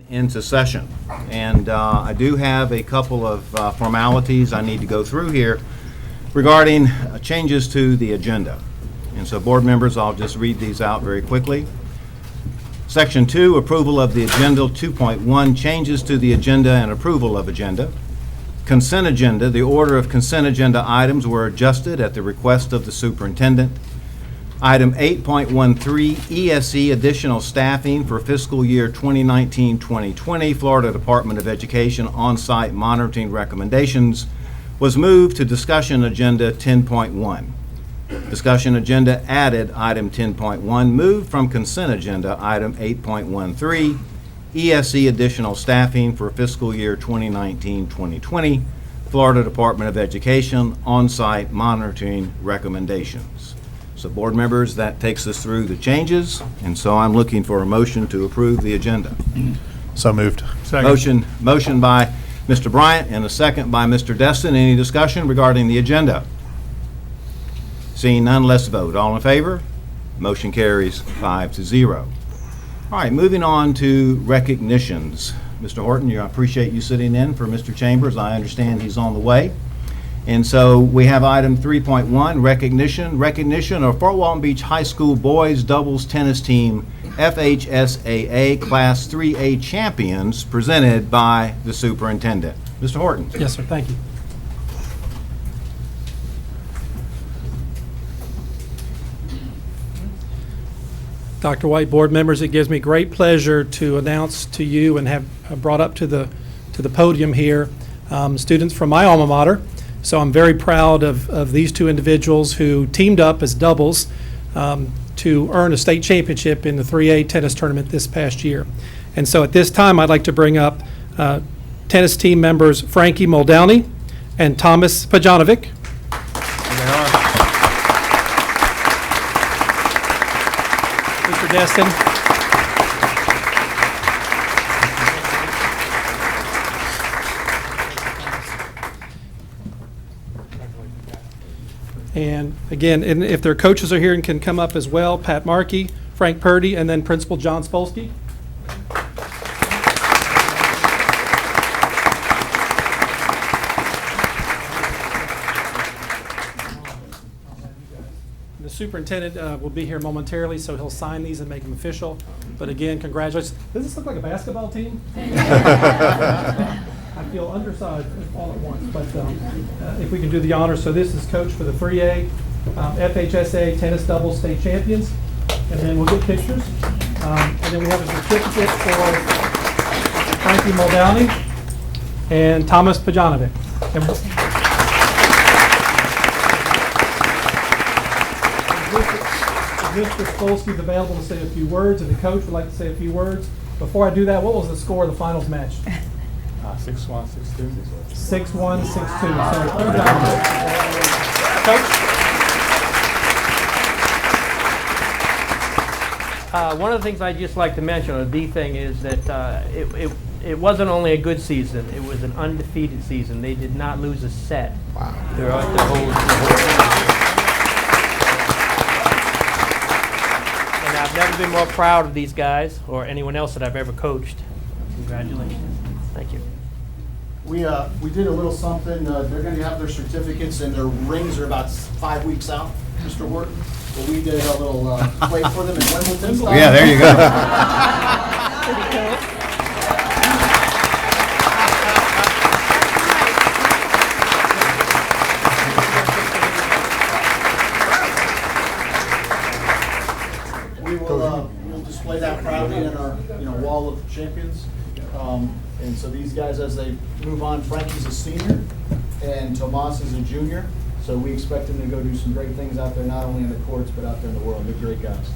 Into session, and I do have a couple of formalities I need to go through here regarding changes to the agenda. And so, board members, I'll just read these out very quickly. Section 2, approval of the agenda. 2.1, changes to the agenda and approval of agenda. Consent agenda, the order of consent agenda items were adjusted at the request of the superintendent. Item 8.13, ESE additional staffing for fiscal year 2019-2020, Florida Department of Education on-site monitoring recommendations, was moved to discussion agenda 10.1. Discussion agenda added item 10.1, moved from consent agenda item 8.13, ESE additional staffing for fiscal year 2019-2020, Florida Department of Education on-site monitoring recommendations. So, board members, that takes us through the changes, and so I'm looking for a motion to approve the agenda. So moved. Second. Motion by Mr. Bryant and a second by Mr. Destin. Any discussion regarding the agenda? Seeing none, let's vote. All in favor? Motion carries 5-0. All right, moving on to recognitions. Mr. Horton, I appreciate you sitting in for Mr. Chambers. I understand he's on the way. And so we have item 3.1, recognition of Fort Walton Beach High School boys doubles tennis team FHSAA Class 3A champions, presented by the superintendent. Mr. Horton. Yes, sir. Thank you. Dr. White, board members, it gives me great pleasure to announce to you and have brought up to the podium here students from my alma mater. So I'm very proud of these two individuals who teamed up as doubles to earn a state championship in the 3A tennis tournament this past year. And so at this time, I'd like to bring up tennis team members Frankie Muldowney and Thomas Pajanovic. Mr. Destin. And again, and if their coaches are here and can come up as well, Pat Markey, Frank Purdy, and then Principal John Spolsky. The superintendent will be here momentarily, so he'll sign these and make them official. But again, congratulations. Does this look like a basketball team? I feel undersized all at once, but if we can do the honors. So this is coach for the 3A FHSA tennis doubles state champions, and then we'll get pictures. And then we have a certificate for Frankie Muldowney and Thomas Pajanovic. If Mr. Spolsky is available to say a few words, and the coach would like to say a few words. Before I do that, what was the score of the finals match? 6-1, 6-2. 6-1, 6-2. So, Coach? One of the things I'd just like to mention, or the thing, is that it wasn't only a good season, it was an undefeated season. They did not lose a set throughout the whole season. And I've never been more proud of these guys, or anyone else that I've ever coached. Congratulations. Thank you. We did a little something. They're going to have their certificates, and their rings are about 5 weeks out, Mr. Horton. But we did a little plate for them in Wimbledon style. Yeah, there you go. We'll display that proudly in our wall of champions. And so these guys, as they move on, Frankie's a senior and Tomas is a junior. So we expect them to go do some great things out there, not only in the courts, but out there in the world. They're great guys.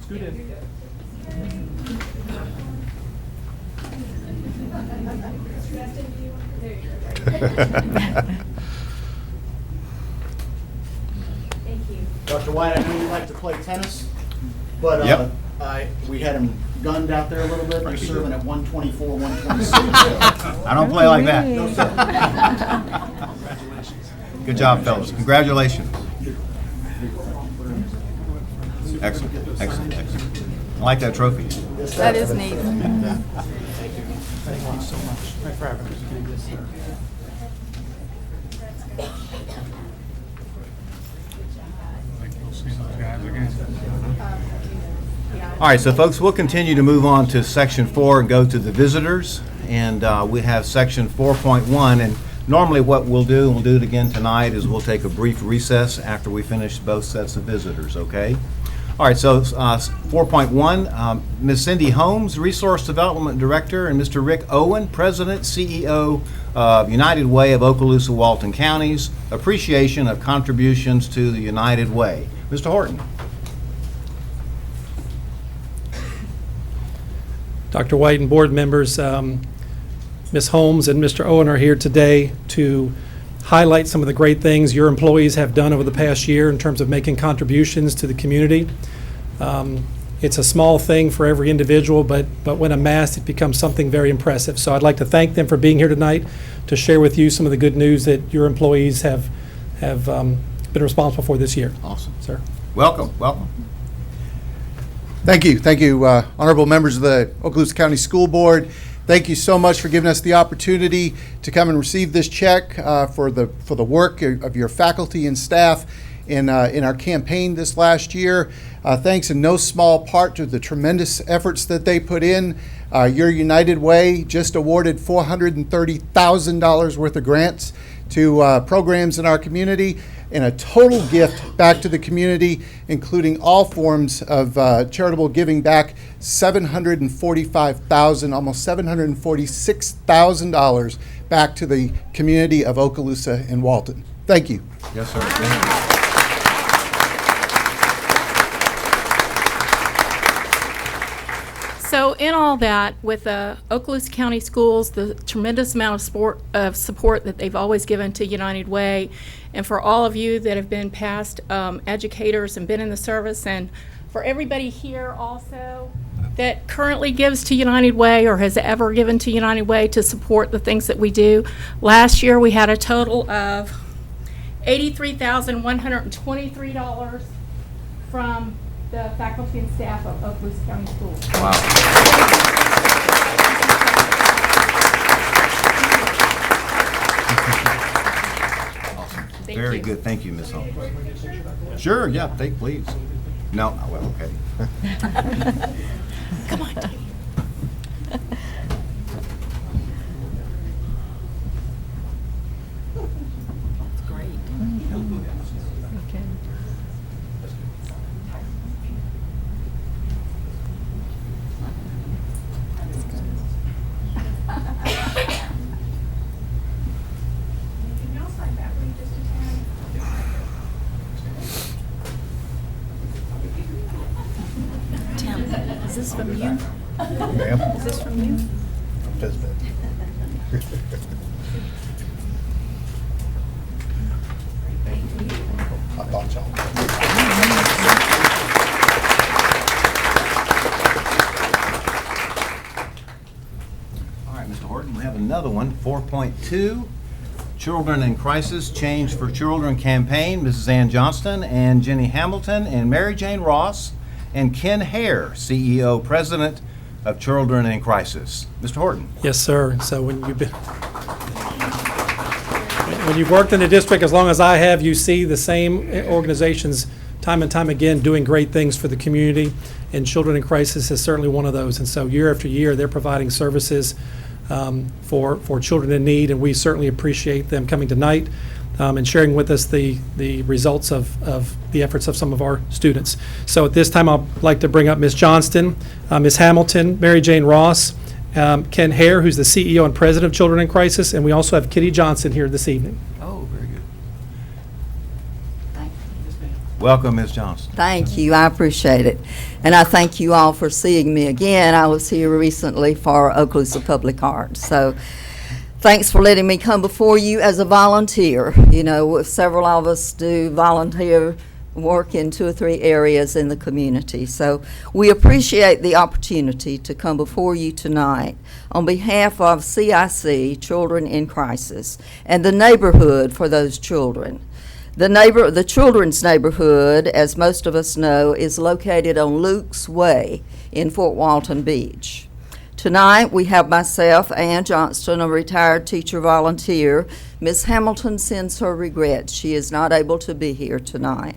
Scoot in. Dr. White, I know you like to play tennis, but Yep. we had him gunned out there a little bit. You're serving at 124, 126. I don't play like that. No, sir. Congratulations. Good job, fellas. Congratulations. Excellent, excellent, excellent. I like that trophy. That is neat. All right, so folks, we'll continue to move on to section 4 and go to the visitors. And we have section 4.1. And normally what we'll do, and we'll do it again tonight, is we'll take a brief recess after we finish both sets of visitors, okay? All right, so 4.1, Ms. Cindy Holmes, Resource Development Director, and Mr. Rick Owen, President, CEO of United Way of Okaloosa Walton Counties, appreciation of contributions to the United Way. Mr. Horton. Dr. White and board members, Ms. Holmes and Mr. Owen are here today to highlight some of the great things your employees have done over the past year in terms of making contributions to the community. It's a small thing for every individual, but when amassed, it becomes something very impressive. So I'd like to thank them for being here tonight to share with you some of the good news that your employees have been responsible for this year. Awesome. Sir. Welcome, welcome. Thank you, honorable members of the Okaloosa County School Board. Thank you so much for giving us the opportunity to come and receive this check for the work of your faculty and staff in our campaign this last year. Thanks in no small part to the tremendous efforts that they put in. Your United Way just awarded $430,000 worth of grants to programs in our community, and a total gift back to the community, including all forms of charitable giving back, $745,000, almost $746,000 back to the community of Okaloosa and Walton. Thank you. Yes, sir. Thank you. So in all that, with the Okaloosa County Schools, the tremendous amount of support that they've always given to United Way, and for all of you that have been past educators and been in the service, and for everybody here also that currently gives to United Way or has ever given to United Way to support the things that we do. Last year we had a total of $83,123 from the faculty and staff of Okaloosa County Schools. Wow. Awesome. Very you. good. Thank you, Ms. Holmes. Sure, yeah, take, please. No, well, okay. Come on, Dave. That's great. Okay. Tim, is this from you? Ma'am? Is this from you? All right, Mr. Horton, we have another one, 4.2, Children in Crisis, Change for Children campaign, Mrs. Ann Johnston and Jenny Hamilton and Mary Jane Ross and Ken Hare, CEO, President of Children in Crisis. Mr. Horton. Yes, sir. So when you've worked in the district as long as I have, you see the same organizations time and time again doing great things for the community, and Children in Crisis is certainly one of those. And so year after year, they're providing services for children in need, and we certainly appreciate them coming tonight and sharing with us the results of the efforts of some of our students. So at this time, I'd like to bring up Ms. Johnston, Ms. Hamilton, Mary Jane Ross, Ken Hare, who's the CEO and President of Children in Crisis, and we also have Kitty Johnson here this evening. Oh, very good. Welcome, Ms. Johnson. Thank you. I appreciate it. And I thank you all for seeing me again. I was here recently for Okaloosa Public Arts. So thanks for letting me come before you as a volunteer. You know, several of us do volunteer work in 2 or 3 areas in the community. So we appreciate the opportunity to come before you tonight on behalf of CIC, Children in Crisis, and the neighborhood for those children. The children's neighborhood, as most of us know, is located on Luke's Way in Fort Walton Beach. Tonight, we have myself, Ann Johnston, a retired teacher volunteer. Ms. Hamilton sends her regrets. She is not able to be here tonight.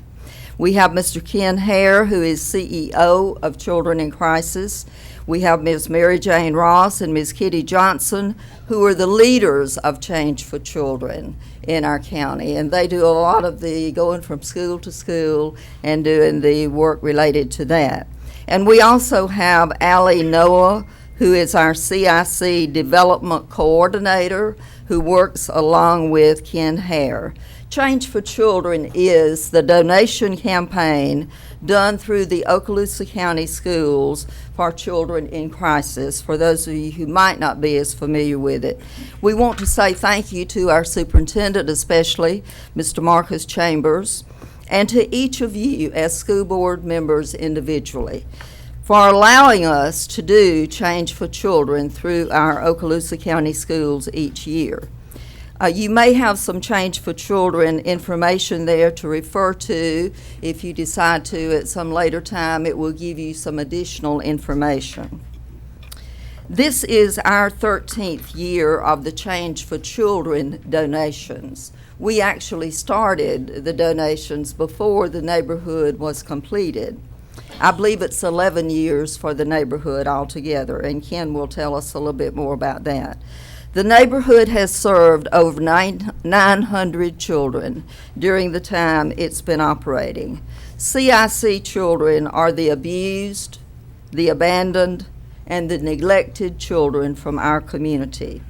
We have Mr. Ken Hare, who is CEO of Children in Crisis. We have Ms. Mary Jane Ross and Ms. Kitty Johnson, who are the leaders of Change for Children in our county. And they do a lot of the going from school to school and doing the work related to that. And we also have Allie Noah, who is our CIC Development Coordinator, who works along with Ken Hare. Change for Children is the donation campaign done through the Okaloosa County Schools for Children in Crisis, for those of you who might not be as familiar with it. We want to say thank you to our superintendent, especially Mr. Marcus Chambers, and to each of you as school board members individually for allowing us to do Change for Children through our Okaloosa County Schools each year. You may have some Change for Children information there to refer to. If you decide to at some later time, it will give you some additional information. This is our 13th year of the Change for Children donations. We actually started the donations before the neighborhood was completed. I believe it's 11 years for the neighborhood altogether, and Ken will tell us a little bit more about that. The neighborhood has served over 900 children during the time it's been operating. CIC children are the abused, the abandoned, and the neglected children from our community.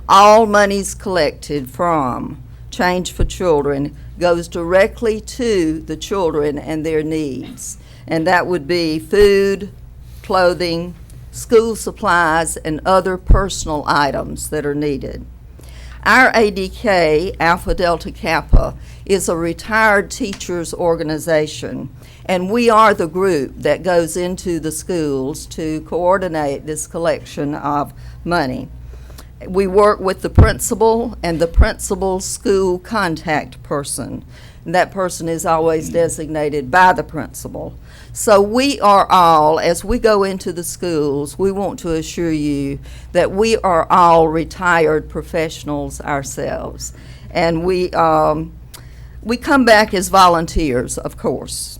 All monies collected from Change for Children goes directly to the children and their needs, and that would be food, clothing, school supplies, and other personal items that are needed. Our ADK, Alpha Delta Kappa, is a retired teachers organization, and we are the group that goes into the schools to coordinate this collection of money. We work with the principal and the principal's school contact person. And that person is always designated by the principal. So we are all, as we go into the schools, we want to assure you that we are all retired professionals ourselves. And we come back as volunteers, of course.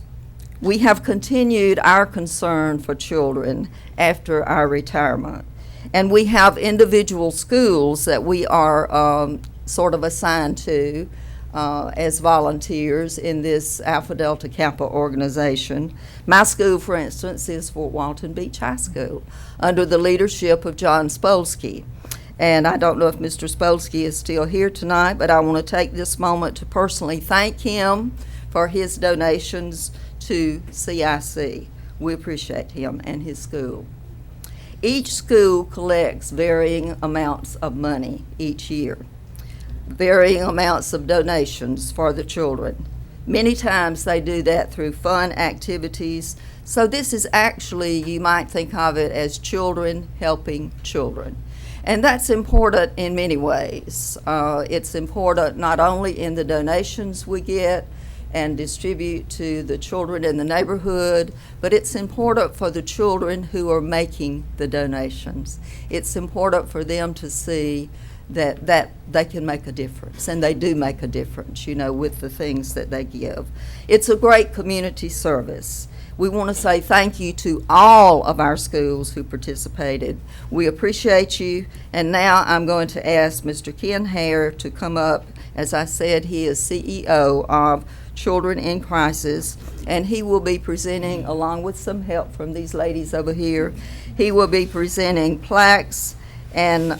We have continued our concern for children after our retirement. And we have individual schools that we are sort of assigned to as volunteers in this Alpha Delta Kappa organization. My school, for instance, is Fort Walton Beach High School under the leadership of John Spolsky. And I don't know if Mr. Spolsky is still here tonight, but I want to take this moment to personally thank him for his donations to CIC. We appreciate him and his school. Each school collects varying amounts of money each year, varying amounts of donations for the children. Many times they do that through fun activities. So this is actually, you might think of it as children helping children. And that's important in many ways. It's important not only in the donations we get and distribute to the children in the neighborhood, but it's important for the children who are making the donations. It's important for them to see that they can make a difference, and they do make a difference, you know, with the things that they give. It's a great community service. We want to say thank you to all of our schools who participated. We appreciate you, and now I'm going to ask Mr. Ken Hare to come up. As I said, he is CEO of Children in Crisis, and he will be presenting, along with some help from these ladies over here, he will be presenting plaques and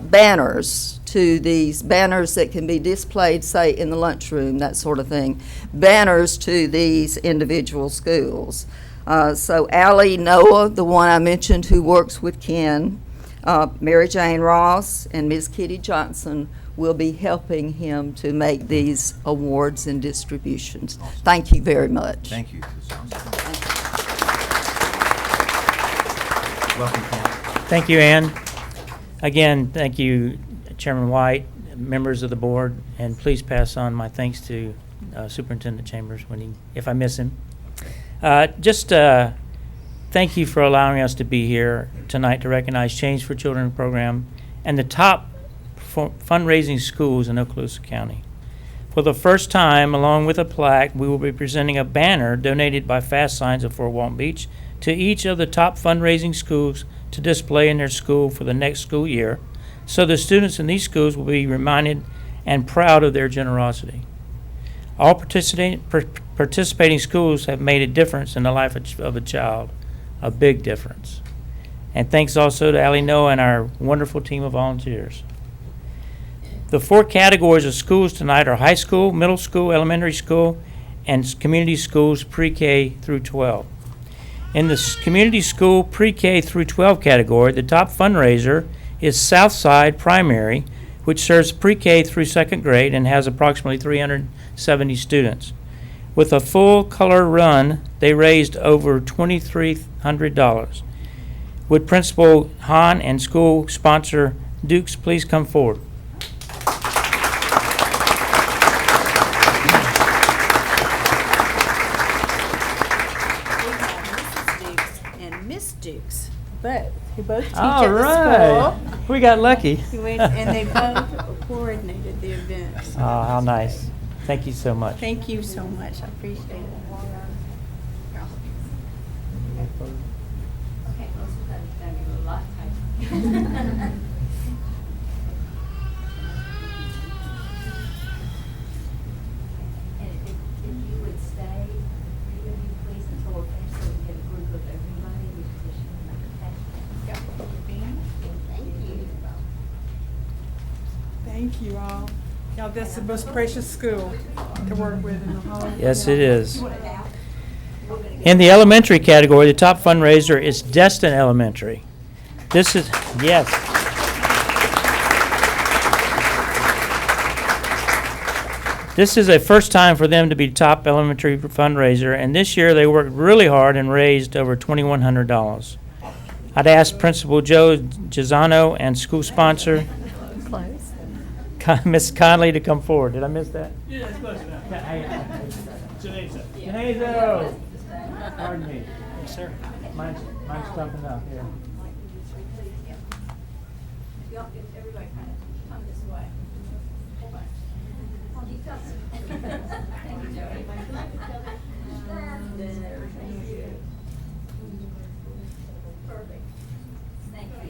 banners to these banners that can be displayed, say, in the lunchroom, that sort of thing, banners to these individual schools. So Allie Noah, the one I mentioned who works with Ken, Mary Jane Ross and Ms. Kitty Johnson will be helping him to make these awards and distributions. Thank you very much. Thank you. Welcome, Ken. Thank you, Ann. Again, thank you, Chairman White, members of the board, and please pass on my thanks to Superintendent Chambers if I miss him. Thank you for allowing us to be here tonight to recognize Change for Children program and the top fundraising schools in Okaloosa County. For the first time, along with a plaque, we will be presenting a banner donated by Fast Signs of Fort Walton Beach to each of the top fundraising schools to display in their school for the next school year, so the students in these schools will be reminded and proud of their generosity. All participating schools have made a difference in the life of a child, a big difference. And thanks also to Allie Noah and our wonderful team of volunteers. The 4 categories of schools tonight are high school, middle school, elementary school, and community schools pre-K through 12. In the community school pre-K through 12 category, the top fundraiser is Southside Primary, which serves pre-K through 2nd grade and has approximately 370 students. With a full color run, they raised over $2,300. Would Principal Hahn and school sponsor Dukes please come forward? Dukes, but who both teach All at the right. We got lucky. school. And they both coordinated the events. Oh, how nice. Thank you so much. Thank you so much. I appreciate it. Okay, most of them are a lot tighter. And if you would stay, three of you please, until we're finished, so we can get a group of everybody, we position them like a Thank you. Thank you all. Y'all, that's the most precious school to work with in the whole. Yes, it is. In the elementary category, the top fundraiser is Destin Elementary. This is, yes. This is a first time for them to be top elementary fundraiser, and this year they worked really hard and raised over $2,100. I'd ask Principal Joe Gisano and school sponsor Miss Conley to come forward. Did I miss that? Yeah, it's close enough. Janezo. Pardon me. Yes, sir. Mine's stopping up here. Y'all, if everybody kind of come this way. Thank you, Joey. Perfect. Thank you.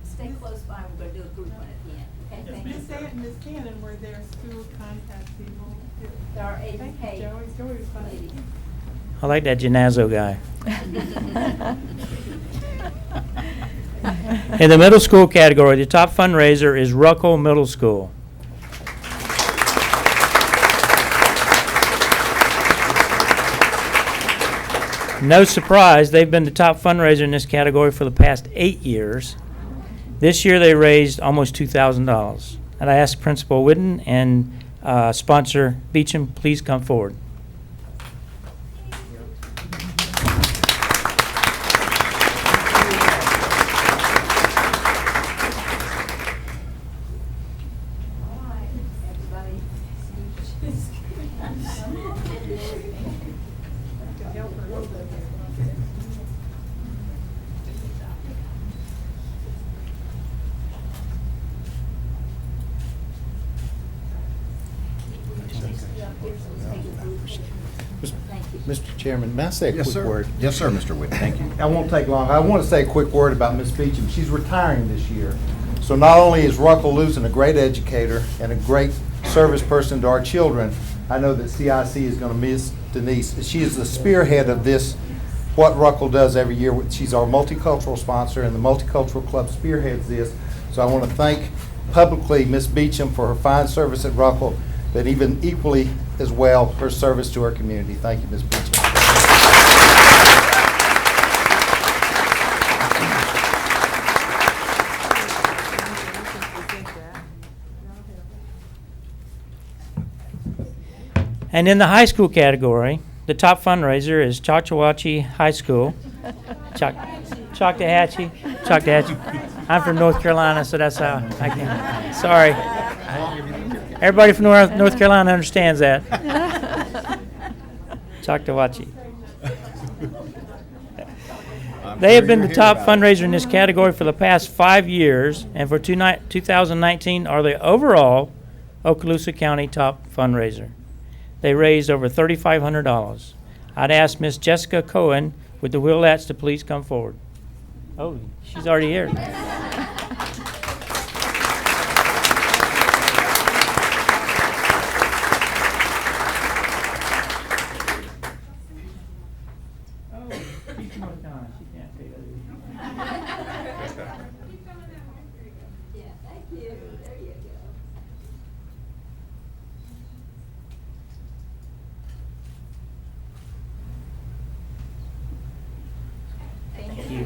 Stay close by. We're going to do a group one at the end. Okay. Thank you. Miss Ann and Miss Cannon were their school contact people. Our Thank you, educate Joey. Joey was fun. lady. I like that Janazo guy. In the middle school category, the top fundraiser is Ruckle Middle School. No surprise, they've been the top fundraiser in this category for the past 8 years. This year they raised almost $2,000. And I asked Principal Whidden and sponsor Beecham, please come forward. All right, everybody. Mr. Chairman, may I say a Yes, quick sir. word? Yes, sir, Mr. Whitten. Thank you. I won't take long. I want to say a quick word about Miss Beecham. She's retiring this year. So not only is Ruckle losing a great educator and a great service person to our children, I know that CIC is going to miss Denise. She is the spearhead of this, what Ruckle does every year. She's our multicultural sponsor, and the Multicultural Club spearheads this. So I want to thank publicly Miss Beecham for her fine service at Ruckle, but even equally as well, her service to our community. Thank you, Ms. Beecham. And in the high school category, the top fundraiser is Choctawhatchee High School. Choctawhatchee. I'm from North Carolina, so that's how I can. Sorry. Everybody from North Carolina understands that. Choctawhatchee. They have been the top fundraiser in this category for the past 5 years, and for 2019 are the overall Okaloosa County top fundraiser. They raised over $3,500. I'd ask Miss Jessica Cohen with the Wheelettes to please come forward. Oh, she's already here.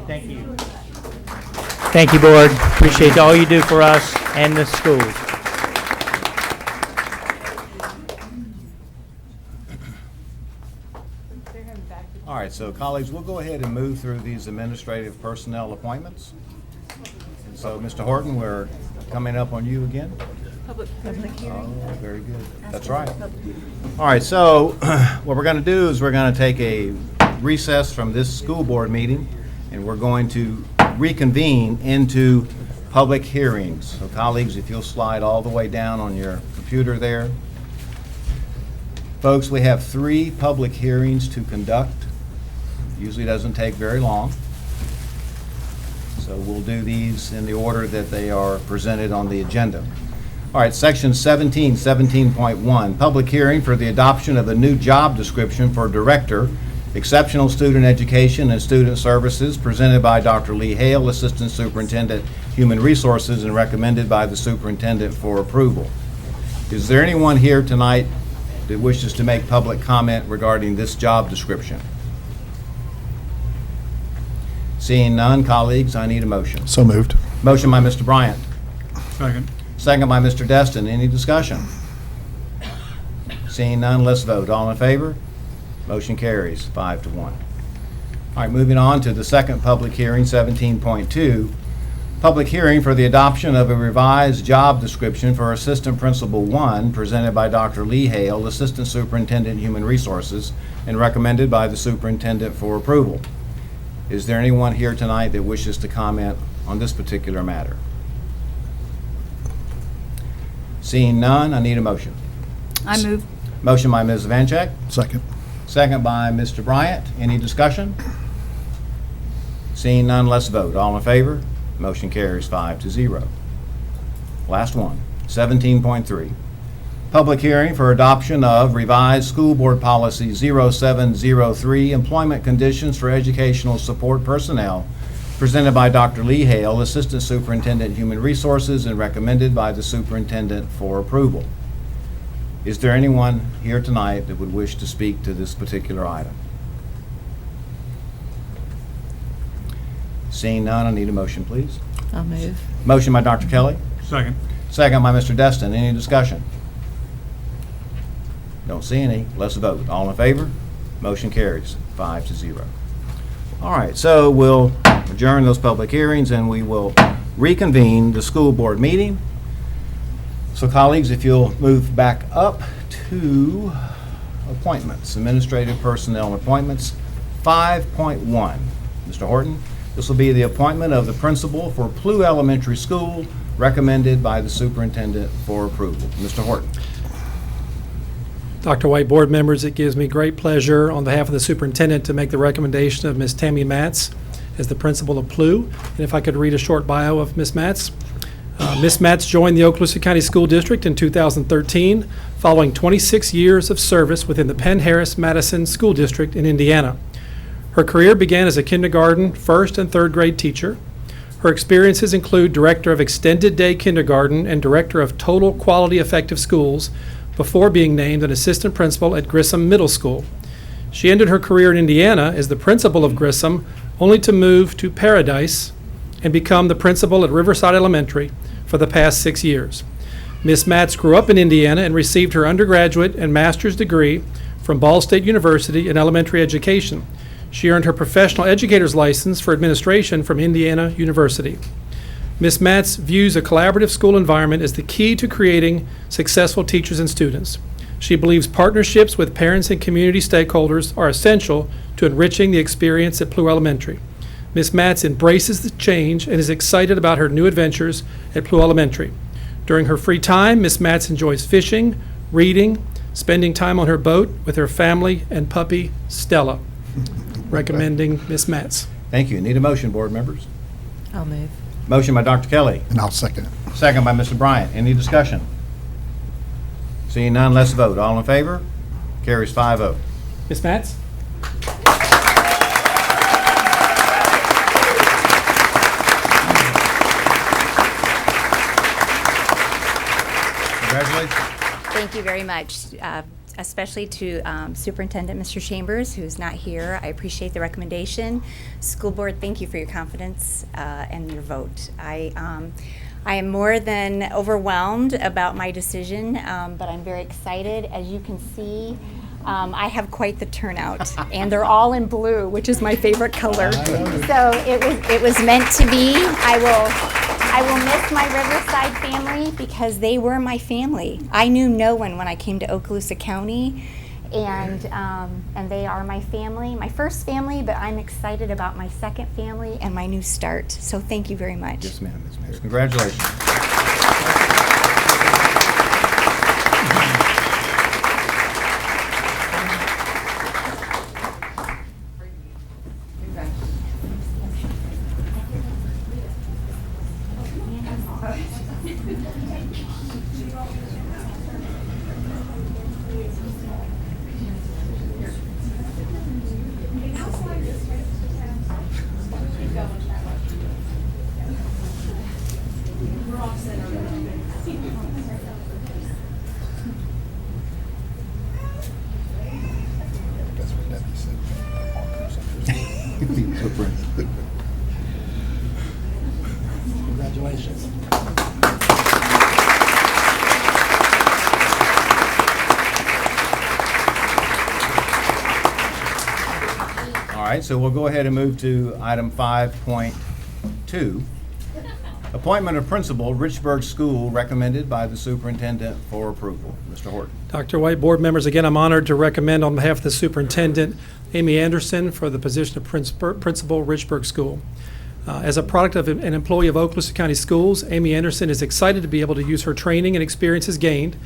Thank you. Thank you, Board. Appreciate all you do for us and the schools. All right, so colleagues, we'll go ahead and move through these administrative personnel appointments. So, Mr. Horton, we're coming up on you again. Public hearing. Oh, very good. That's right. All right, so what we're going to do is we're going to take a recess from this school board meeting, and we're going to reconvene into public hearings. So colleagues, if you'll slide all the way down on your computer there. Folks, we have 3 public hearings to conduct. Usually doesn't take very long. So we'll do these in the order that they are presented on the agenda. All right, section 17.1, public hearing for the adoption of a new job description for Director, Exceptional Student Education and Student Services, presented by Dr. Lee Hale, Assistant Superintendent, Human Resources, and recommended by the Superintendent for approval. Is there anyone here tonight that wishes to make public comment regarding this job description? Seeing none, colleagues, I need a motion. So moved. Motion by Mr. Bryant. Second. Second by Mr. Destin. Any discussion? Seeing none, let's vote. All in favor? Motion carries 5-1. All right, moving on to the second public hearing, 17.2. Public hearing for the adoption of a revised job description for Assistant Principal 1, presented by Dr. Lee Hale, Assistant Superintendent, Human Resources, and recommended by the Superintendent for approval. Is there anyone here tonight that wishes to comment on this particular matter? Seeing none, I need a motion. I move. Motion by Ms. Vanchek. Second. Second by Mr. Bryant. Any discussion? Seeing none, let's vote. All in favor? Motion carries 5-0. Last one, 17.3. Public hearing for adoption of revised School Board Policy 0703, Employment Conditions for Educational Support Personnel, presented by Dr. Lee Hale, Assistant Superintendent, Human Resources, and recommended by the Superintendent for approval. Is there anyone here tonight that would wish to speak to this particular item? Seeing none, I need a motion, please. I'll move. Motion by Dr. Kelly. Second. Second by Mr. Destin. Any discussion? Don't see any. Let's vote. All in favor? Motion carries 5-0. All right, so we'll adjourn those public hearings and we will reconvene the school board meeting. So colleagues, if you'll move back up to appointments, administrative personnel appointments, 5.1. Mr. Horton, this will be the appointment of the principal for Plough Elementary School, recommended by the superintendent for approval. Mr. Horton. Dr. White, board members, it gives me great pleasure on behalf of the superintendent to make the recommendation of Ms. Tammy Matz as the principal of Plough. And if I could read a short bio of Ms. Matz. Ms. Matz joined the Okaloosa County School District in 2013, following 26 years of service within the Penn Harris-Madison School District in Indiana. Her career began as a kindergarten, first and third grade teacher. Her experiences include Director of Extended Day Kindergarten and Director of Total Quality Effective Schools before being named an assistant principal at Grissom Middle School. She ended her career in Indiana as the principal of Grissom, only to move to Paradise and become the principal at Riverside Elementary for the past 6 years. Ms. Matz grew up in Indiana and received her undergraduate and master's degree from Ball State University in elementary education. She earned her professional educator's license for administration from Indiana University. Ms. Matz views a collaborative school environment as the key to creating successful teachers and students. She believes partnerships with parents and community stakeholders are essential to enriching the experience at Plough Elementary. Ms. Matz embraces the change and is excited about her new adventures at Plough Elementary. During her free time, Ms. Matz enjoys fishing, reading, spending time on her boat with her family and puppy, Stella. Recommending Ms. Matz. Thank you. Need a motion, board members? I'll move. Motion by Dr. Kelly. And I'll second it. Second by Mr. Bryant. Any discussion? Seeing none, let's vote. All in favor? Carries 5-0. Ms. Matz? Congratulations. Thank you very much, especially to Superintendent Mr. Chambers, who's not here. I appreciate the recommendation. School Board, thank you for your confidence and your vote. I am more than overwhelmed about my decision, but I'm very excited. As you can see, I have quite the turnout, and they're all in blue, which is my favorite color. So it was meant to be. I will miss my Riverside family because they were my family. I knew no one when I came to Okaloosa County, and they are my family, my first family, but I'm excited about my second family and my new start. So thank you very much. Yes, ma'am. Yes, ma'am. Congratulations. Congratulations. All right, so we'll go ahead and move to item 5.2. Appointment of principal, Richburg School, recommended by the superintendent for approval. Mr. Horton. Dr. White, board members, again, I'm honored to recommend on behalf of the superintendent, Amy Anderson, for the position of principal, Richburg School. As a product of an employee of Okaloosa County Schools, Amy Anderson is excited to be able to use her training and experiences gained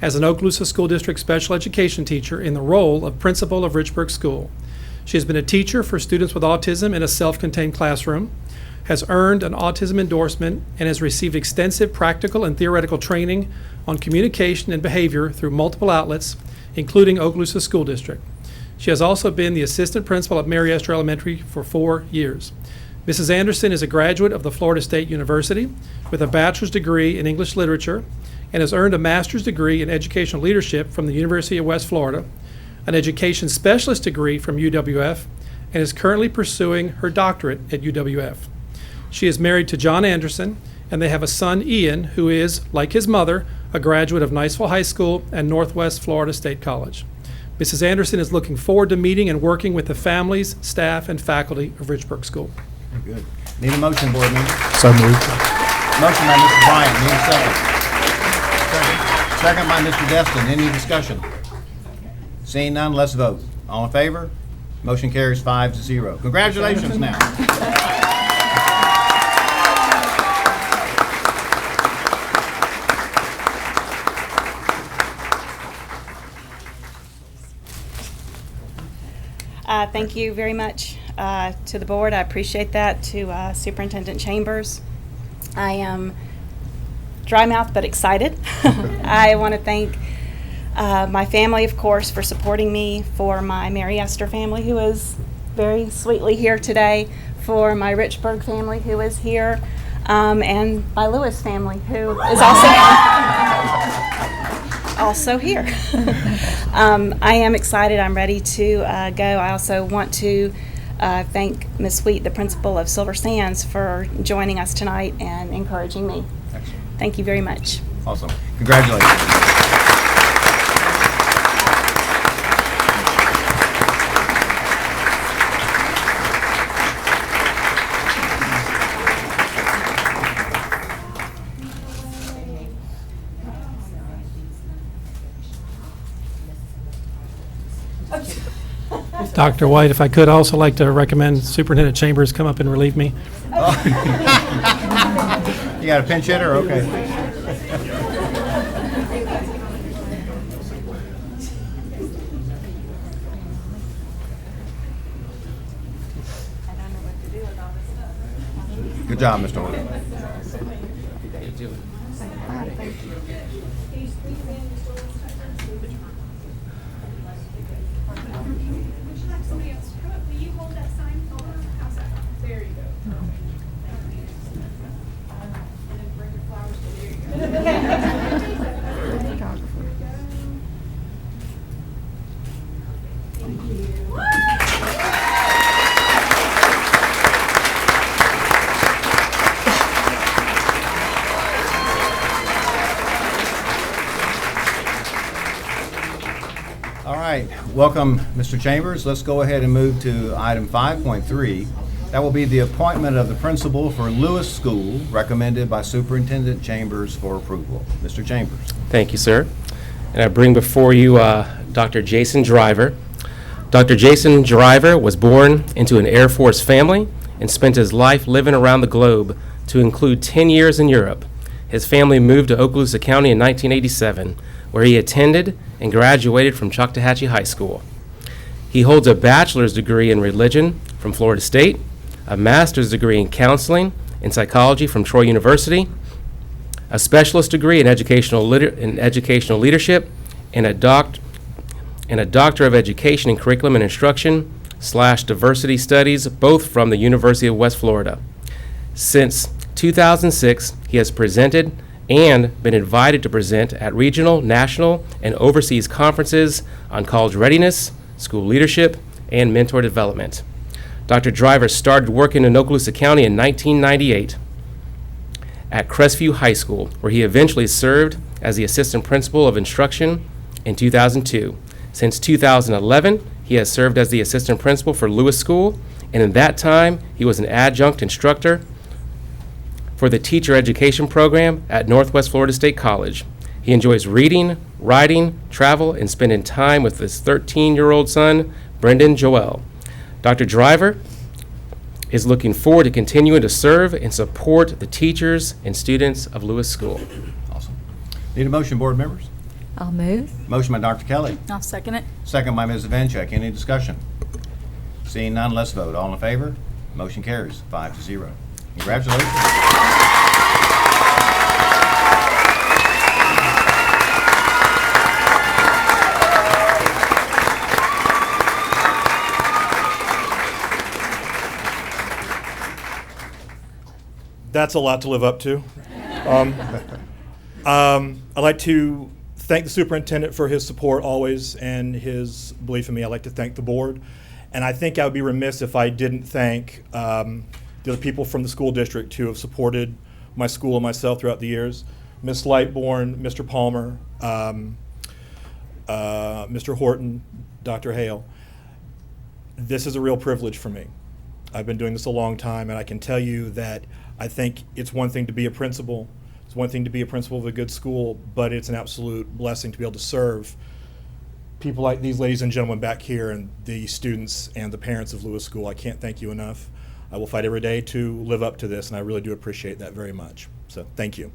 as an Okaloosa School District special education teacher in the role of principal of Richburg School. She has been a teacher for students with autism in a self-contained classroom, has earned an autism endorsement, and has received extensive practical and theoretical training on communication and behavior through multiple outlets, including Okaloosa School District. She has also been the assistant principal at Mary Esther Elementary for 4 years. Mrs. Anderson is a graduate of the Florida State University with a bachelor's degree in English literature and has earned a master's degree in educational leadership from the University of West Florida, an education specialist degree from UWF, and is currently pursuing her doctorate at UWF. She is married to John Anderson, and they have a son, Ian, who is, like his mother, a graduate of Niceville High School and Northwest Florida State College. Mrs. Anderson is looking forward to meeting and working with the families, staff, and faculty of Richburg School. Very good. Need a motion, board member? So moved. Motion by Mr. Bryant. Need a second. Second by Mr. Destin. Any discussion? Seeing none, let's vote. All in favor? Motion carries 5-0. Congratulations now. Thank you very much to the board. I appreciate that. To Superintendent Chambers. I am dry mouthed but excited. I want to thank my family, of course, for supporting me, for my Mary Esther family, who is very sweetly here today, for my Richburg family, who is here, and my Lewis family, who is also here. I am excited. I'm ready to go. I also want to thank Ms. Sweet, the principal of Silver Sands, for joining us tonight and encouraging me. Excellent. Thank you very much. Awesome. Congratulations. Dr. White, if I could also like to recommend Superintendent Chambers come up and relieve me. You got a pinch hitter? Okay. Good job, Mr. Horton. All right, welcome, Mr. Chambers. Let's go ahead and move to item 5.3. That will be the appointment of the principal for Lewis School, recommended by Superintendent Chambers for approval. Mr. Chambers. Thank you, sir. And I bring before you Dr. Jason Driver. Dr. Jason Driver was born into an Air Force family and spent his life living around the globe, to include 10 years in Europe. His family moved to Okaloosa County in 1987, where he attended and graduated from Choctawhatchee High School. He holds a bachelor's degree in religion from Florida State, a master's degree in counseling and psychology from Troy University, a specialist degree in educational leadership, and a doctor of education in curriculum and instruction / diversity studies, both from the University of West Florida. Since 2006, he has presented and been invited to present at regional, national, and overseas conferences on college readiness, school leadership, and mentor development. Dr. Driver started working in Okaloosa County in 1998 at Crestview High School, where he eventually served as the assistant principal of instruction in 2002. Since 2011, he has served as the assistant principal for Lewis School, and in that time, he was an adjunct instructor for the teacher education program at Northwest Florida State College. He enjoys reading, writing, travel, and spending time with his 13-year-old son, Brendan Joel. Dr. Driver is looking forward to continuing to serve and support the teachers and students of Lewis School. Awesome. Need a motion, board members? I'll move. Motion by Dr. Kelly. I'll second it. Second by Ms. Vancheck. Any discussion? Seeing none, let's vote. All in favor? Motion carries 5-0. Congratulations. That's a lot to live up to. I'd like to thank the superintendent for his support always and his belief in me. I'd like to thank the board. And I think I would be remiss if I didn't thank the other people from the school district who have supported my school and myself throughout the years. Ms. Lightbourne, Mr. Palmer, Mr. Horton, Dr. Hale. This is a real privilege for me. I've been doing this a long time, and I can tell you that I think it's one thing to be a principal. It's one thing to be a principal of a good school, but it's an absolute blessing to be able to serve people like these ladies and gentlemen back here and the students and the parents of Lewis School. I can't thank you enough. I will fight every day to live up to this, and I really do appreciate that very much. So thank you.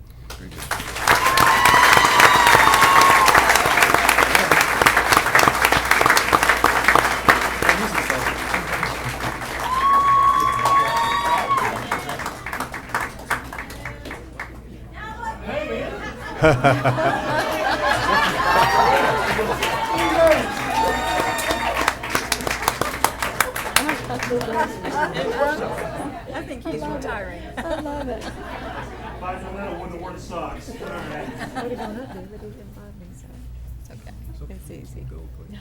I think he's retiring. I love it. When the word sucks. Would have gone up there, but he didn't find me, so it's okay. It's easy. No,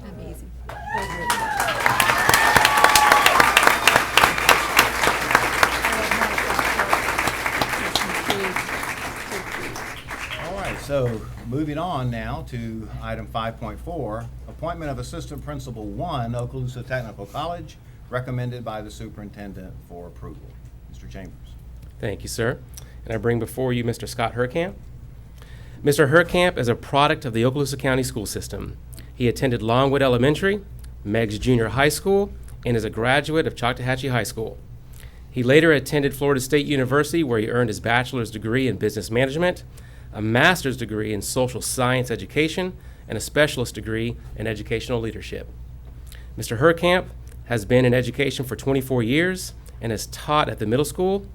I'm easy. So, moving on now to item 5.4, appointment of Assistant Principal 1, Okaloosa Technical College, recommended by the superintendent for approval. Mr. Chambers. Thank you, sir. And I bring before you Mr. Scott Herkamp. Mr. Herkamp is a product of the Okaloosa County School System. He attended Longwood Elementary, Meigs Junior High School, and is a graduate of Choctawhatchee High School. He later attended Florida State University, where he earned his bachelor's degree in business management, a master's degree in social science education, and a specialist degree in educational leadership. Mr. Herkamp has been in education for 24 years and has taught at the middle school,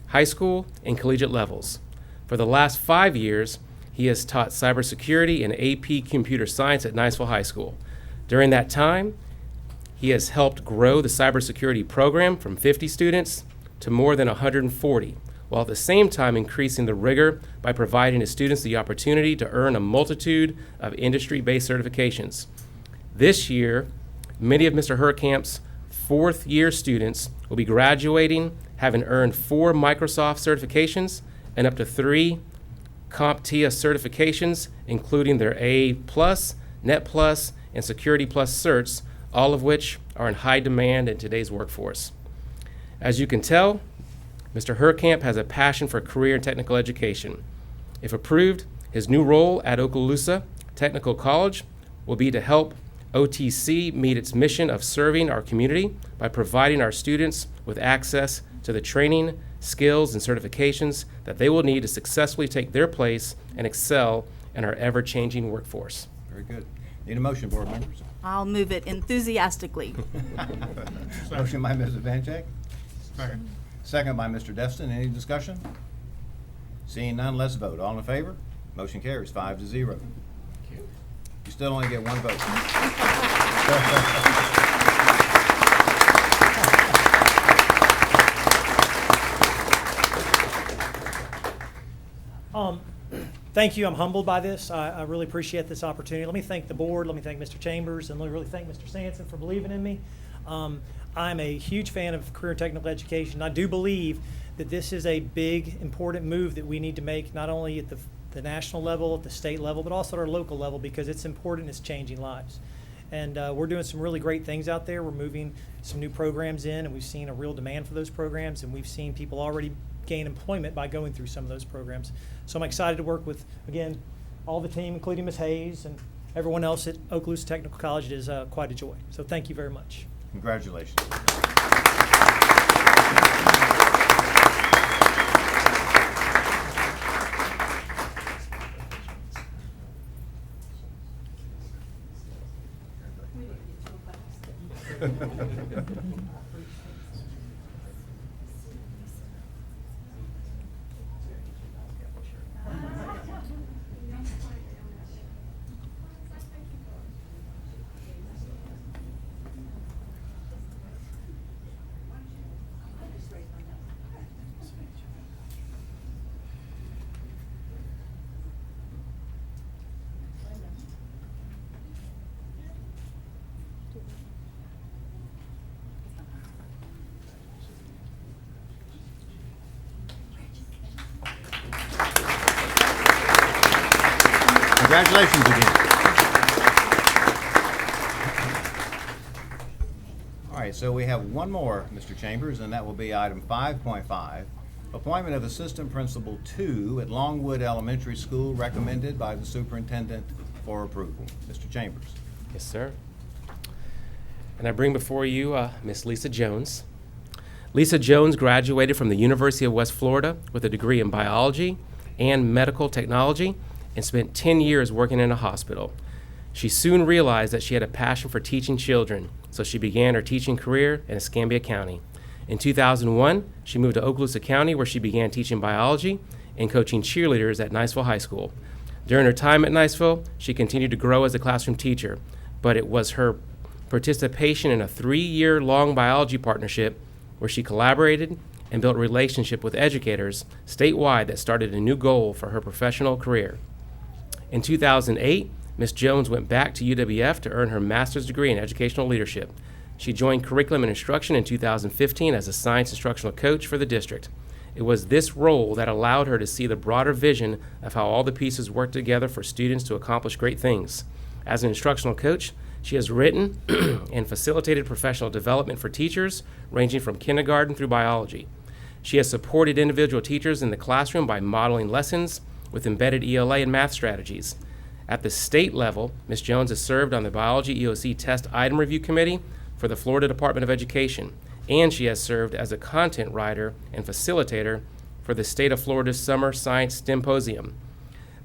high school, and collegiate levels. For the last 5 years, he has taught cybersecurity and AP computer science at Niceville High School. During that time, he has helped grow the cybersecurity program from 50 students to more than 140, while at the same time increasing the rigor by providing his students the opportunity to earn a multitude of industry-based certifications. This year, many of Mr. Herkamp's fourth-year students will be graduating, having earned 4 Microsoft certifications and up to 3 CompTIA certifications, including their A+, Net+, and Security Plus certs, all of which are in high demand in today's workforce. As you can tell, Mr. Herkamp has a passion for career and technical education. If approved, his new role at Okaloosa Technical College will be to help OTC meet its mission of serving our community by providing our students with access to the training, skills, and certifications that they will need to successfully take their place and excel in our ever-changing workforce. Very good. Need a motion, board members? I'll move it enthusiastically. Motion by Mrs. Vancheck. Second by Mr. Destin. Any discussion? Seeing none, let's vote. All in favor? Motion carries 5-0. You still only get one vote. Thank you. I'm humbled by this. I really appreciate this opportunity. Let me thank the board. Let me thank Mr. Chambers, and let me really thank Mr. Sanson for believing in me. I'm a huge fan of career and technical education. I do believe that this is a big, important move that we need to make, not only at the national level, at the state level, but also at our local level, because it's important. It's changing lives. And we're doing some really great things out there. We're moving some new programs in, and we've seen a real demand for those programs, and we've seen people already gain employment by going through some of those programs. So I'm excited to work with, again, all the team, including Ms. Hayes and everyone else at Okaloosa Technical College. It is quite a joy. So thank you very much. Congratulations. Congratulations again. All right, so we have one more, Mr. Chambers, and that will be item 5.5, appointment of Assistant Principal 2 at Longwood Elementary School, recommended by the superintendent for approval. Mr. Chambers. Yes, sir. And I bring before you Miss Lisa Jones. Lisa Jones graduated from the University of West Florida with a degree in biology and medical technology and spent 10 years working in a hospital. She soon realized that she had a passion for teaching children, so she began her teaching career in Escambia County. In 2001, she moved to Okaloosa County, where she began teaching biology and coaching cheerleaders at Niceville High School. During her time at Niceville, she continued to grow as a classroom teacher, but it was her participation in a 3-year-long biology partnership where she collaborated and built a relationship with educators statewide that started a new goal for her professional career. In 2008, Ms. Jones went back to UWF to earn her master's degree in educational leadership. She joined Curriculum and Instruction in 2015 as a science instructional coach for the district. It was this role that allowed her to see the broader vision of how all the pieces work together for students to accomplish great things. As an instructional coach, she has written and facilitated professional development for teachers, ranging from kindergarten through biology. She has supported individual teachers in the classroom by modeling lessons with embedded ELA and math strategies. At the state level, Ms. Jones has served on the Biology EOC Test Item Review Committee for the Florida Department of Education, and she has served as a content writer and facilitator for the State of Florida's Summer Science Symposium.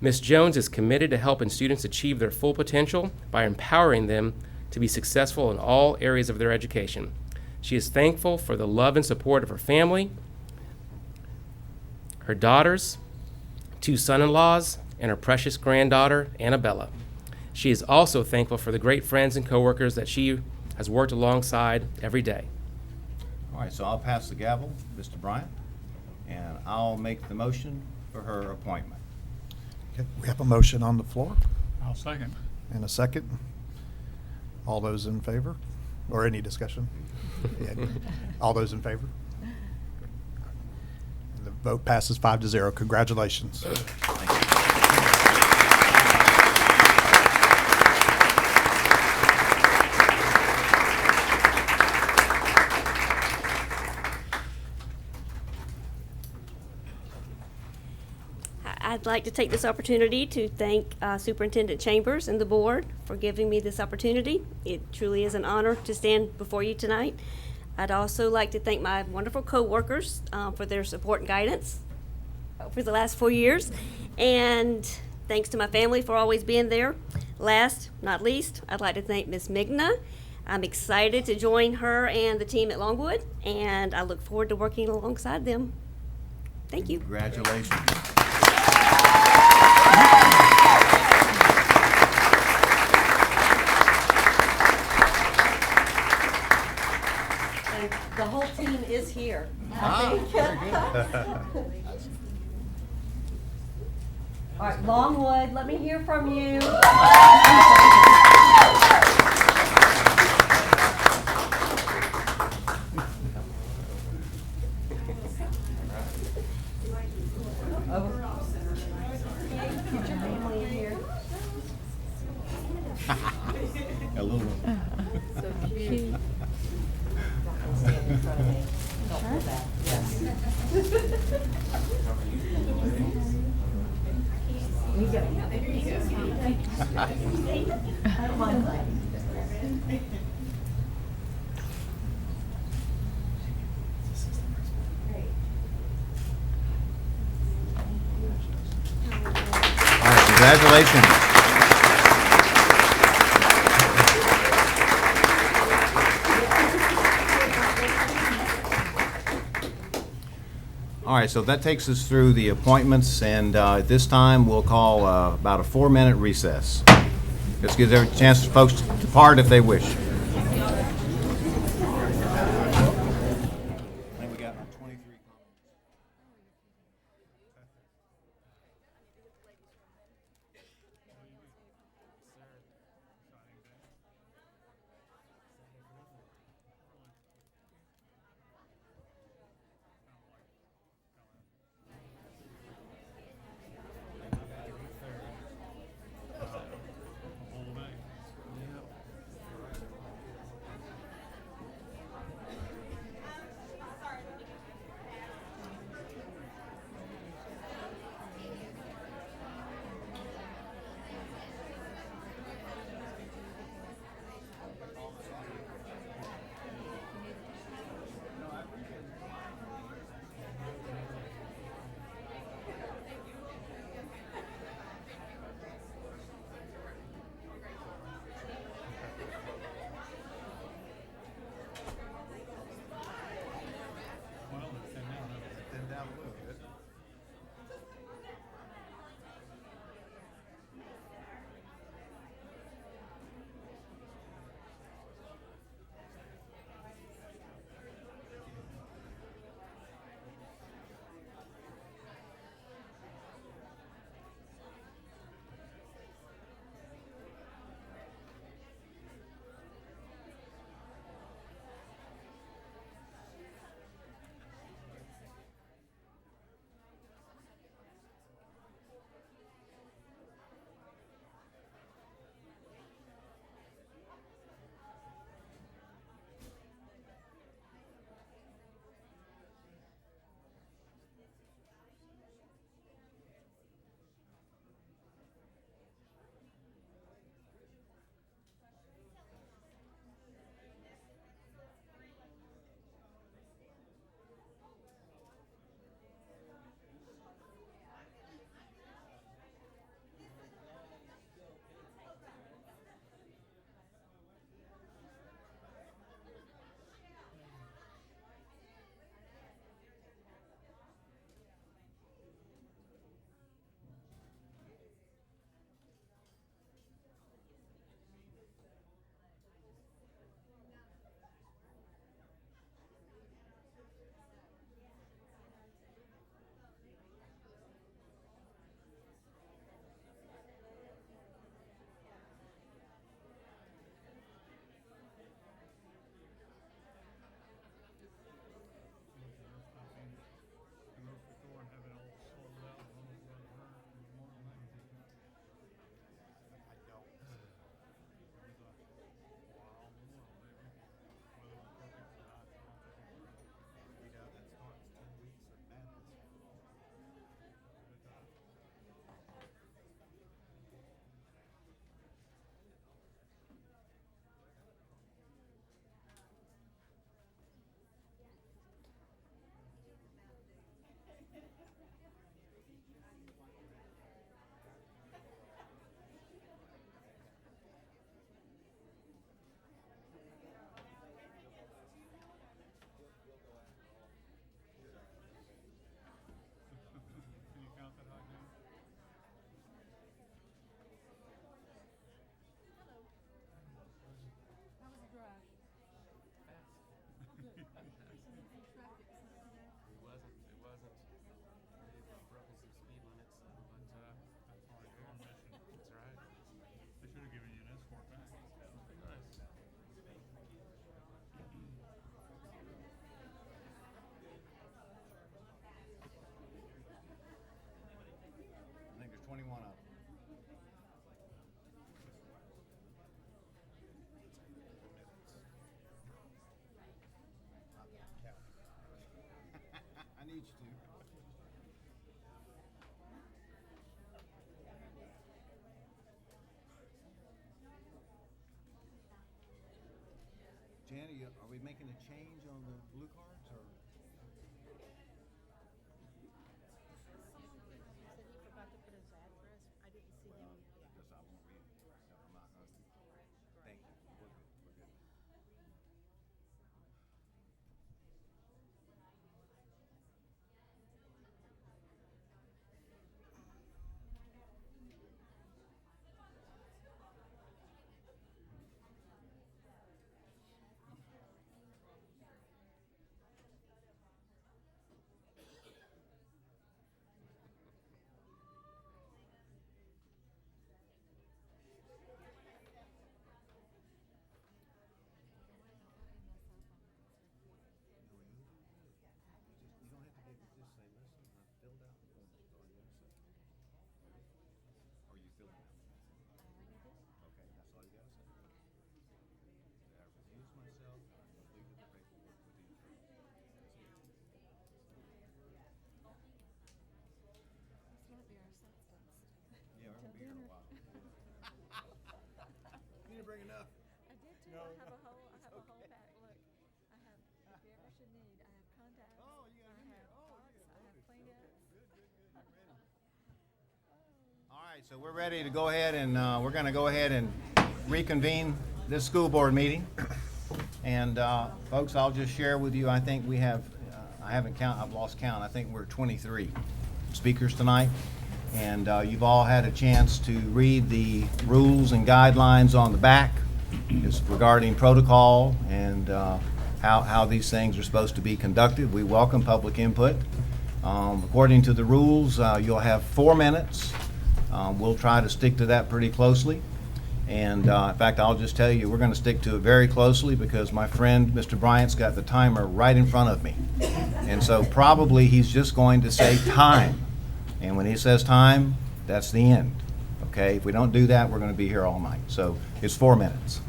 Ms. Jones is committed to helping students achieve their full potential by empowering them to be successful in all areas of their education. She is thankful for the love and support of her family, her daughters, 2 son-in-laws, and her precious granddaughter, Annabella. She is also thankful for the great friends and coworkers that she has worked alongside every day. All right, so I'll pass the gavel, Mr. Bryant, and I'll make the motion for her appointment. Okay, we have a motion on the floor I'll second. and a second. All those in favor? Or any discussion? Yeah. All those in favor? And the vote passes 5-0. Congratulations. I'd like to take this opportunity to thank Superintendent Chambers and the board for giving me this opportunity. It truly is an honor to stand before you tonight. I'd also like to thank my wonderful co-workers for their support and guidance for the last 4 years. And thanks to my family for always being there. Last, not least, I'd like to thank Ms. Migna. I'm excited to join her and the team at Longwood, and I look forward to working alongside them. Thank you. Congratulations. And the whole team is here. Ah, very All right, Longwood, let me hear from you. Put your family in here. A little one. So cute. Stand in front of me. Don't pull back. Yes. You go. I don't mind that. All right, congratulations. All right, so that takes us through the appointments, and at this time, we'll call about a 4-minute recess. This gives every chance for folks to depart if they wish. Janny, are we making a change on the blue cards, or? Because I won't read it. I'm not gonna. Thank you. We're good. We're good. You don't have to just say, listen, I filled out the form. That's all you gotta say. Or you filled it out. Okay, that's all you gotta say. I recuse myself, I completed the paperwork with the attorney. That's it. Yeah, we're gonna be here a while. You didn't bring enough. I did too. I have a whole pack. Look, I have, if you ever should need, I have contacts. Oh, you got I it here. have Oh, box, you I have Kleenex. Good. You're ready. All right, so we're ready to go ahead and we're going to go ahead and reconvene this school board meeting. And folks, I'll just share with you, I think we have, I've lost count, I think we're 23 speakers tonight. And you've all had a chance to read the rules and guidelines on the back. It's regarding protocol and how these things are supposed to be conducted. We welcome public input. According to the rules, you'll have 4 minutes. We'll try to stick to that pretty closely. And in fact, I'll just tell you, we're going to stick to it very closely because my friend, Mr. Bryant's got the timer right in front of me. And so probably he's just going to say time. And when he says time, that's the end. Okay? If we don't do that, we're going to be here all night. So it's 4 minutes.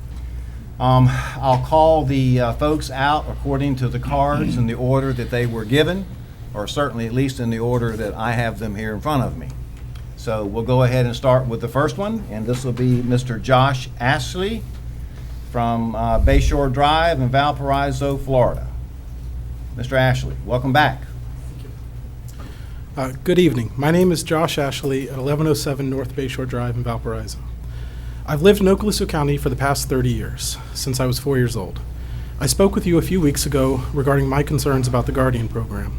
I'll call the folks out according to the cards in the order that they were given, or certainly at least in the order that I have them here in front of me. So we'll go ahead and start with the first one, and this will be Mr. Josh Ashley from Bayshore Drive in Valparaiso, Florida. Mr. Ashley, welcome back. Good evening. My name is Josh Ashley at 1107 North Bayshore Drive in Valparaiso. I've lived in Okaloosa County for the past 30 years, since I was 4 years old. I spoke with you a few weeks ago regarding my concerns about the Guardian program.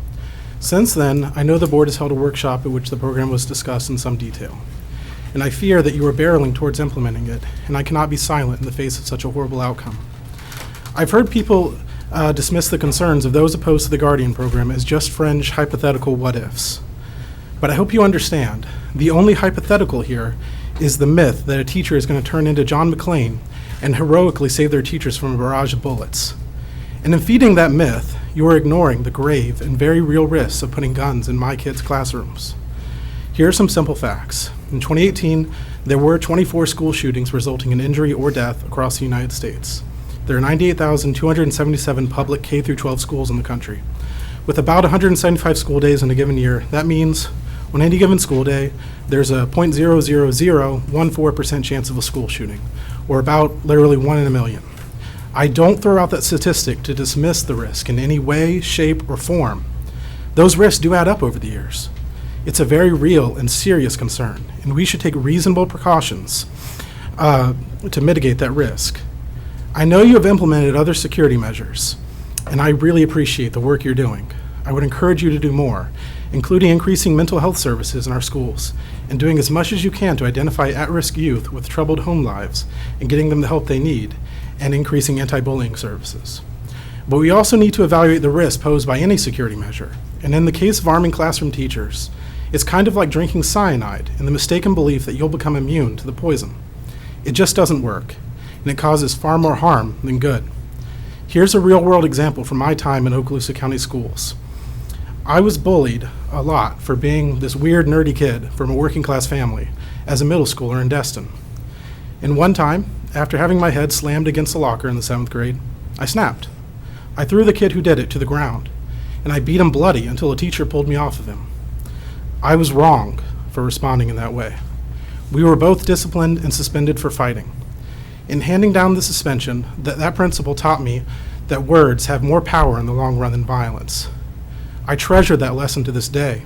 Since then, I know the board has held a workshop at which the program was discussed in some detail. And I fear that you are barreling towards implementing it, and I cannot be silent in the face of such a horrible outcome. I've heard people dismiss the concerns of those opposed to the Guardian program as just fringe hypothetical what-ifs. But I hope you understand, the only hypothetical here is the myth that a teacher is going to turn into John McClane and heroically save their teachers from a barrage of bullets. And in feeding that myth, you are ignoring the grave and very real risks of putting guns in my kids' classrooms. Here are some simple facts. In 2018, there were 24 school shootings resulting in injury or death across the United States. There are 98,277 public K-12 schools in the country. With about 175 school days in a given year, that means on any given school day, there's a 0.00014% chance of a school shooting, or about literally 1 in a million. I don't throw out that statistic to dismiss the risk in any way, shape, or form. Those risks do add up over the years. It's a very real and serious concern, and we should take reasonable precautions to mitigate that risk. I know you have implemented other security measures, and I really appreciate the work you're doing. I would encourage you to do more, including increasing mental health services in our schools and doing as much as you can to identify at-risk youth with troubled home lives and getting them the help they need, and increasing anti-bullying services. But we also need to evaluate the risk posed by any security measure. And in the case of arming classroom teachers, it's kind of like drinking cyanide in the mistaken belief that you'll become immune to the poison. It just doesn't work, and it causes far more harm than good. Here's a real-world example from my time in Okaloosa County schools. I was bullied a lot for being this weird, nerdy kid from a working-class family as a middle schooler in Destin. And one time, after having my head slammed against a locker in the 7th grade, I snapped. I threw the kid who did it to the ground, and I beat him bloody until a teacher pulled me off of him. I was wrong for responding in that way. We were both disciplined and suspended for fighting. In handing down the suspension, that principal taught me that words have more power in the long run than violence. I treasure that lesson to this day,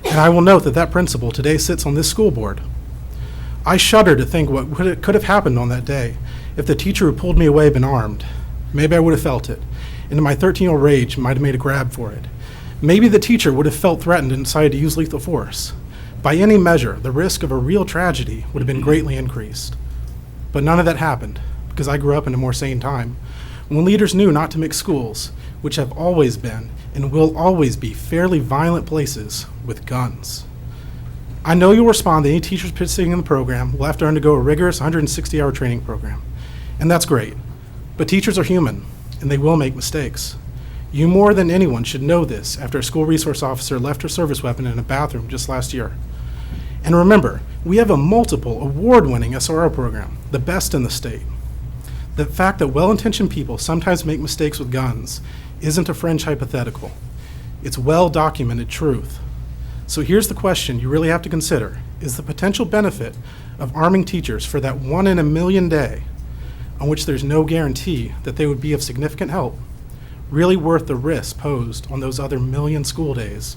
and I will note that that principal today sits on this school board. I shudder to think what could have happened on that day if the teacher who pulled me away had been armed. Maybe I would have felt it, and in my 13-year-old rage might have made a grab for it. Maybe the teacher would have felt threatened and decided to use lethal force. By any measure, the risk of a real tragedy would have been greatly increased. But none of that happened, because I grew up in a more sane time, when leaders knew not to mix schools, which have always been and will always be fairly violent places, with guns. I know you'll respond that any teachers participating in the program will have to undergo a rigorous 160-hour training program, and that's great. But teachers are human, and they will make mistakes. You more than anyone should know this after a school resource officer left her service weapon in a bathroom just last year. And remember, we have a multiple award-winning SRO program, the best in the state. The fact that well-intentioned people sometimes make mistakes with guns isn't a fringe hypothetical. It's well-documented truth. So here's the question you really have to consider. Is the potential benefit of arming teachers for that 1 in a million day, on which there's no guarantee that they would be of significant help, really worth the risk posed on those other million school days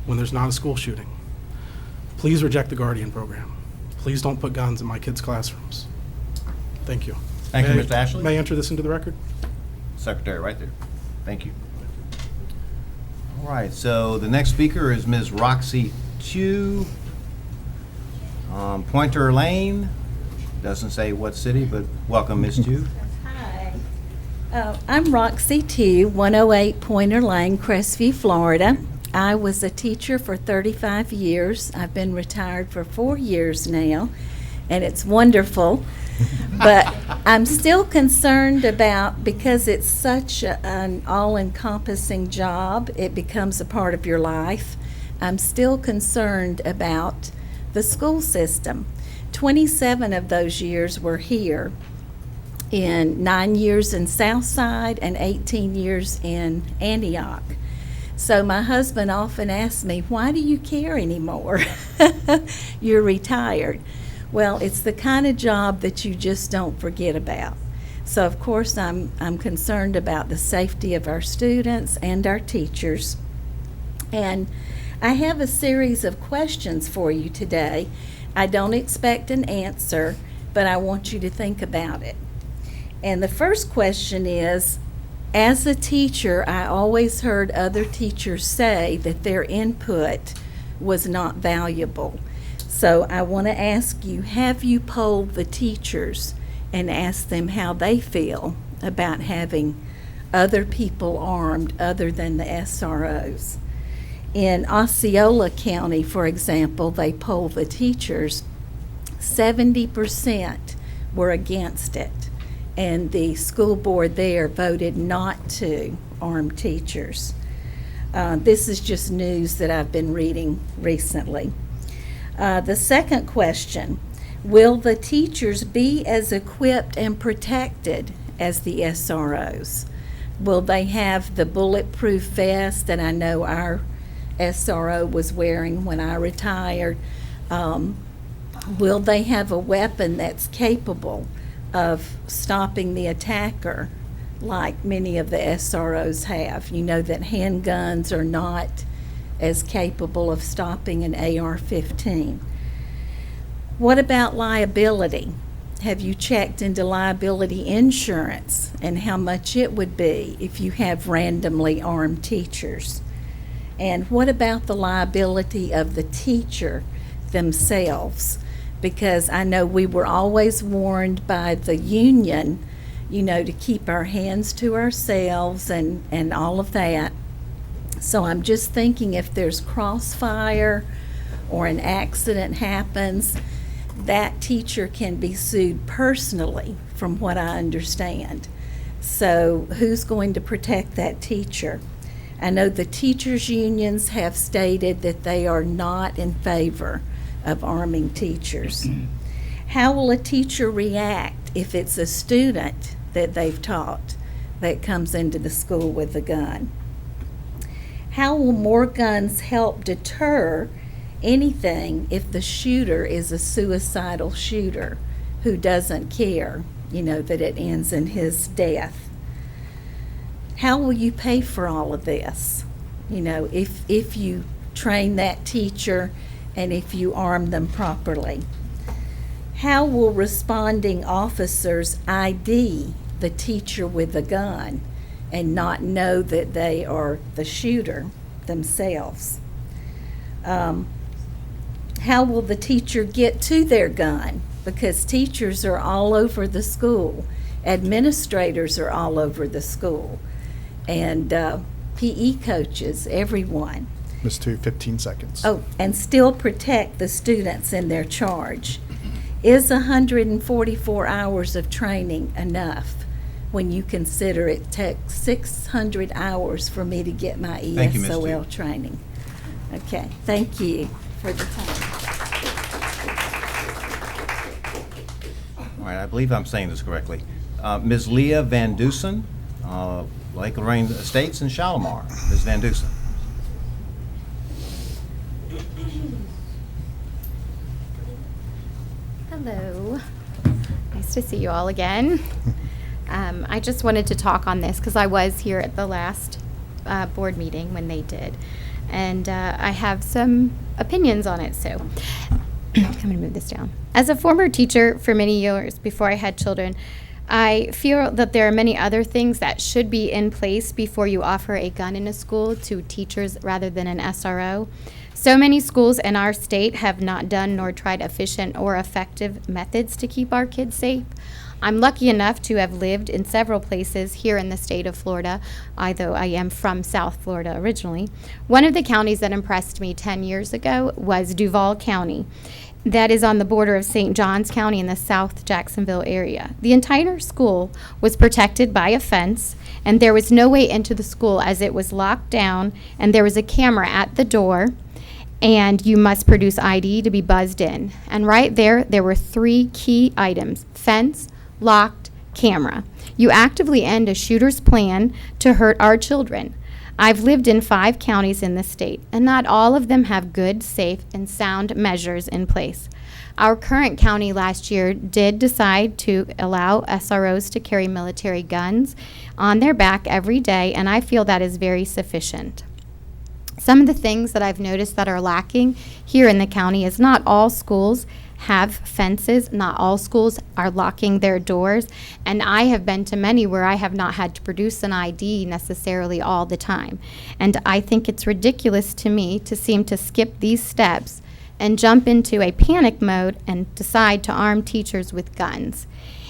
when there's not a school shooting? Please reject the Guardian program. Please don't put guns in my kids' classrooms. Thank you. Thank you, May I- Mr. Ashley. May I enter this into the record? Secretary, right there. Thank you. All right, so the next speaker is Ms. Roxy Chu, Pointer Lane. Doesn't say what city, but welcome, Ms. Chu. Hi. I'm Roxy Tew, 108 Pointer Lane, Crestview, Florida. I was a teacher for 35 years. I've been retired for 4 years now, and it's wonderful. But I'm still concerned about, because it's such an all-encompassing job, it becomes a part of your life. I'm still concerned about the school system. 27 of those years were here, in 9 years in Southside and 18 years in Antioch. So my husband often asks me, why do you care anymore? You're retired. Well, it's the kind of job that you just don't forget about. So of course I'm concerned about the safety of our students and our teachers. And I have a series of questions for you today. I don't expect an answer, but I want you to think about it. And the first question is, as a teacher, I always heard other teachers say that their input was not valuable. So I want to ask you, have you polled the teachers and asked them how they feel about having other people armed other than the SROs? In Osceola County, for example, they polled the teachers. 70% were against it, and the school board there voted not to arm teachers. This is just news that I've been reading recently. The second question, will the teachers be as equipped and protected as the SROs? Will they have the bulletproof vest that I know our SRO was wearing when I retired? Will they have a weapon that's capable of stopping the attacker like many of the SROs have? You know that handguns are not as capable of stopping an AR-15. What about liability? Have you checked into liability insurance and how much it would be if you have randomly armed teachers? And what about the liability of the teacher themselves? Because I know we were always warned by the union, you know, to keep our hands to ourselves and all of that. So I'm just thinking, if there's crossfire or an accident happens, that teacher can be sued personally, from what I understand. So who's going to protect that teacher? I know the teachers' unions have stated that they are not in favor of arming teachers. How will a teacher react if it's a student that they've taught that comes into the school with a gun? How will more guns help deter anything if the shooter is a suicidal shooter who doesn't care, that it ends in his death? How will you pay for all of this? If you train that teacher and if you arm them properly. How will responding officers ID the teacher with the gun and not know that they are the shooter themselves? How will the teacher get to their gun? Because teachers are all over the school, administrators are all over the school, and PE coaches, everyone. Ms. Tu, 15 seconds. Oh, and still protect the students in their charge. Is 144 hours of training enough when you consider it took 600 hours for me to get my Thank you, Ms. ESOL Tu. training? Okay, thank you for the time. All right, I believe I'm saying this correctly. Ms. Leah Van Dusen, Lake Lorraine Estates in Shalimar. Ms. Van Dusen. Hello. Nice to see you all again. I just wanted to talk on this because I was here at the last board meeting when they did. And I have some opinions on it, so I'm going to move this down. As a former teacher for many years before I had children, I feel that there are many other things that should be in place before you offer a gun in a school to teachers rather than an SRO. So many schools in our state have not done nor tried efficient or effective methods to keep our kids safe. I'm lucky enough to have lived in several places here in the state of Florida, although I am from South Florida originally. One of the counties that impressed me 10 years ago was Duval County. That is on the border of St. Johns County in the South Jacksonville area. The entire school was protected by a fence, and there was no way into the school as it was locked down, and there was a camera at the door, and you must produce ID to be buzzed in. And right there were 3 key items: fence, locked, camera. You actively end a shooter's plan to hurt our children. I've lived in 5 counties in the state, and not all of them have good, safe, and sound measures in place. Our current county last year did decide to allow SROs to carry military guns on their back every day, and I feel that is very sufficient. Some of the things that I've noticed that are lacking here in the county is not all schools have fences, not all schools are locking their doors, and I have been to many where I have not had to produce an ID necessarily all the time. And I think it's ridiculous to me to seem to skip these steps and jump into a panic mode and decide to arm teachers with guns.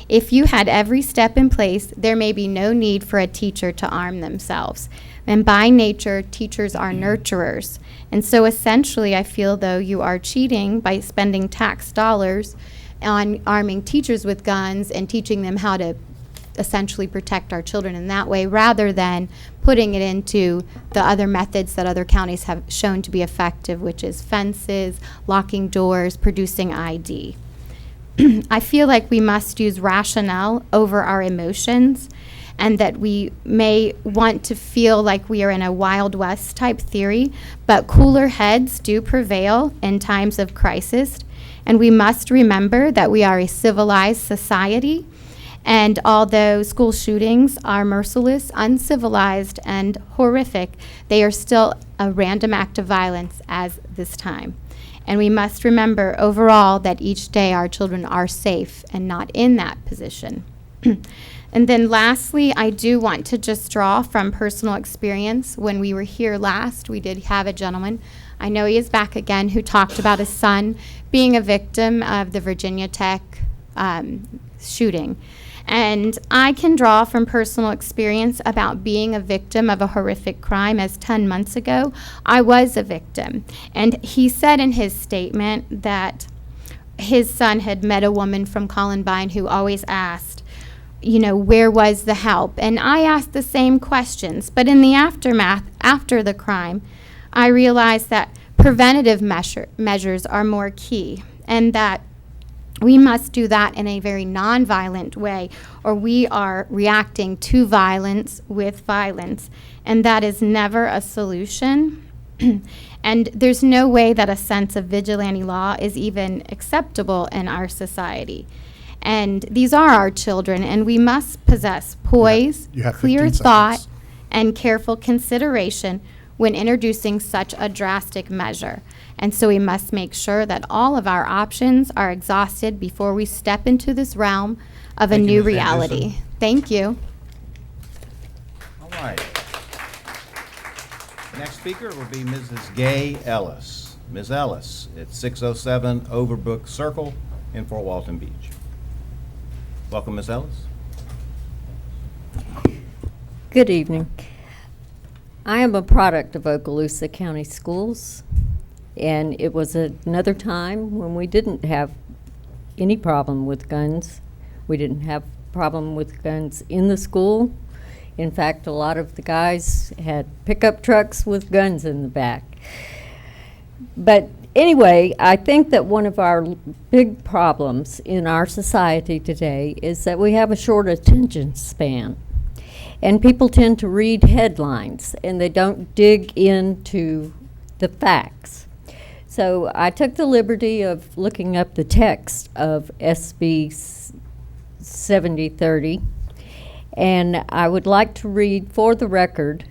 If you had every step in place, there may be no need for a teacher to arm themselves. And by nature, teachers are nurturers. And so essentially, I feel though you are cheating by spending tax dollars on arming teachers with guns and teaching them how to essentially protect our children in that way, rather than putting it into the other methods that other counties have shown to be effective, which is fences, locking doors, producing ID. I feel like we must use rationale over our emotions, and that we may want to feel like we are in a Wild West type theory, but cooler heads do prevail in times of crisis, and we must remember that we are a civilized society, and although school shootings are merciless, uncivilized, and horrific, they are still a random act of violence as this time. And we must remember overall that each day our children are safe and not in that position. And then lastly, I do want to just draw from personal experience. When we were here last, we did have a gentleman, I know he is back again, who talked about his son being a victim of the Virginia Tech shooting. And I can draw from personal experience about being a victim of a horrific crime, as 10 months ago, I was a victim. And he said in his statement that his son had met a woman from Columbine who always asked, where was the help? And I asked the same questions, but in the aftermath, after the crime, I realized that preventative measures are more key, and that We must do that in a very nonviolent way, or we are reacting to violence with violence, and that is never a solution. And there's no way that a sense of vigilante law is even acceptable in our society. And these are our children, and we must possess poise, you have clear 15 thought, seconds. and careful consideration when introducing such a drastic measure. And so we must make sure that all of our options are exhausted before we step into this realm of Thank a you, new Ms. Anderson. reality. Thank you. All right. The next speaker will be Mrs. Gay Ellis. Ms. Ellis at 607 Overbrook Circle in Fort Walton Beach. Welcome, Ms. Ellis. Good evening. I am a product of Okaloosa County Schools, and it was another time when we didn't have any problem with guns. We didn't have problem with guns in the school. In fact, a lot of the guys had pickup trucks with guns in the back. But anyway, I think that one of our big problems in our society today is that we have a short attention span. And people tend to read headlines and they don't dig into the facts. So I took the liberty of looking up the text of SB 7030, and I would like to read for the record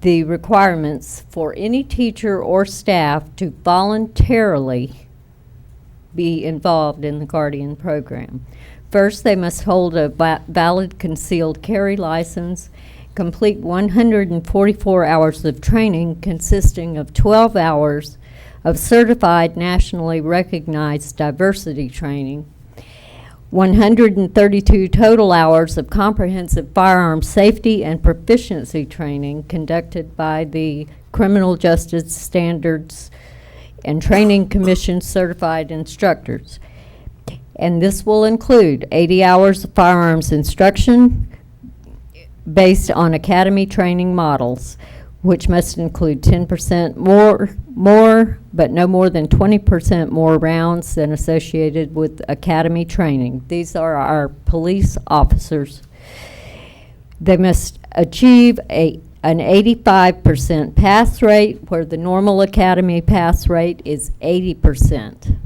the requirements for any teacher or staff to voluntarily be involved in the Guardian program. First, they must hold a valid concealed carry license, complete 144 hours of training consisting of 12 hours of certified nationally recognized diversity training, 132 total hours of comprehensive firearm safety and proficiency training conducted by the Criminal Justice Standards and Training Commission certified instructors. And this will include 80 hours of firearms instruction based on academy training models, which must include 10% more, but no more than 20% more rounds than associated with academy training. These are our police officers. They must achieve an 85% pass rate, where the normal academy pass rate is 80%.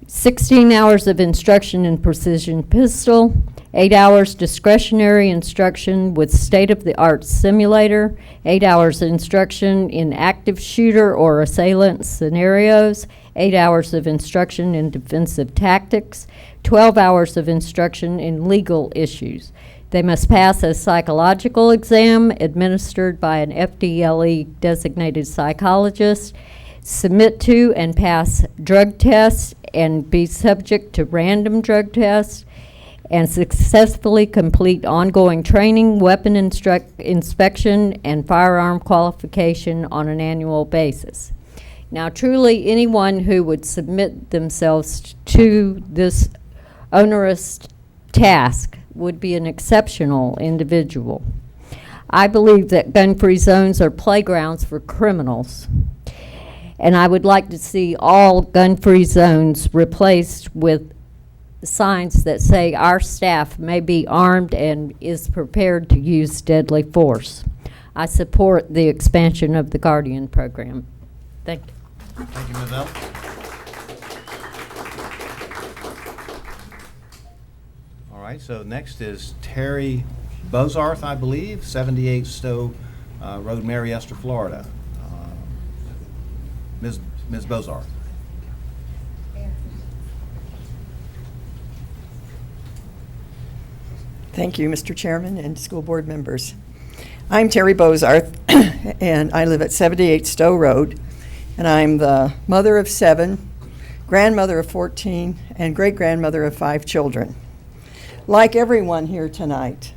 16 hours of instruction in precision pistol, 8 hours discretionary instruction with state-of-the-art simulator, 8 hours instruction in active shooter or assailant scenarios, 8 hours of instruction in defensive tactics, 12 hours of instruction in legal issues. They must pass a psychological exam administered by an FDLE designated psychologist, submit to and pass drug tests and be subject to random drug tests, and successfully complete ongoing training, weapon inspection, and firearm qualification on an annual basis. Now, truly, anyone who would submit themselves to this onerous task would be an exceptional individual. I believe that gun-free zones are playgrounds for criminals. And I would like to see all gun-free zones replaced with signs that say our staff may be armed and is prepared to use deadly force. I support the expansion of the Guardian program. Thank you. Thank you, Ms. Ellis. All right, so next is Terry Bozarth, I believe, 78 Stowe Road, Mary Esther, Florida. Ms. Bozarth. Thank you, Mr. Chairman and school board members. I'm Terry Bozarth, and I live at 78 Stowe Road, and I'm the mother of 7, grandmother of 14, and great-grandmother of 5 children. Like everyone here tonight,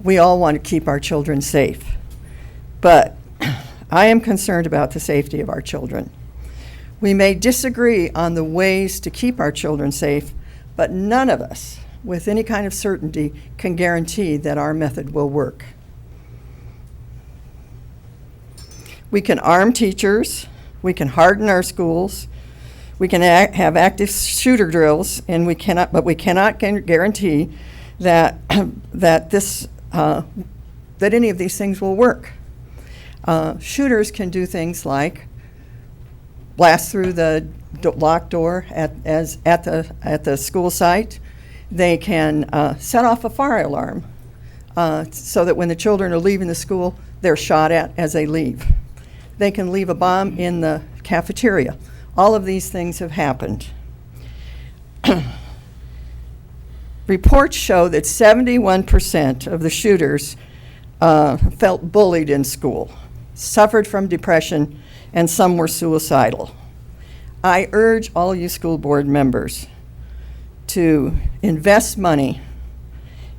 we all want to keep our children safe, but I am concerned about the safety of our children. We may disagree on the ways to keep our children safe, but none of us, with any kind of certainty, can guarantee that our method will work. We can arm teachers, we can harden our schools, We can have active shooter drills, and we cannot guarantee that that any of these things will work. Shooters can do things like blast through the locked door at the school site. They can set off a fire alarm so that when the children are leaving the school, they're shot at as they leave. They can leave a bomb in the cafeteria. All of these things have happened. Reports show that 71% of the shooters felt bullied in school, suffered from depression, and some were suicidal. I urge all you school board members to invest money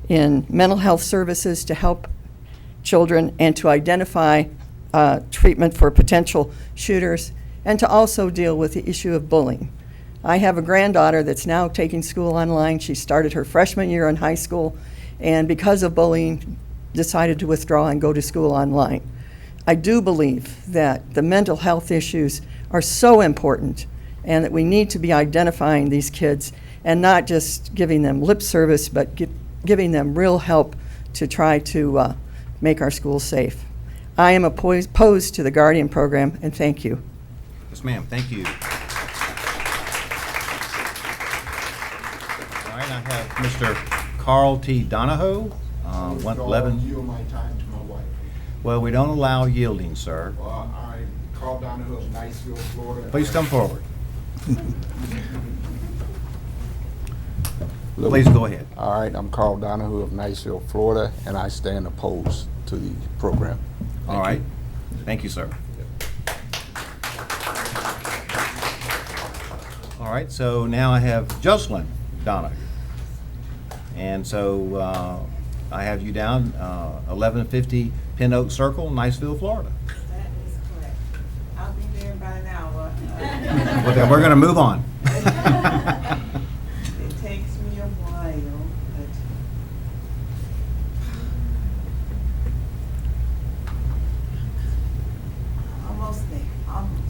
in mental health services to help children and to identify treatment for potential shooters, and to also deal with the issue of bullying. I have a granddaughter that's now taking school online. She started her freshman year in high school, and because of bullying, decided to withdraw and go to school online. I do believe that the mental health issues are so important, and that we need to be identifying these kids and not just giving them lip service, but giving them real help to try to make our schools safe. I am opposed to the Guardian program, and thank you. Yes, ma'am. Thank you. All right, I have Mr. Carl T. Donahoe, 111. Yield my time to my wife. Well, we don't allow yielding, sir. I'm Carl Donahoe of Niceville, Florida. Please come forward. Please go ahead. All right, I'm Carl Donahoe of Niceville, Florida, and I stand opposed to the program. All right. Thank you, sir. All right, so now I have Jocelyn Donahoe. And so I have you down 1150 Pin Oak Circle, Niceville, Florida. That is correct. I'll be there in about an hour. Well, then we're going to move on. It takes me a while, but almost there, almost.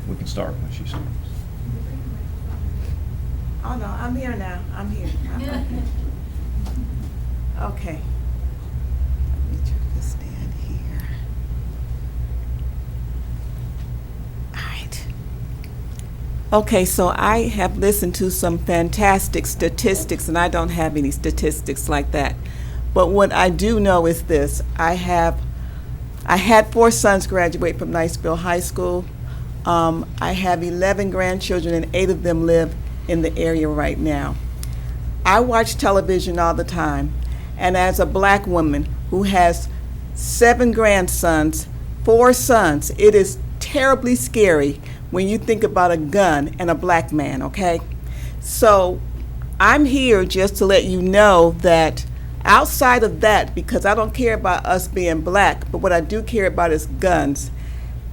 We can start when she starts. Oh, no, I'm here now, I'm here. Okay. Let me try to stand here. All right. Okay, so I have listened to some fantastic statistics, and I don't have any statistics like that. But what I do know is this. I had 4 sons graduate from Niceville High School. I have 11 grandchildren, and 8 of them live in the area right now. I watch television all the time, and as a black woman who has 7 grandsons, 4 sons, it is terribly scary when you think about a gun and a black man, okay? So I'm here just to let you know that outside of that, because I don't care about us being black, but what I do care about is guns.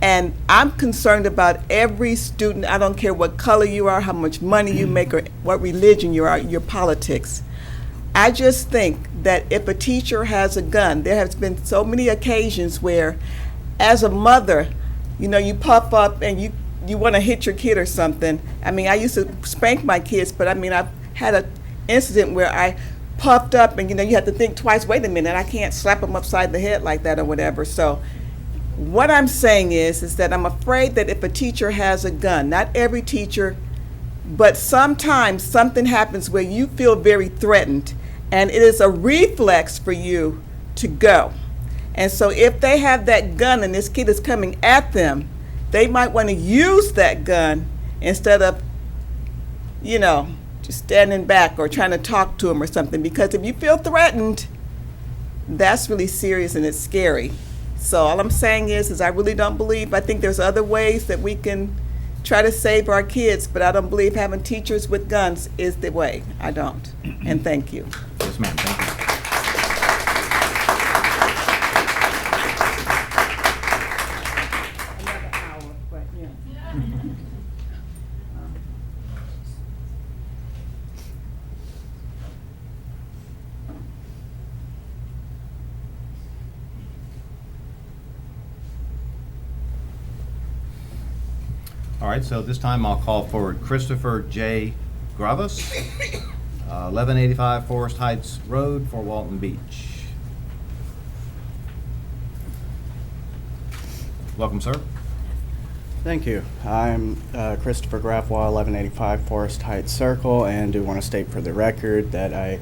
And I'm concerned about every student. I don't care what color you are, how much money you make, or what religion you are, your politics. I just think that if a teacher has a gun, there has been so many occasions where, as a mother, you know, you puff up and you want to hit your kid or something. I mean, I used to spank my kids, but I mean, I've had an incident where I puffed up and, you know, you have to think twice, wait a minute, I can't slap them upside the head like that or whatever. So what I'm saying is that I'm afraid that if a teacher has a gun, not every teacher, but sometimes something happens where you feel very threatened, and it is a reflex for you to go. And so if they have that gun and this kid is coming at them, they might want to use that gun instead of, you know, just standing back or trying to talk to him or something. Because if you feel threatened, that's really serious and it's scary. So all I'm saying is I really don't believe, I think there's other ways that we can try to save our kids, but I don't believe having teachers with guns is the way. I don't. And thank you. Yes, ma'am. Thank you. All right, so this time I'll call forward Christopher J. Gravas, 1185 Forest Heights Road for Walton Beach. Welcome, sir. Thank you. I'm Christopher Grafwell, 1185 Forest Heights Circle, and do want to state for the record that I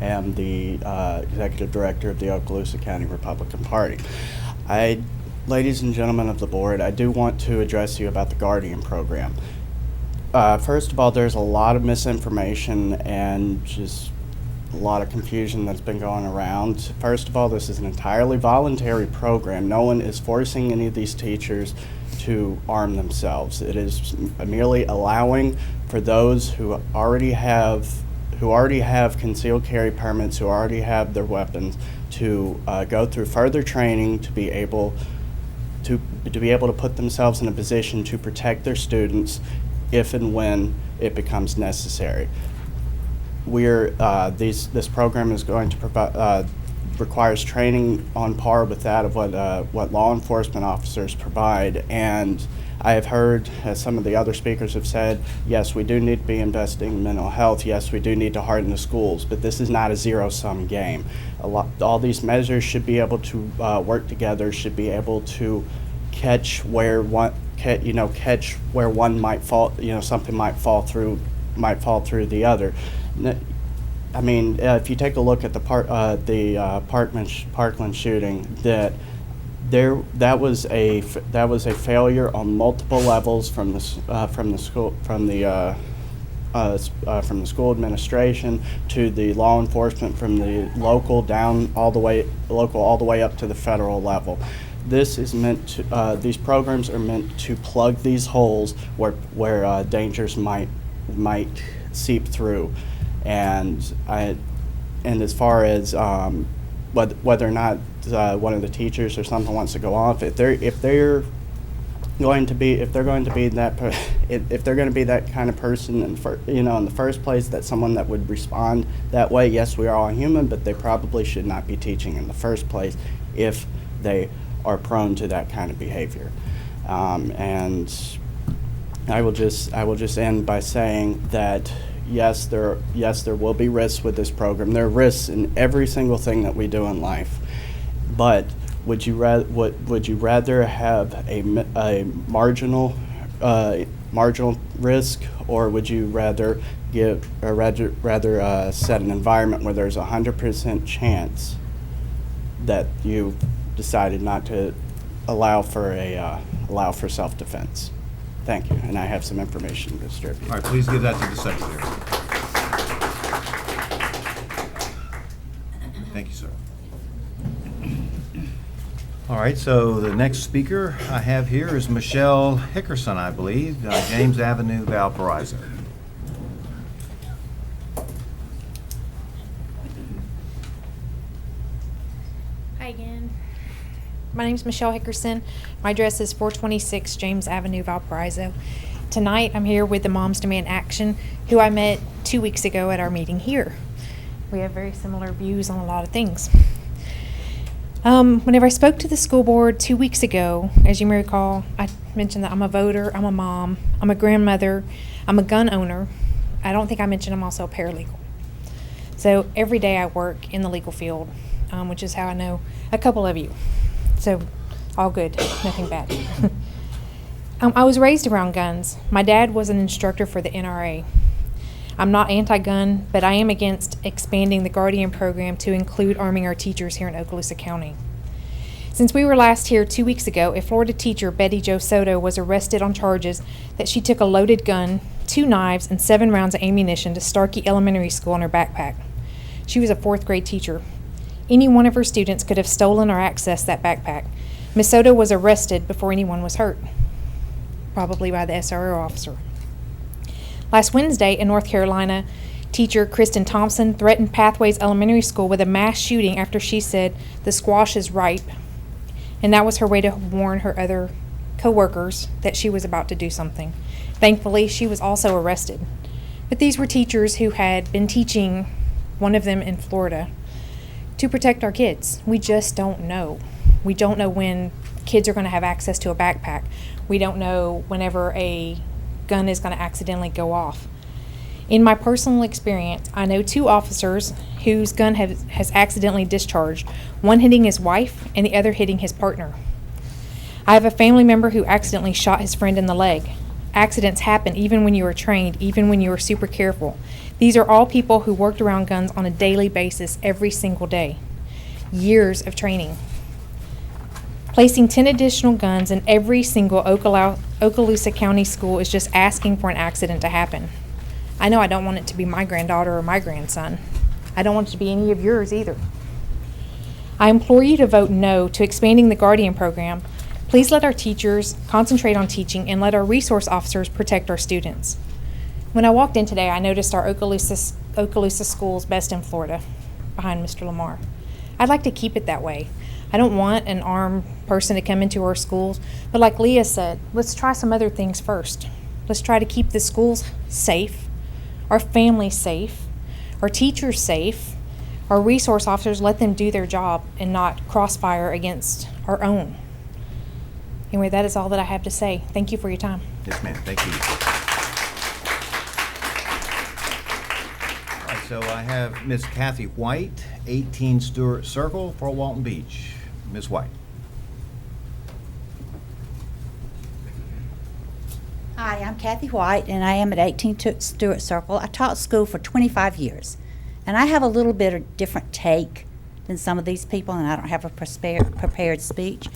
am the Executive Director of the Okaloosa County Republican Party. Ladies and gentlemen of the board, I do want to address you about the Guardian program. First of all, there's a lot of misinformation and just a lot of confusion that's been going around. First of all, this is an entirely voluntary program. No one is forcing any of these teachers to arm themselves. It is merely allowing for those who already have concealed carry permits, who already have their weapons, to go through further training to be able to put themselves in a position to protect their students if and when it becomes necessary. This program is going to provide requires training on par with that of what law enforcement officers provide. And I have heard, as some of the other speakers have said, yes, we do need to be investing in mental health. Yes, we do need to harden the schools, but this is not a zero-sum game. All these measures should be able to work together, should be able to catch where one might fall, something might fall through the other. I mean, if you take a look at the Parkland shooting, that was a failure on multiple levels from the school administration to the law enforcement, from the local all the way up to the federal level. This is meant to. These programs are meant to plug these holes where dangers might seep through. And as far as whether or not one of the teachers or something wants to go off, if they're going to be that kind of person, in the first place, that's someone that would respond that way. Yes, we are all human, but they probably should not be teaching in the first place if they are prone to that kind of behavior. And I will just end by saying that yes, there will be risks with this program. There are risks in every single thing that we do in life. But would you rather have a marginal risk, or would you rather set an environment where there's 100% chance that you decided not to allow for self-defense? Thank you, and I have some information to distribute. All right, please give that to the secretary. Thank you, sir. All right, so the next speaker I have here is Michelle Hickerson, I believe, James Avenue, Valparaiso. Hi again. My name is Michelle Hickerson. My address is 426 James Avenue, Valparaiso. Tonight I'm here with the Moms Demand Action, who I met 2 weeks ago at our meeting here. We have very similar views on a lot of things. Whenever I spoke to the school board 2 weeks ago, as you may recall, I mentioned that I'm a voter, I'm a mom, I'm a grandmother, I'm a gun owner. I don't think I mentioned I'm also a paralegal. So every day I work in the legal field, which is how I know a couple of you. So all good, nothing bad. I was raised around guns. My dad was an instructor for the NRA. I'm not anti-gun, but I am against expanding the Guardian program to include arming our teachers here in Okaloosa County. Since we were last here 2 weeks ago, a Florida teacher, Betty Jo Soto, was arrested on charges that she took a loaded gun, 2 knives, and 7 rounds of ammunition to Starkey Elementary School in her backpack. She was a 4th grade teacher. Any one of her students could have stolen or accessed that backpack. Ms. Soto was arrested before anyone was hurt, probably by the SRO officer. Last Wednesday in North Carolina, teacher Kristen Thompson threatened Pathways Elementary School with a mass shooting after she said the squash is ripe, and that was her way to warn her other co-workers that she was about to do something. Thankfully, she was also arrested. But these were teachers who had been teaching, one of them in Florida, to protect our kids. We just don't know. We don't know when kids are going to have access to a backpack. We don't know whenever a gun is going to accidentally go off. In my personal experience, I know 2 officers whose gun has accidentally discharged, one hitting his wife and the other hitting his partner. I have a family member who accidentally shot his friend in the leg. Accidents happen even when you are trained, even when you are super careful. These are all people who worked around guns on a daily basis every single day. Years of training. Placing 10 additional guns in every single Okaloosa County school is just asking for an accident to happen. I know I don't want it to be my granddaughter or my grandson. I don't want it to be any of yours either. I implore you to vote no to expanding the Guardian program. Please let our teachers concentrate on teaching and let our resource officers protect our students. When I walked in today, I noticed our Okaloosa schools best in Florida, behind Mr. Lamar. I'd like to keep it that way. I don't want an armed person to come into our schools, but like Leah said, let's try some other things first. Let's try to keep the schools safe, our families safe, our teachers safe, our resource officers, let them do their job and not crossfire against our own. Anyway, that is all that I have to say. Thank you for your time. Yes, ma'am. Thank you. All right, so I have Miss Kathy White, 18 Stewart Circle, Fort Walton Beach. Ms. White. Hi, I'm Kathy White, and I am at 18 Stewart Circle. I taught school for 25 years, and I have a little bit of different take than some of these people, and I don't have a prepared speech.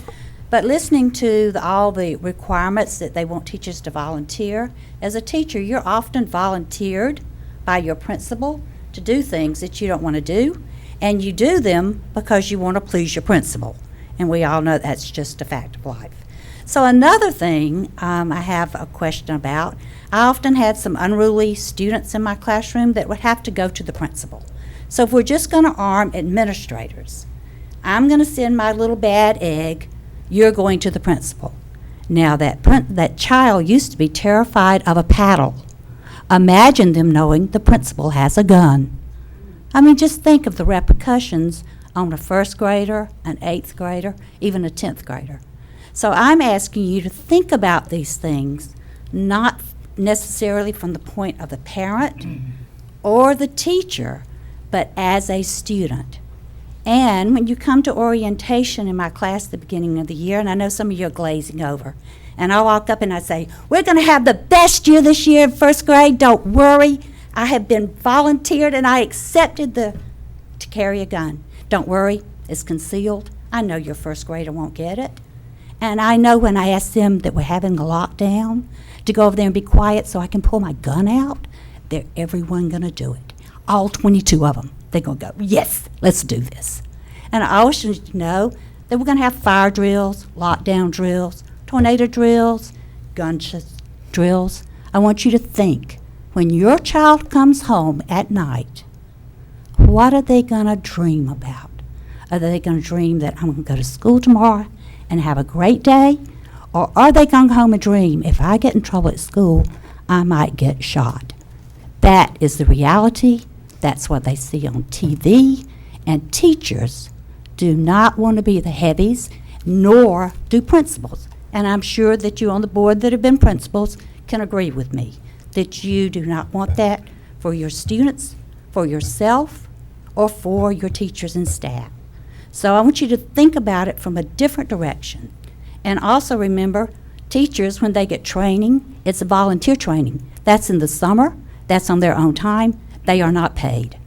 But listening to all the requirements that they want teachers to volunteer, as a teacher, you're often volunteered by your principal to do things that you don't want to do, and you do them because you want to please your principal. And we all know that's just a fact of life. So another thing I have a question about, I often had some unruly students in my classroom that would have to go to the principal. So if we're just going to arm administrators, I'm going to send my little bad egg, you're going to the principal. Now that child used to be terrified of a paddle. Imagine them knowing the principal has a gun. I mean, just think of the repercussions on a 1st grader, an 8th grader, even a 10th grader. So I'm asking you to think about these things, not necessarily from the point of the parent or the teacher, but as a student. And when you come to orientation in my class at the beginning of the year, and I know some of you are glazing over, and I walk up and I say, we're going to have the best year this year in 1st grade, don't worry. I have been volunteered and I accepted to carry a gun. Don't worry, it's concealed. I know your 1st grader won't get it. And I know when I ask them that we're having a lockdown to go over there and be quiet so I can pull my gun out, they're everyone going to do it. All 22 of them. They're going to go, yes, let's do this. And I always want you to know that we're going to have fire drills, lockdown drills, tornado drills, gun drills. I want you to think, when your child comes home at night, what are they going to dream about? Are they going to dream that I'm going to go to school tomorrow and have a great day? Or are they going to go home and dream, if I get in trouble at school, I might get shot? That is the reality. That's what they see on TV. And teachers do not want to be the heavies, nor do principals. And I'm sure that you on the board that have been principals can agree with me that you do not want that for your students, for yourself, or for your teachers and staff. So I want you to think about it from a different direction. And also remember, teachers, when they get training, it's a volunteer training. That's in the summer. That's on their own time. They are not paid.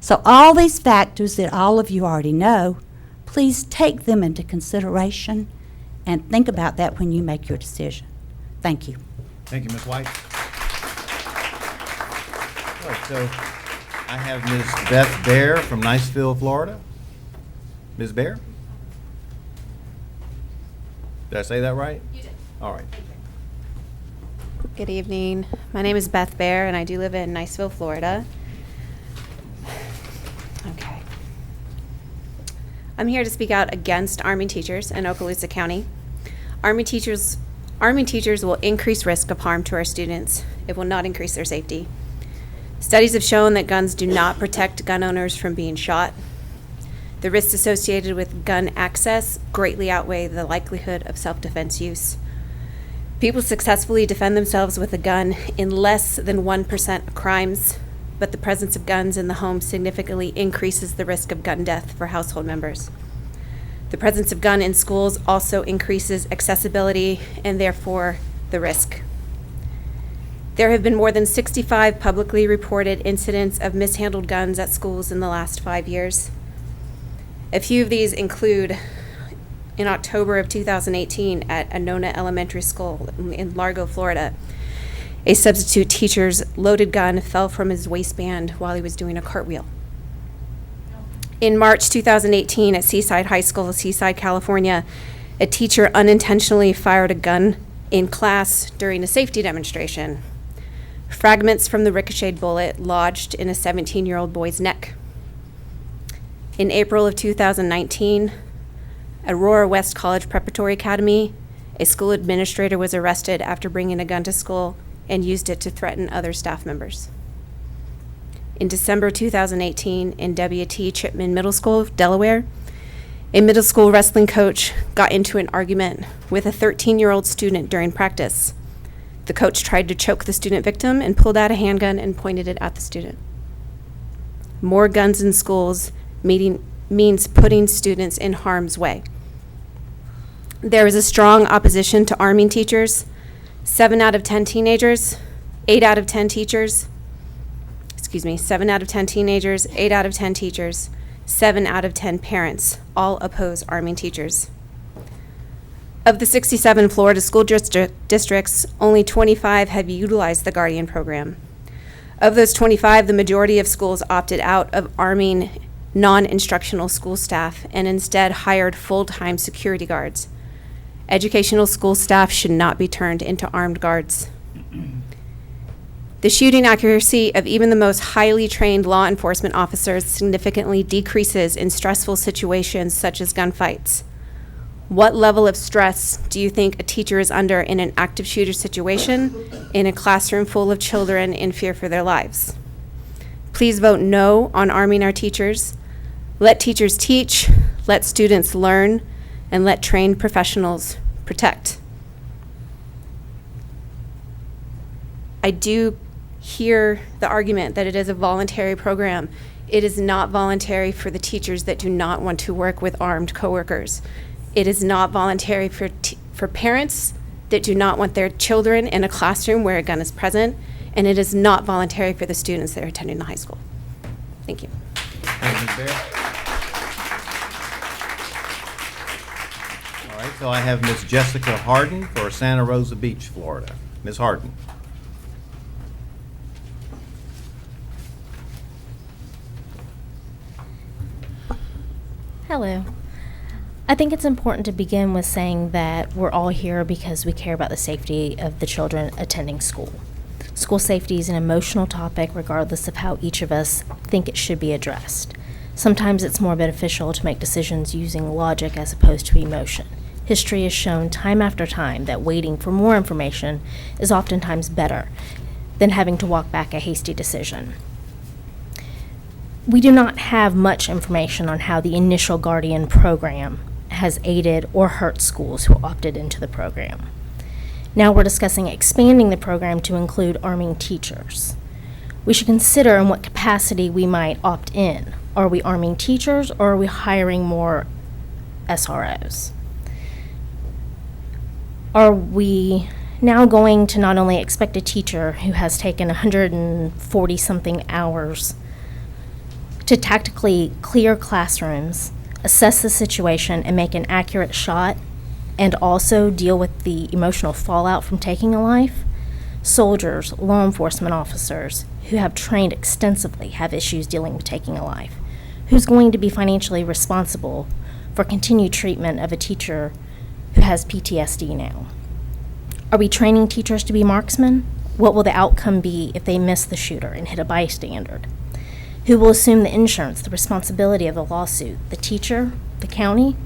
So all these factors that all of you already know, please take them into consideration and think about that when you make your decision. Thank you. Thank you, Ms. White. All right, so I have Ms. Beth Bear from Niceville, Florida. Ms. Bear? Did I say that right? You did. All right. Good evening. My name is Beth Bear, and I do live in Niceville, Florida. Okay. I'm here to speak out against arming teachers in Okaloosa County. Arming teachers will increase risk of harm to our students. It will not increase their safety. Studies have shown that guns do not protect gun owners from being shot. The risks associated with gun access greatly outweigh the likelihood of self-defense use. People successfully defend themselves with a gun in less than 1% of crimes, but the presence of guns in the home significantly increases the risk of gun death for household members. The presence of gun in schools also increases accessibility and therefore the risk. There have been more than 65 publicly reported incidents of mishandled guns at schools in the last 5 years. A few of these include in October of 2018 at Anona Elementary School in Largo, Florida. A substitute teacher's loaded gun fell from his waistband while he was doing a cartwheel. In March 2018 at Seaside High School, Seaside, California, a teacher unintentionally fired a gun in class during a safety demonstration. Fragments from the ricocheted bullet lodged in a 17-year-old boy's neck. In April of 2019, Aurora West College Preparatory Academy, a school administrator was arrested after bringing a gun to school and used it to threaten other staff members. In December 2018, in W.T. Chipman Middle School, Delaware, a middle school wrestling coach got into an argument with a 13-year-old student during practice. The coach tried to choke the student victim and pulled out a handgun and pointed it at the student. More guns in schools means putting students in harm's way. There is a strong opposition to arming teachers. 7 out of 10 teenagers, 8 out of 10 teachers, 7 out of 10 teenagers, 8 out of 10 teachers, 7 out of 10 parents all oppose arming teachers. Of the 67 Florida school districts, only 25 have utilized the Guardian program. Of those 25, the majority of schools opted out of arming non-instructional school staff and instead hired full-time security guards. Educational school staff should not be turned into armed guards. The shooting accuracy of even the most highly trained law enforcement officers significantly decreases in stressful situations such as gunfights. What level of stress do you think a teacher is under in an active shooter situation in a classroom full of children in fear for their lives? Please vote no on arming our teachers. Let teachers teach, let students learn, and let trained professionals protect. I do hear the argument that it is a voluntary program. It is not voluntary for the teachers that do not want to work with armed coworkers. It is not voluntary for parents that do not want their children in a classroom where a gun is present, and it is not voluntary for the students that are attending the high school. Thank you. Thank you, Ms. Bear. All right, so I have Ms. Jessica Harden for Santa Rosa Beach, Florida. Ms. Harden. Hello. I think it's important to begin with saying that we're all here because we care about the safety of the children attending school. School safety is an emotional topic regardless of how each of us think it should be addressed. Sometimes it's more beneficial to make decisions using logic as opposed to emotion. History has shown time after time that waiting for more information is oftentimes better than having to walk back a hasty decision. We do not have much information on how the initial Guardian program has aided or hurt schools who opted into the program. Now we're discussing expanding the program to include arming teachers. We should consider in what capacity we might opt in. Are we arming teachers or are we hiring more SROs? Are we now going to not only expect a teacher who has taken 140-something hours to tactically clear classrooms, assess the situation, and make an accurate shot, and also deal with the emotional fallout from taking a life? Soldiers, law enforcement officers who have trained extensively have issues dealing with taking a life. Who's going to be financially responsible for continued treatment of a teacher who has PTSD now? Are we training teachers to be marksmen? What will the outcome be if they miss the shooter and hit a bystander? Who will assume the insurance, the responsibility of the lawsuit? The teacher? The county?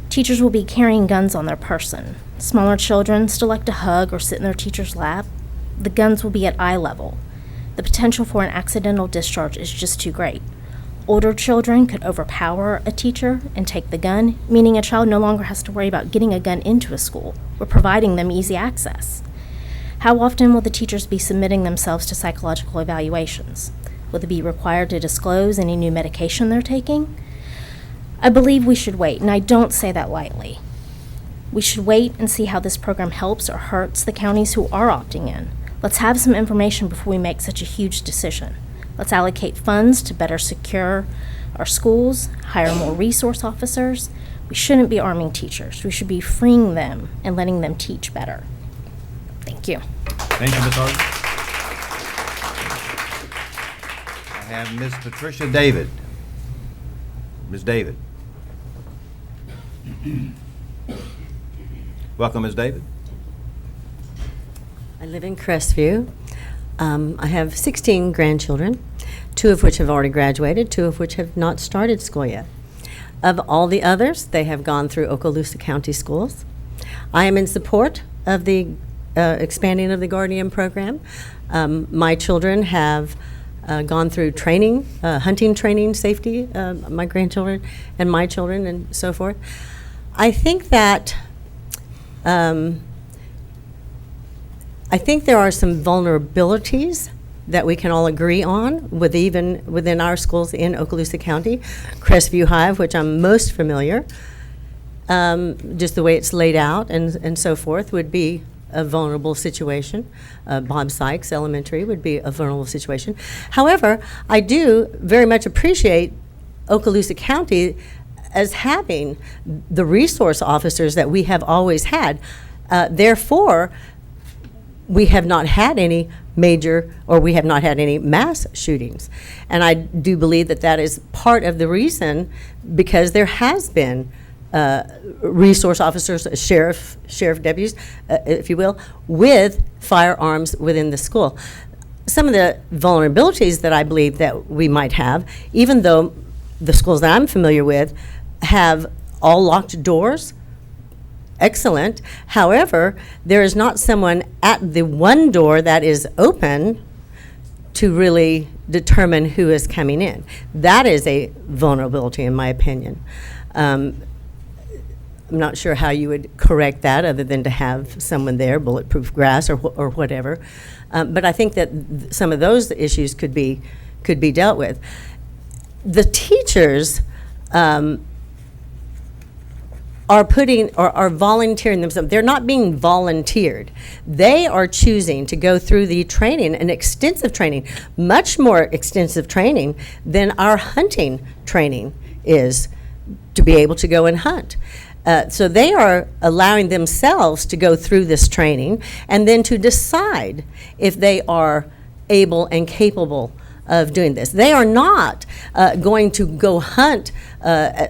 Teachers will be carrying guns on their person. Smaller children still like to hug or sit in their teacher's lap. The guns will be at eye level. The potential for an accidental discharge is just too great. Older children could overpower a teacher and take the gun, meaning a child no longer has to worry about getting a gun into a school. We're providing them easy access. How often will the teachers be submitting themselves to psychological evaluations? Will they be required to disclose any new medication they're taking? I believe we should wait, and I don't say that lightly. We should wait and see how this program helps or hurts the counties who are opting in. Let's have some information before we make such a huge decision. Let's allocate funds to better secure our schools, hire more resource officers. We shouldn't be arming teachers. We should be freeing them and letting them teach better. Thank you. Thank you, Ms. Harden. I have Ms. Patricia David. Ms. David. Welcome, Ms. David. I live in Crestview. I have 16 grandchildren, 2 of which have already graduated, 2 of which have not started school yet. Of all the others, they have gone through Okaloosa County schools. I am in support of the expanding of the Guardian program. My children have gone through training, hunting training, safety, my grandchildren and my children and so forth. I think that I think there are some vulnerabilities that we can all agree on even within our schools in Okaloosa County. Crestview High, which I'm most familiar, just the way it's laid out and so forth, would be a vulnerable situation. Bob Sykes Elementary would be a vulnerable situation. However, I do very much appreciate Okaloosa County as having the resource officers that we have always had. Therefore, we have not had any major, or we have not had any mass shootings. And I do believe that that is part of the reason, because there has been resource officers, sheriff deputies, if you will, with firearms within the school. Some of the vulnerabilities that I believe that we might have, even though the schools that I'm familiar with have all locked doors, excellent. However, there is not someone at the one door that is open to really determine who is coming in. That is a vulnerability, in my opinion. I'm not sure how you would correct that other than to have someone there, bulletproof glass or whatever. But I think that some of those issues could be dealt with. The teachers are volunteering themselves. They're not being volunteered. They are choosing to go through the training, an extensive training, much more extensive training than our hunting training is, to be able to go and hunt. So they are allowing themselves to go through this training and then to decide if they are able and capable of doing this. They are not going to go hunt,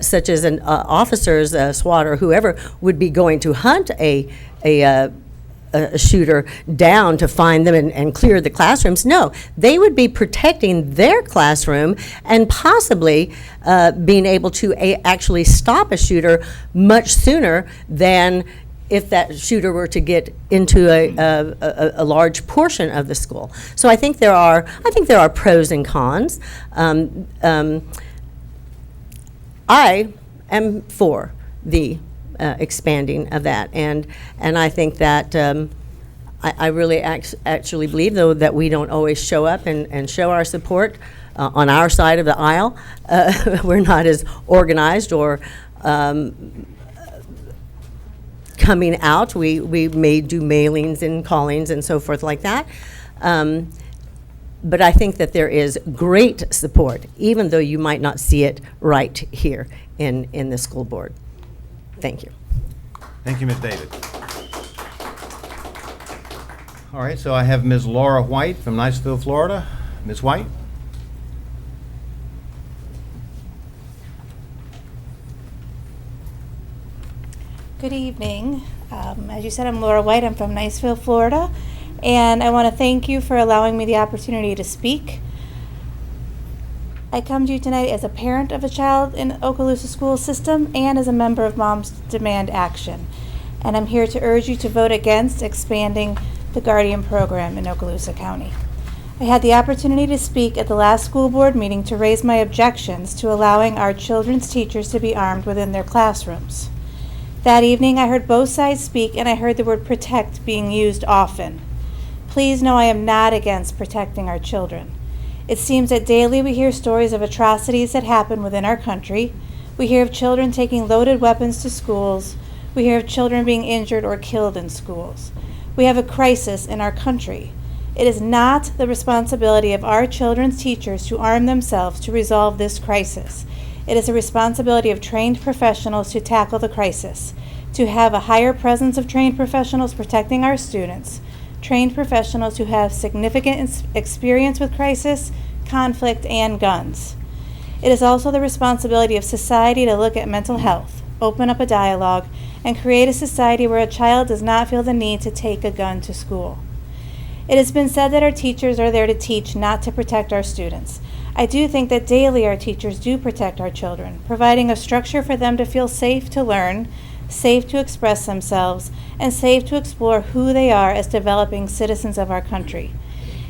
such as an officers, SWAT or whoever would be going to hunt a shooter down to find them and clear the classrooms. No, they would be protecting their classroom and possibly being able to actually stop a shooter much sooner than if that shooter were to get into a large portion of the school. So I think there are pros and cons. I am for the expanding of that, and I think that I really actually believe, though, that we don't always show up and show our support on our side of the aisle. We're not as organized or coming out. We may do mailings and callings and so forth like that. But I think that there is great support, even though you might not see it right here in the school board. Thank you. Thank you, Ms. David. All right, so I have Ms. Laura White from Niceville, Florida. Ms. White? Good evening. As you said, I'm Laura White. I'm from Niceville, Florida, and I want to thank you for allowing me the opportunity to speak. I come to you tonight as a parent of a child in the Okaloosa school system and as a member of Moms Demand Action, and I'm here to urge you to vote against expanding the Guardian program in Okaloosa County. I had the opportunity to speak at the last school board meeting to raise my objections to allowing our children's teachers to be armed within their classrooms. That evening, I heard both sides speak, and I heard the word protect being used often. Please know I am not against protecting our children. It seems that daily we hear stories of atrocities that happen within our country. We hear of children taking loaded weapons to schools. We hear of children being injured or killed in schools. We have a crisis in our country. It is not the responsibility of our children's teachers to arm themselves to resolve this crisis. It is the responsibility of trained professionals to tackle the crisis, to have a higher presence of trained professionals protecting our students, trained professionals who have significant experience with crisis, conflict, and guns. It is also the responsibility of society to look at mental health, open up a dialogue, and create a society where a child does not feel the need to take a gun to school. It has been said that our teachers are there to teach, not to protect our students. I do think that daily our teachers do protect our children, providing a structure for them to feel safe to learn, safe to express themselves, and safe to explore who they are as developing citizens of our country.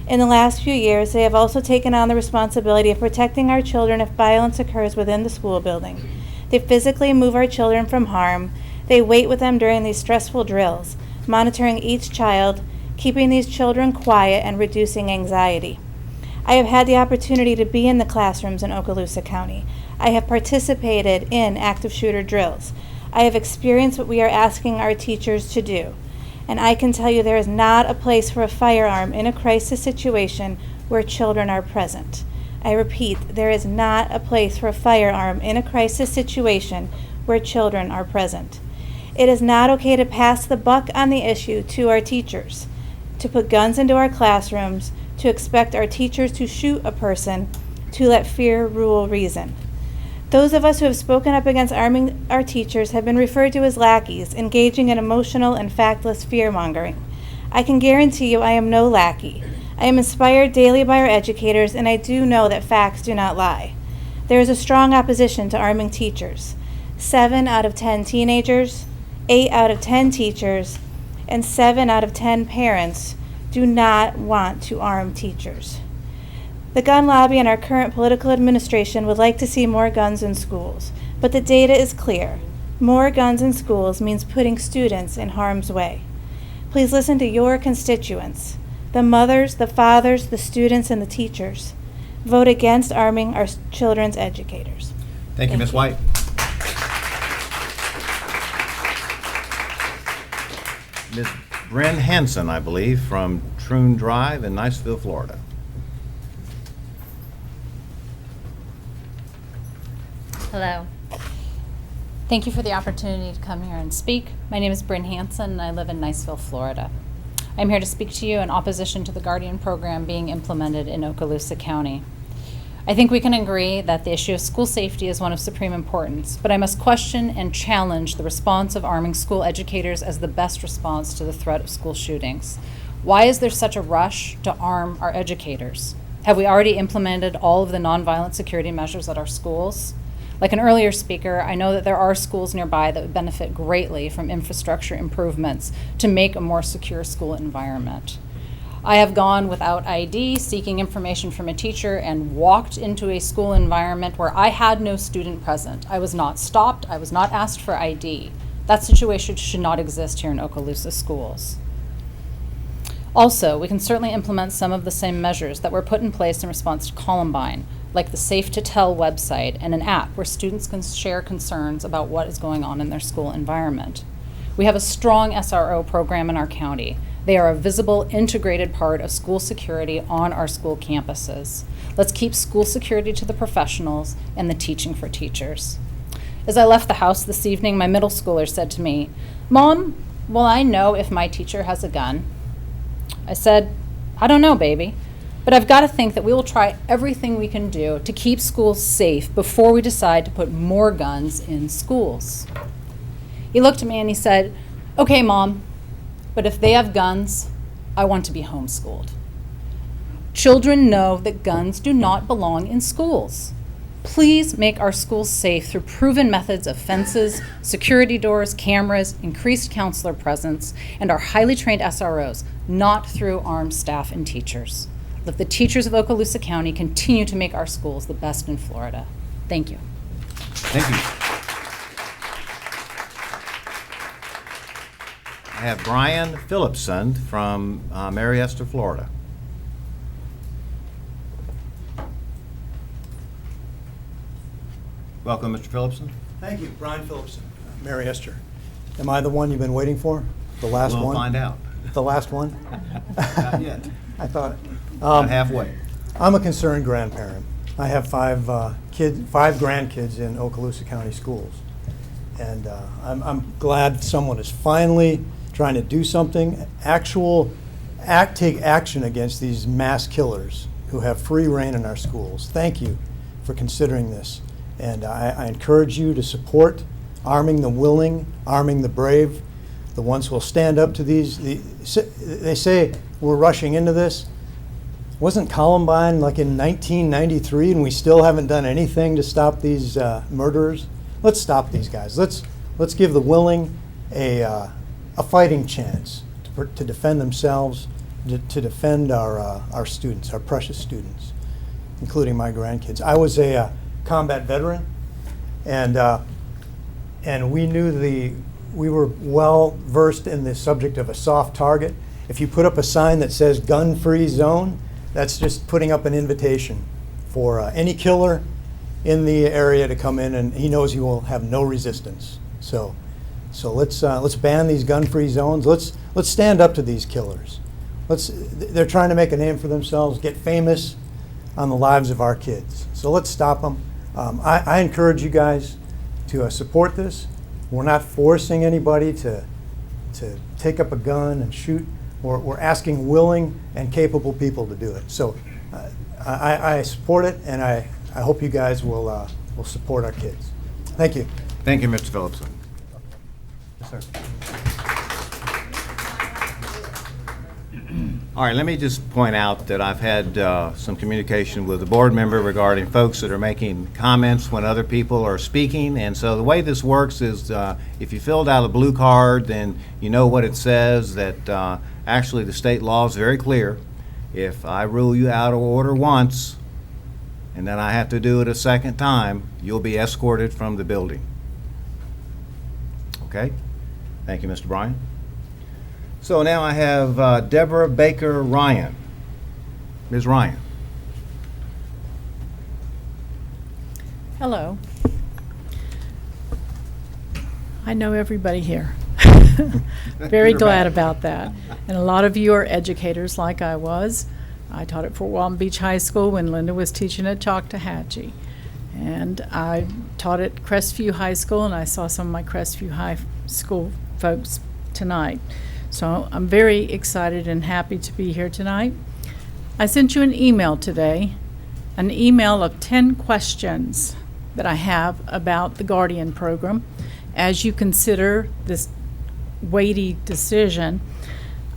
In the last few years, they have also taken on the responsibility of protecting our children if violence occurs within the school building. They physically move our children from harm. They wait with them during these stressful drills, monitoring each child, keeping these children quiet, and reducing anxiety. I have had the opportunity to be in the classrooms in Okaloosa County. I have participated in active shooter drills. I have experienced what we are asking our teachers to do. And I can tell you there is not a place for a firearm in a crisis situation where children are present. I repeat, there is not a place for a firearm in a crisis situation where children are present. It is not okay to pass the buck on the issue to our teachers, to put guns into our classrooms, to expect our teachers to shoot a person, to let fear rule reason. Those of us who have spoken up against arming our teachers have been referred to as lackeys, engaging in emotional and factless fear-mongering. I can guarantee you I am no lackey. I am inspired daily by our educators, and I do know that facts do not lie. There is a strong opposition to arming teachers. 7 out of 10 teenagers, 8 out of 10 teachers, and 7 out of 10 parents do not want to arm teachers. The gun lobby and our current political administration would like to see more guns in schools, but the data is clear. More guns in schools means putting students in harm's way. Please listen to your constituents, the mothers, the fathers, the students, and the teachers. Vote against arming our children's educators. Thank you, Ms. White. Ms. Bryn Hansen, I believe, from Troon Drive in Niceville, Florida. Hello. Thank you for the opportunity to come here and speak. My name is Bryn Hansen, and I live in Niceville, Florida. I'm here to speak to you in opposition to the Guardian program being implemented in Okaloosa County. I think we can agree that the issue of school safety is one of supreme importance, but I must question and challenge the response of arming school educators as the best response to the threat of school shootings. Why is there such a rush to arm our educators? Have we already implemented all of the nonviolent security measures at our schools? Like an earlier speaker, I know that there are schools nearby that would benefit greatly from infrastructure improvements to make a more secure school environment. I have gone without ID, seeking information from a teacher, and walked into a school environment where I had no student present. I was not stopped. I was not asked for ID. That situation should not exist here in Okaloosa schools. Also, we can certainly implement some of the same measures that were put in place in response to Columbine, like the Safe to Tell website and an app where students can share concerns about what is going on in their school environment. We have a strong SRO program in our county. They are a visible, integrated part of school security on our school campuses. Let's keep school security to the professionals and the teaching for teachers. As I left the house this evening, my middle schooler said to me, "Mom, will I know if my teacher has a gun?" I said, "I don't know, baby. But I've got to think that we will try everything we can do to keep schools safe before we decide to put more guns in schools." He looked at me and he said, "Okay, Mom, but if they have guns, I want to be homeschooled." Children know that guns do not belong in schools. Please make our schools safe through proven methods of fences, security doors, cameras, increased counselor presence, and our highly trained SROs, not through armed staff and teachers. that the teachers of Okaloosa County continue to make our schools the best in Florida. Thank you. Thank you. I have Brian Phillipson from Mary Esther, Florida. Welcome, Mr. Phillipson. Thank you, Brian Phillipson, Mary Esther. Am I the one you've been waiting for? The last one? We'll find out. The last one? Not yet. I thought. About halfway. I'm a concerned grandparent. I have five grandkids in Okaloosa County schools. And I'm glad someone is finally trying to do something, take action against these mass killers who have free reign in our schools. Thank you for considering this. And I encourage you to support arming the willing, arming the brave, the ones who will stand up to these. They say we're rushing into this. Wasn't Columbine like in 1993 and we still haven't done anything to stop these murderers? Let's stop these guys. Let's give the willing a fighting chance to defend themselves, to defend our students, our precious students, including my grandkids. I was a combat veteran, and we were well versed in the subject of a soft target. If you put up a sign that says gun-free zone, that's just putting up an invitation for any killer in the area to come in, and he knows he will have no resistance. So let's ban these gun-free zones. Let's stand up to these killers. They're trying to make a name for themselves, get famous on the lives of our kids. So let's stop them. I encourage you guys to support this. We're not forcing anybody to take up a gun and shoot. We're asking willing and capable people to do it. So I support it, and I hope you guys will support our kids. Thank you. Thank you, Mr. Phillipson. Yes, sir. All right, let me just point out that I've had some communication with the board member regarding folks that are making comments when other people are speaking. And so the way this works is if you filled out a blue card, then you know what it says, that actually the state law is very clear. If I rule you out of order once, and then I have to do it a second time, you'll be escorted from the building. Okay? Thank you, Mr. Bryan. So now I have Deborah Baker Ryan. Ms. Ryan. Hello. I know everybody here. Very glad about that. And a lot of you are educators like I was. I taught at Fort Walton Beach High School when Linda was teaching at Choctawhatchee. And I taught at Crestview High School, and I saw some of my Crestview High School folks tonight. So I'm very excited and happy to be here tonight. I sent you an email today, an email of 10 questions that I have about the Guardian program. As you consider this weighty decision,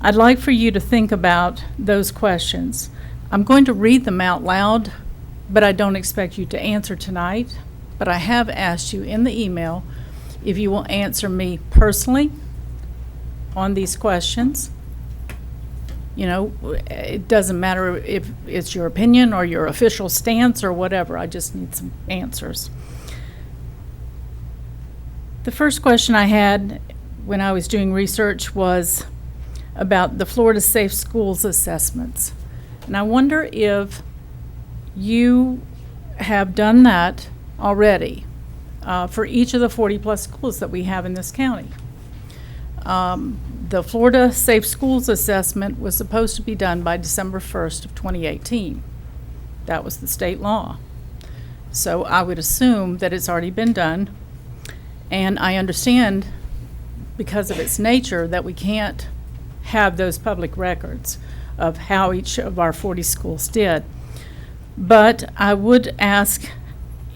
I'd like for you to think about those questions. I'm going to read them out loud, but I don't expect you to answer tonight. But I have asked you in the email if you will answer me personally on these questions. You know, it doesn't matter if it's your opinion or your official stance or whatever. I just need some answers. The first question I had when I was doing research was about the Florida Safe Schools assessments. And I wonder if you have done that already for each of the 40-plus schools that we have in this county. The Florida Safe Schools assessment was supposed to be done by December 1st of 2018. That was the state law. So I would assume that it's already been done. And I understand, because of its nature, that we can't have those public records of how each of our 40 schools did. But I would ask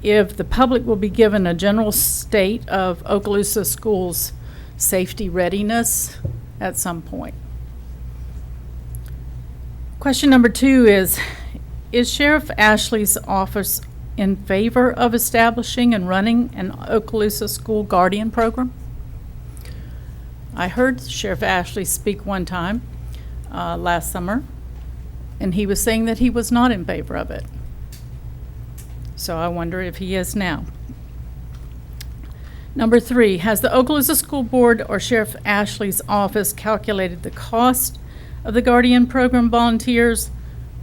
if the public will be given a general state of Okaloosa schools' safety readiness at some point. Question number 2 is Sheriff Ashley's office in favor of establishing and running an Okaloosa School Guardian program? I heard Sheriff Ashley speak one time last summer, and he was saying that he was not in favor of it. So I wonder if he is now. Number 3, has the Okaloosa School Board or Sheriff Ashley's office calculated the cost of the Guardian Program volunteers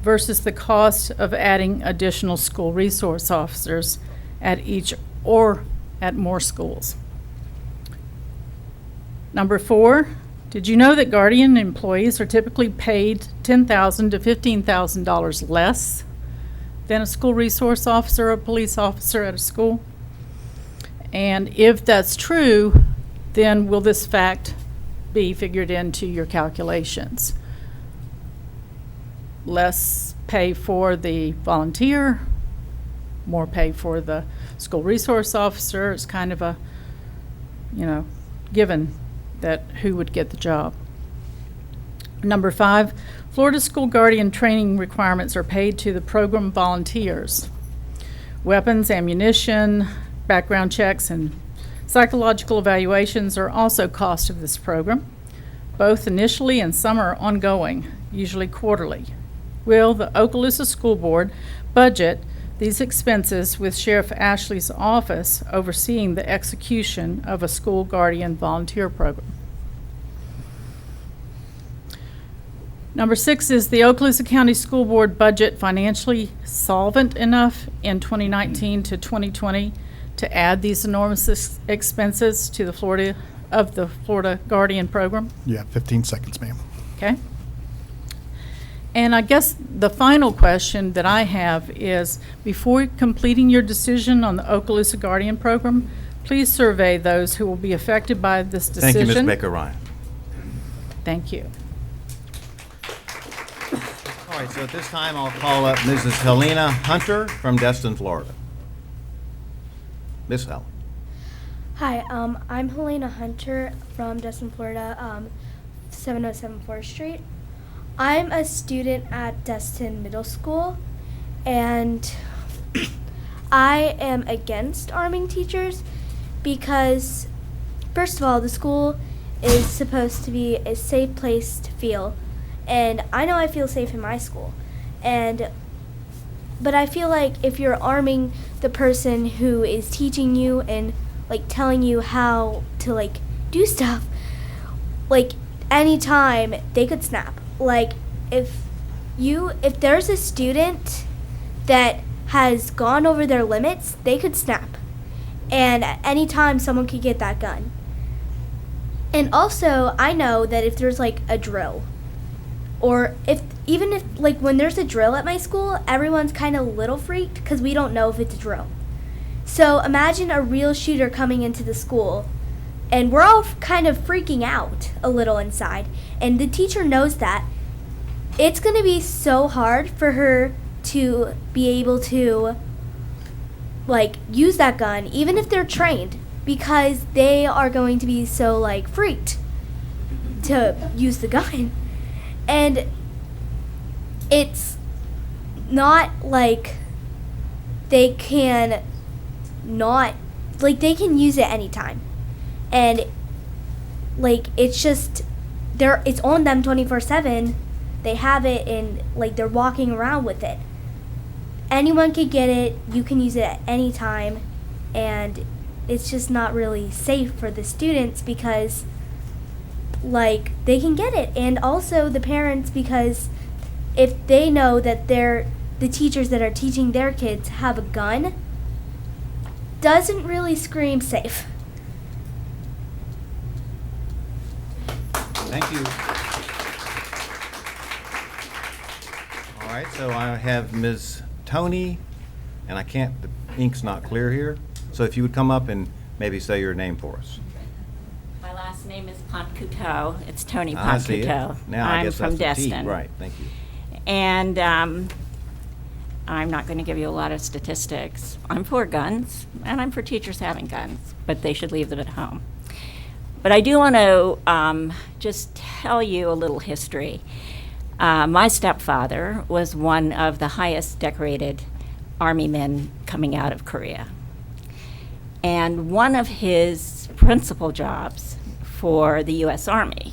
versus the cost of adding additional school resource officers at each or at more schools? Number 4, did you know that Guardian employees are typically paid $10,000 to $15,000 less than a school resource officer or a police officer at a school? And if that's true, then will this fact be figured into your calculations? Less pay for the volunteer, more pay for the school resource officer. It's kind of a, given that who would get the job. Number 5, Florida School Guardian training requirements are paid to the program volunteers. Weapons, ammunition, background checks, and psychological evaluations are also cost of this program, both initially and some are ongoing, usually quarterly. Will the Okaloosa School Board budget these expenses with Sheriff Ashley's office overseeing the execution of a school guardian volunteer program? Number 6, is the Okaloosa County School Board budget financially solvent enough in 2019 to 2020 to add these enormous expenses to the Florida Guardian Program? You have 15 seconds, ma'am. Okay. And I guess the final question that I have is, before completing your decision on the Okaloosa Guardian Program, please survey those who will be affected by this decision. Thank you, Ms. Baker-Ryan. Thank you. All right, so at this time, I'll call up Mrs. Helena Hunter from Destin, Florida. Miss Helen. Hi, I'm Helena Hunter from Destin, Florida, 707 Forest Street. I'm a student at Destin Middle School, and I am against arming teachers because, first of all, the school is supposed to be a safe place to feel, and I know I feel safe in my school, but I feel like if you're arming the person who is teaching you and telling you how to do stuff, anytime they could snap. If there's a student that has gone over their limits, they could snap. And at any time, someone could get that gun. And also, I know that if there's a drill, or even if when there's a drill at my school, everyone's kind of a little freaked because we don't know if it's a drill. So imagine a real shooter coming into the school, and we're all kind of freaking out a little inside. And the teacher knows that. It's going to be so hard for her to be able to, use that gun, even if they're trained, because they are going to be so, freaked to use the gun. And it's not they can not, they can use it anytime. And it's just it's on them 24/7. They have it and they're walking around with it. Anyone can get it. You can use it at any time, and it's just not really safe for the students because they can get it, and also the parents, because if they know that the teachers that are teaching their kids have a gun, doesn't really scream safe. Thank you. All right, so I have Ms. Tony, and the ink's not clear here. So if you would come up and maybe say your name for us. My last name is Pontcouteau. It's Tony I see it. Pontcouteau. Now I I'm guess from that's the T. Destin. Right, thank you. And I'm not going to give you a lot of statistics. I'm for guns, and I'm for teachers having guns, but they should leave them at home. But I do want to just tell you a little history. My stepfather was one of the highest decorated Army men coming out of Korea. And one of his principal jobs for the U.S. Army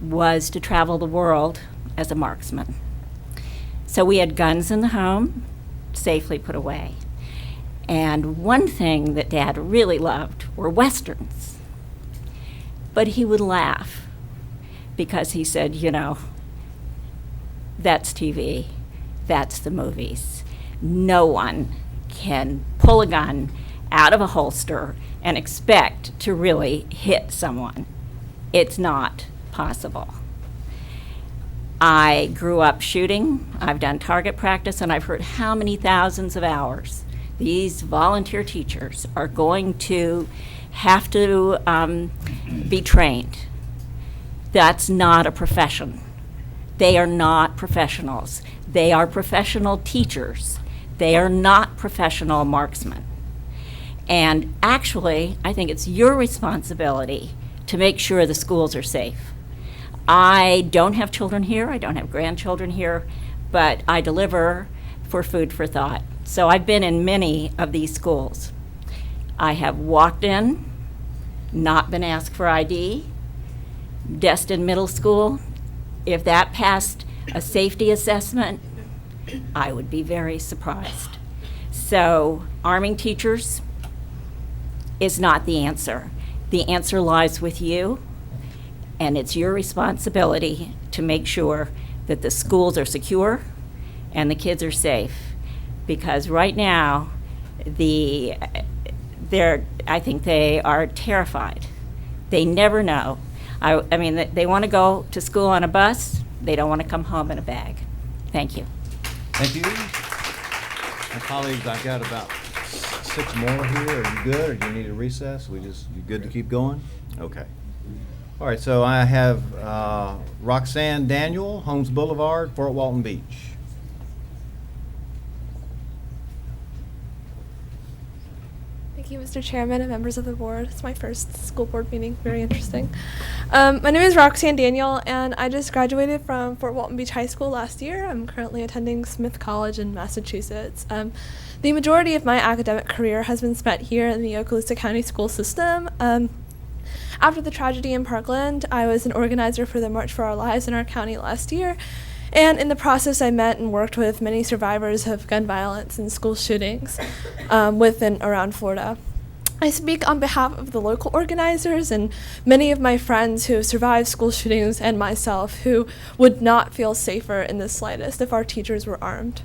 was to travel the world as a marksman. So we had guns in the home, safely put away. And one thing that Dad really loved were Westerns. But he would laugh because he said, you know, that's TV, that's the movies. No one can pull a gun out of a holster and expect to really hit someone. It's not possible. I grew up shooting, I've done target practice, and I've heard how many thousands of hours these volunteer teachers are going to have to be trained. That's not a profession. They are not professionals. They are professional teachers. They are not professional marksmen. And actually, I think it's your responsibility to make sure the schools are safe. I don't have children here, I don't have grandchildren here, but I deliver for Food for Thought. So I've been in many of these schools. I have walked in, not been asked for ID. Destin Middle School, if that passed a safety assessment, I would be very surprised. So arming teachers is not the answer. The answer lies with you, and it's your responsibility to make sure that the schools are secure and the kids are safe. Because right now, I think they are terrified. They never know. I mean, they want to go to school on a bus. They don't want to come home in a bag. Thank you. Thank you. My colleagues, I've got about 6 more here. Are you good, or do you need a recess? You good to keep going? Okay. All right, so I have Roxanne Daniel, Holmes Boulevard, Fort Walton Beach. Thank you, Mr. Chairman and members of the board. It's my first school board meeting. Very interesting. My name is Roxanne Daniel, and I just graduated from Fort Walton Beach High School last year. I'm currently attending Smith College in Massachusetts. The majority of my academic career has been spent here in the Okaloosa County school system. After the tragedy in Parkland, I was an organizer for the March for Our Lives in our county last year. And in the process, I met and worked with many survivors of gun violence and school shootings with and around Florida. I speak on behalf of the local organizers and many of my friends who have survived school shootings and myself who would not feel safer in the slightest if our teachers were armed.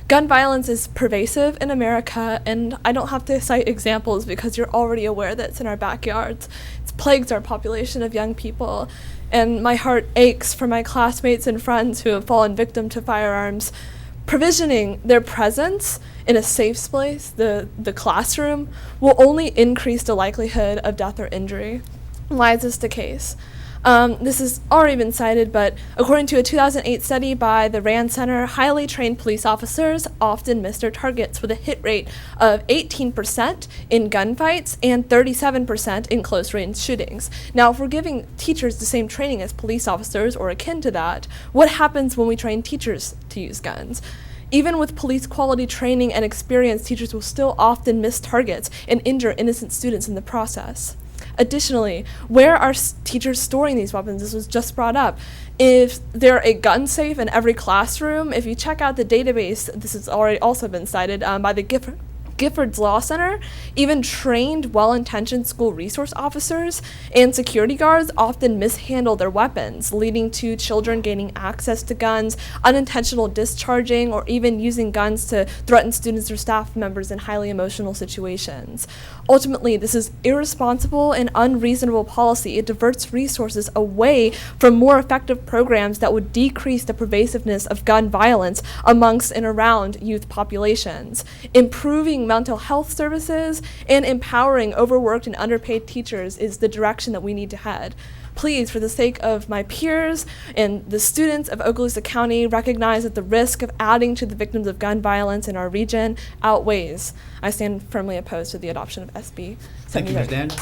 Gun violence is pervasive in America, and I don't have to cite examples because you're already aware that it's in our backyards. It plagues our population of young people, and my heart aches for my classmates and friends who have fallen victim to firearms. Provisioning their presence in a safe space, the classroom, will only increase the likelihood of death or injury. Why is this the case? This has already been cited, but according to a 2008 study by the RAND Center, highly trained police officers often miss their targets with a hit rate of 18% in gunfights and 37% in close-range shootings. Now, if we're giving teachers the same training as police officers or akin to that, what happens when we train teachers to use guns? Even with police quality training and experience, teachers will still often miss targets and injure innocent students in the process. Additionally, where are teachers storing these weapons? This was just brought up. If they're a gun safe in every classroom, if you check out the database, this has already also been cited by the Giffords Law Center, even trained, well-intentioned school resource officers and security guards often mishandle their weapons, leading to children gaining access to guns, unintentional discharging, or even using guns to threaten students or staff members in highly emotional situations. Ultimately, this is irresponsible and unreasonable policy. It diverts resources away from more effective programs that would decrease the pervasiveness of gun violence amongst and around youth populations. Improving mental health services and empowering overworked and underpaid teachers is the direction that we need to head. Please, for the sake of my peers and the students of Okaloosa County, recognize that the risk of adding to the victims of gun violence in our region outweighs. I stand firmly opposed to the adoption of SB 79. Thank you, Ms. Daniel.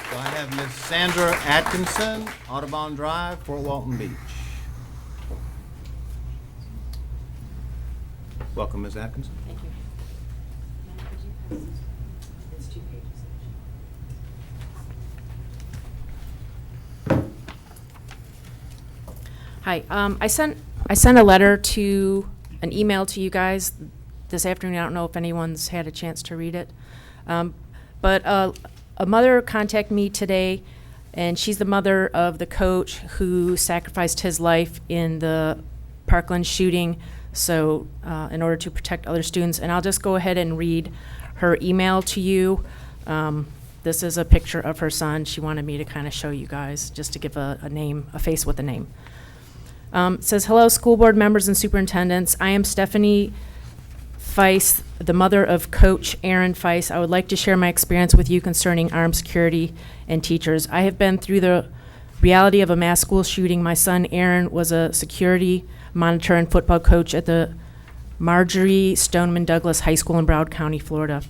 So I have Ms. Sandra Atkinson, Audubon Drive, Fort Walton Beach. Welcome, Ms. Atkinson. Thank you. It's 2 pages. Hi. I sent a letter an email to you guys this afternoon. I don't know if anyone's had a chance to read it. But a mother contacted me today, and she's the mother of the coach who sacrificed his life in the Parkland shooting, so in order to protect other students. And I'll just go ahead and read her email to you. This is a picture of her son. She wanted me to kind of show you guys, just to give a name, a face with a name. It says, hello, school board members and superintendents. I am Stephanie Feist, the mother of Coach Aaron Feist. I would like to share my experience with you concerning armed security and teachers. I have been through the reality of a mass school shooting. My son Aaron was a security monitor and football coach at the Marjorie Stoneman Douglas High School in Broward County, Florida.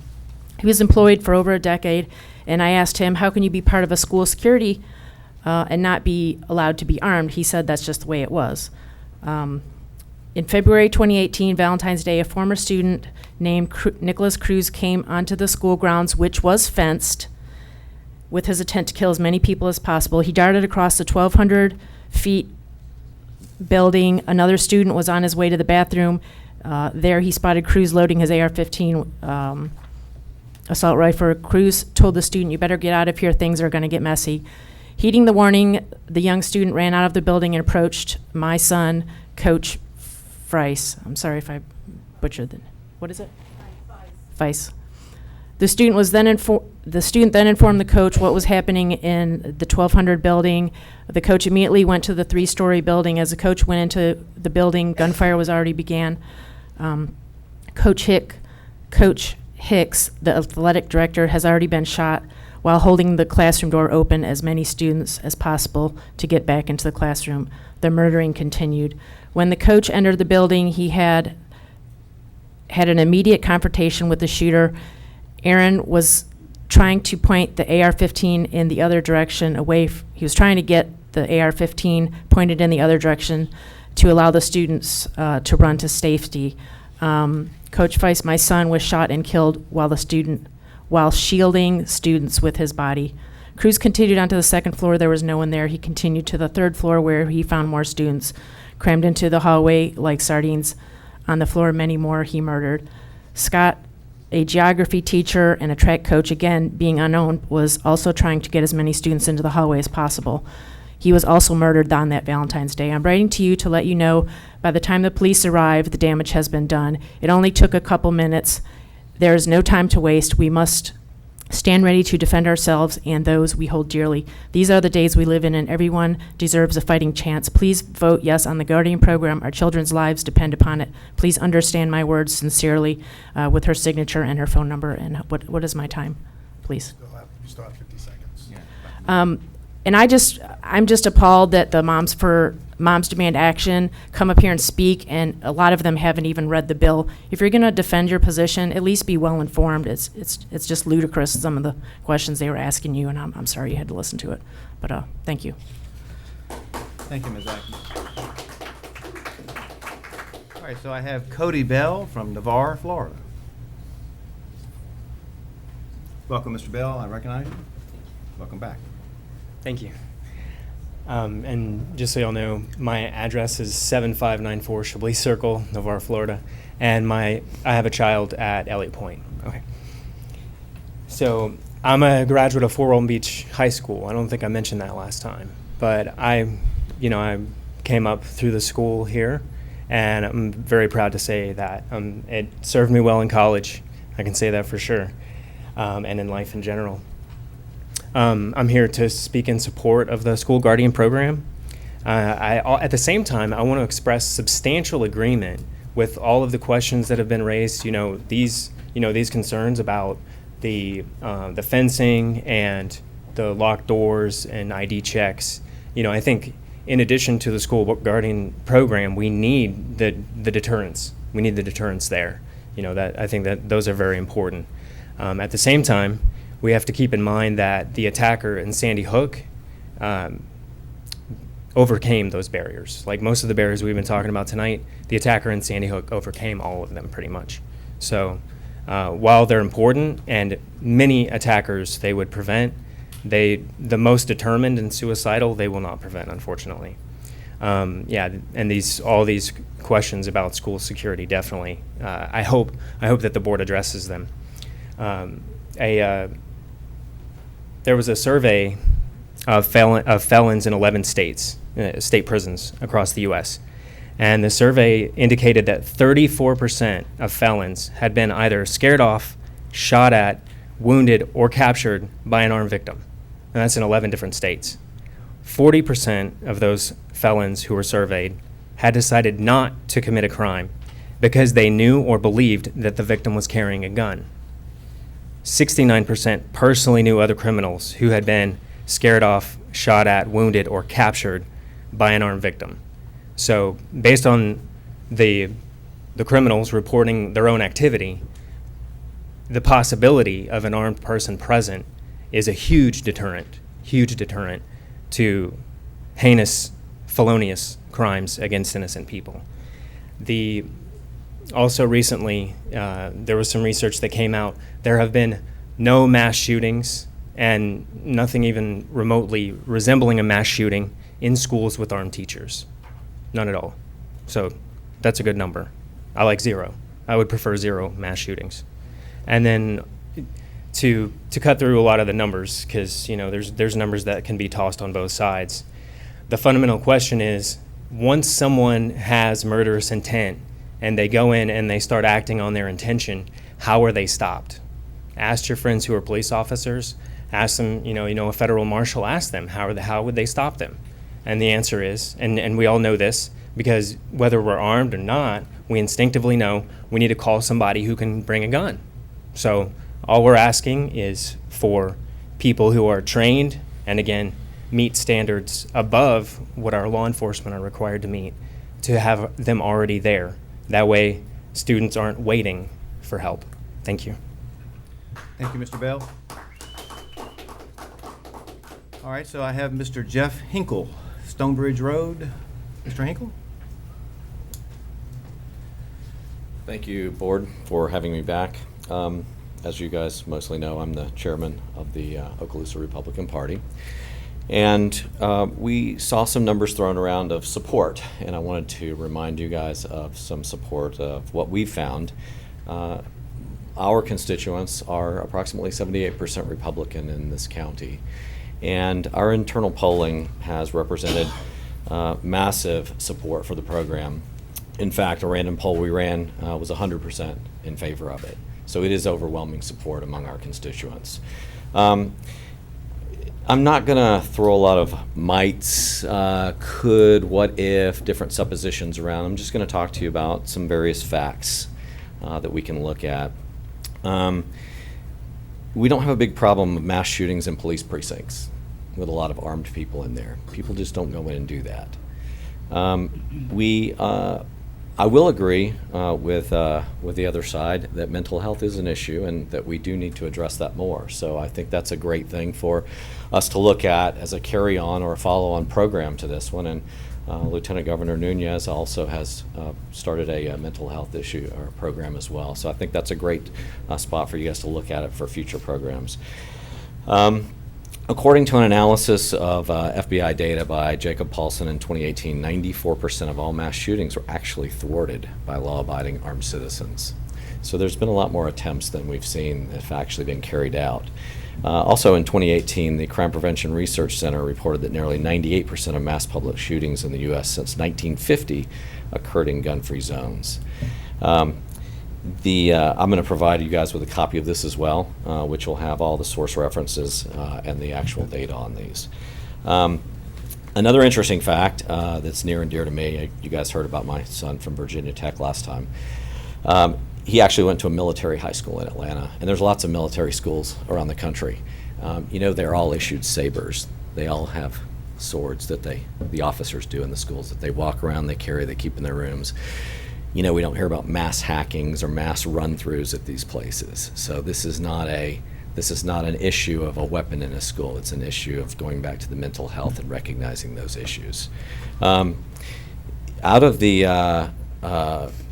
He was employed for over a decade, and I asked him, how can you be part of a school security and not be allowed to be armed? He said that's just the way it was. In February 2018, Valentine's Day, a former student named Nicholas Cruz came onto the school grounds, which was fenced, with his intent to kill as many people as possible. He darted across the 1,200 feet building. Another student was on his way to the bathroom. There he spotted Cruz loading his AR-15 assault rifle. Cruz told the student, you better get out of here, things are going to get messy. Heeding the warning, the young student ran out of the building and approached my son, Coach Feist. I'm sorry if I butchered what is it? Feist. The student then informed the coach what was happening in the 1200 building. The coach immediately went to the 3-story building. As the coach went into the building, gunfire was already began. Coach Hicks, the athletic director, has already been shot while holding the classroom door open as many students as possible to get back into the classroom. The murdering continued. When the coach entered the building, he had an immediate confrontation with the shooter. Aaron was trying to point the AR-15 in the other direction away. He was trying to get the AR-15 pointed in the other direction to allow the students to run to safety. Coach Feist, my son, was shot and killed while shielding students with his body. Cruz continued onto the second floor. There was no one there. He continued to the third floor where he found more students crammed into the hallway like sardines. On the floor, many more he murdered. Scott, a geography teacher and a track coach, again being unknown, was also trying to get as many students into the hallway as possible. He was also murdered on that Valentine's Day. I'm writing to you to let you know by the time the police arrived, the damage has been done. It only took a couple minutes. There is no time to waste. We must stand ready to defend ourselves and those we hold dearly. These are the days we live in, and everyone deserves a fighting chance. Please vote yes on the Guardian program. Our children's lives depend upon it. Please understand my words sincerely, with her signature and her phone number. And what is my time, please? You still have 50 seconds. And I'm just appalled that the Moms Demand Action come up here and speak, and a lot of them haven't even read the bill. If you're going to defend your position, at least be well informed. It's just ludicrous, some of the questions they were asking you, and I'm sorry you had to listen to it. But thank you. Thank you, Ms. Atkins. All right, so I have Cody Bell from Navarre, Florida. Welcome, Mr. Bell. I recognize you. Welcome back. Thank you. And just so y'all know, my address is 7594 Chablis Circle, Navarre, Florida, and I have a child at Elliott Point. Okay. So I'm a graduate of Fort Walton Beach High School. I don't think I mentioned that last time, but I came up through the school here, and I'm very proud to say that it served me well in college. I can say that for sure, and in life in general. I'm here to speak in support of the School Guardian program. At the same time, I want to express substantial agreement with all of the questions that have been raised. These concerns about the fencing and the locked doors and ID checks. I think in addition to the School Guardian program, we need the deterrence. We need the deterrence there. I think that those are very important. At the same time, we have to keep in mind that the attacker in Sandy Hook overcame those barriers. Like most of the barriers we've been talking about tonight, the attacker in Sandy Hook overcame all of them pretty much. So while they're important and many attackers they would prevent, the most determined and suicidal they will not prevent, unfortunately. Yeah, and all these questions about school security, definitely. I hope that the board addresses them. There was a survey of felons in 11 states, state prisons across the U.S., and the survey indicated that 34% of felons had been either scared off, shot at, wounded, or captured by an armed victim. And that's in 11 different states. 40% of those felons who were surveyed had decided not to commit a crime because they knew or believed that the victim was carrying a gun. 69% personally knew other criminals who had been scared off, shot at, wounded, or captured by an armed victim. So based on the criminals reporting their own activity, the possibility of an armed person present is a huge deterrent to heinous, felonious crimes against innocent people. Also recently, there was some research that came out. There have been no mass shootings and nothing even remotely resembling a mass shooting in schools with armed teachers. None at all. So that's a good number. I like 0. I would prefer 0 mass shootings. And then to cut through a lot of the numbers, because there's numbers that can be tossed on both sides. The fundamental question is, once someone has murderous intent and they go in and they start acting on their intention, how are they stopped? Ask your friends who are police officers. Ask them, a federal marshal. Ask them how would they stop them? And the answer is, and we all know this, because whether we're armed or not, we instinctively know we need to call somebody who can bring a gun. So all we're asking is for people who are trained and, again, meet standards above what our law enforcement are required to meet, to have them already there. That way students aren't waiting for help. Thank you. Thank you, Mr. Bell. All right, so I have Mr. Jeff Hinkle, Stonebridge Road. Mr. Hinkle? Thank you, Board, for having me back. As you guys mostly know, I'm the chairman of the Okaloosa Republican Party. And we saw some numbers thrown around of support, and I wanted to remind you guys of some support of what we found. Our constituents are approximately 78% Republican in this county, and our internal polling has represented massive support for the program. In fact, a random poll we ran was 100% in favor of it. So it is overwhelming support among our constituents. I'm not going to throw a lot of mights, could, what if, different suppositions around. I'm just going to talk to you about some various facts that we can look at. We don't have a big problem of mass shootings in police precincts with a lot of armed people in there. People just don't go in and do that. I will agree with the other side that mental health is an issue and that we do need to address that more. So I think that's a great thing for us to look at as a carry-on or a follow-on program to this one. And Lieutenant Governor Nunez also has started a mental health issue or program as well. So I think that's a great spot for you guys to look at it for future programs. According to an analysis of FBI data by Jacob Paulson in 2018, 94% of all mass shootings were actually thwarted by law-abiding armed citizens. So there's been a lot more attempts than we've seen that have actually been carried out. Also in 2018, the Crime Prevention Research Center reported that nearly 98% of mass public shootings in the U.S. since 1950 occurred in gun-free zones. I'm going to provide you guys with a copy of this as well, which will have all the source references and the actual data on these. Another interesting fact that's near and dear to me, you guys heard about my son from Virginia Tech last time. He actually went to a military high school in Atlanta, and there's lots of military schools around the country. They're all issued sabers. They all have swords that the officers do in the schools that they walk around, they carry, they keep in their rooms. We don't hear about mass hackings or mass run-throughs at these places. So this is not an issue of a weapon in a school. It's an issue of going back to the mental health and recognizing those issues. Out of the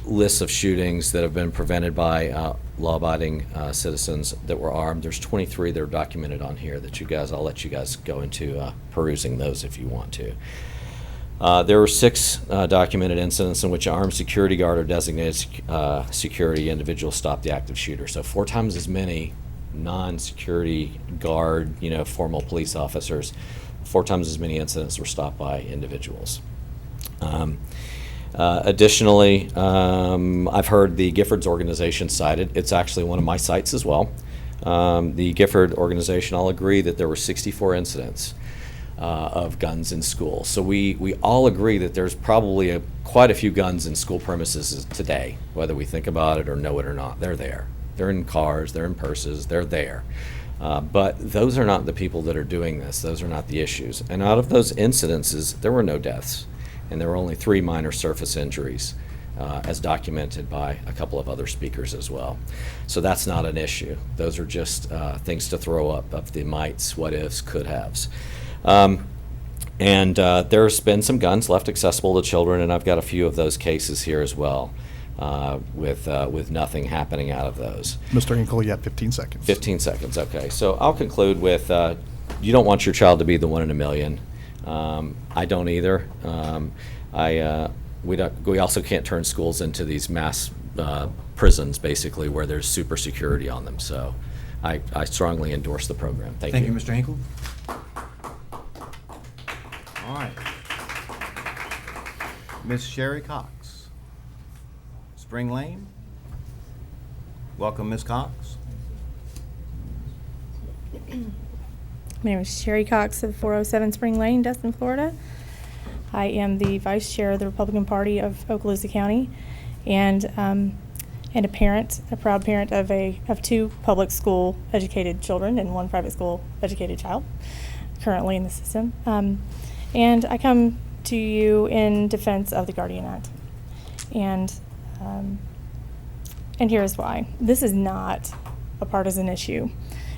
lists of shootings that have been prevented by law-abiding citizens that were armed, there's 23 that are documented on here that I'll let you guys go into perusing those if you want to. There were 6 documented incidents in which an armed security guard or designated security individual stopped the active shooter. So 4 times as many non-security guard, formal police officers, 4 times as many incidents were stopped by individuals. Additionally, I've heard the Giffords organization cited. It's actually one of my sites as well. The Gifford organization, I'll agree that there were 64 incidents of guns in school. So we all agree that there's probably quite a few guns in school premises today, whether we think about it or know it or not. They're there. They're in cars, they're in purses, they're there. But those are not the people that are doing this. Those are not the issues. And out of those incidences, there were no deaths. And there were only 3 minor surface injuries, as documented by a couple of other speakers as well. So that's not an issue. Those are just things to throw up of the mights, what ifs, could haves. There's been some guns left accessible to children, and I've got a few of those cases here as well, with nothing happening out of those. Mr. Hinkle, you have 15 seconds. 15 seconds, okay. So I'll conclude with, you don't want your child to be the 1 in a million. I don't either. We also can't turn schools into these mass prisons, basically, where there's super security on them. So I strongly endorse the program. Thank you. Thank you, Mr. Hinkle. All right. Ms. Sherry Cox, Spring Lane. Welcome, Ms. Cox. My name is Sherry Cox of 407 Spring Lane, Destin, Florida. I am the vice chair of the Republican Party of Okaloosa County, and a parent, a proud parent of 2 public school educated children and 1 private school educated child currently in the system. And I come to you in defense of the Guardian Act, and here's why. This is not a partisan issue.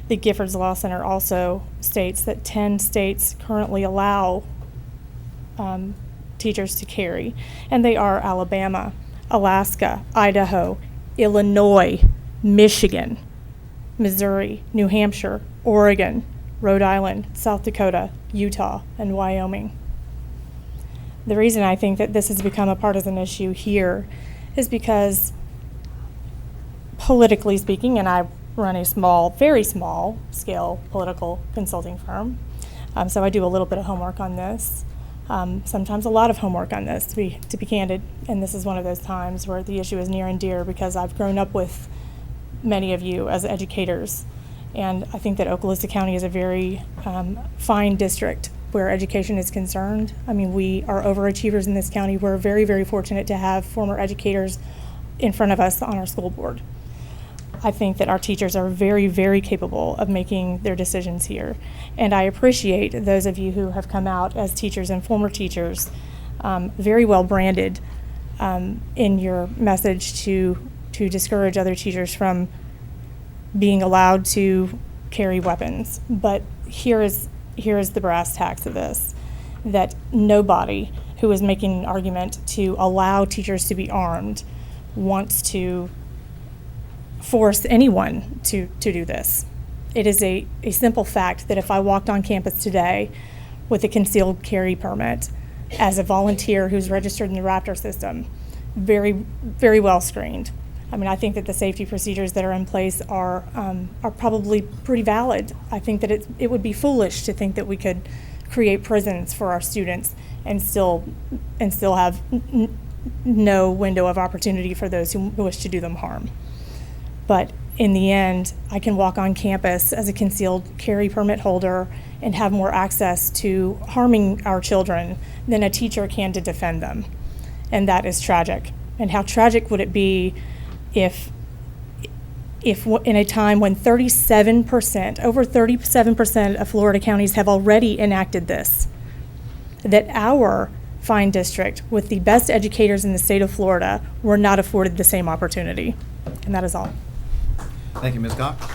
The Giffords Law Center also states that 10 states currently allow teachers to carry, and they are Alabama, Alaska, Idaho, Illinois, Michigan, Missouri, New Hampshire, Oregon, Rhode Island, South Dakota, Utah, and Wyoming. The reason I think that this has become a partisan issue here is because, politically speaking, and I run a small, very small scale political consulting firm, so I do a little bit of homework on this. Sometimes a lot of homework on this, to be candid, and this is one of those times where the issue is near and dear because I've grown up with many of you as educators, and I think that Okaloosa County is a very fine district where education is concerned. I mean, we are overachievers in this county. We're very, very fortunate to have former educators in front of us on our school board. I think that our teachers are very, very capable of making their decisions here. And I appreciate those of you who have come out as teachers and former teachers, very well branded in your message to discourage other teachers from being allowed to carry weapons. But here is the brass tacks of this, that nobody who is making an argument to allow teachers to be armed wants to force anyone to do this. It is a simple fact that if I walked on campus today with a concealed carry permit as a volunteer who's registered in the Raptor system, very, very well screened. I mean, I think that the safety procedures that are in place are probably pretty valid. I think that it would be foolish to think that we could create prisons for our students and still have no window of opportunity for those who wish to do them harm. But in the end, I can walk on campus as a concealed carry permit holder and have more access to harming our children than a teacher can to defend them. And that is tragic. And how tragic would it be if in a time when over 37% of Florida counties have already enacted this, that our fine district with the best educators in the state of Florida were not afforded the same opportunity. And that is all. Thank you, Ms. Cox.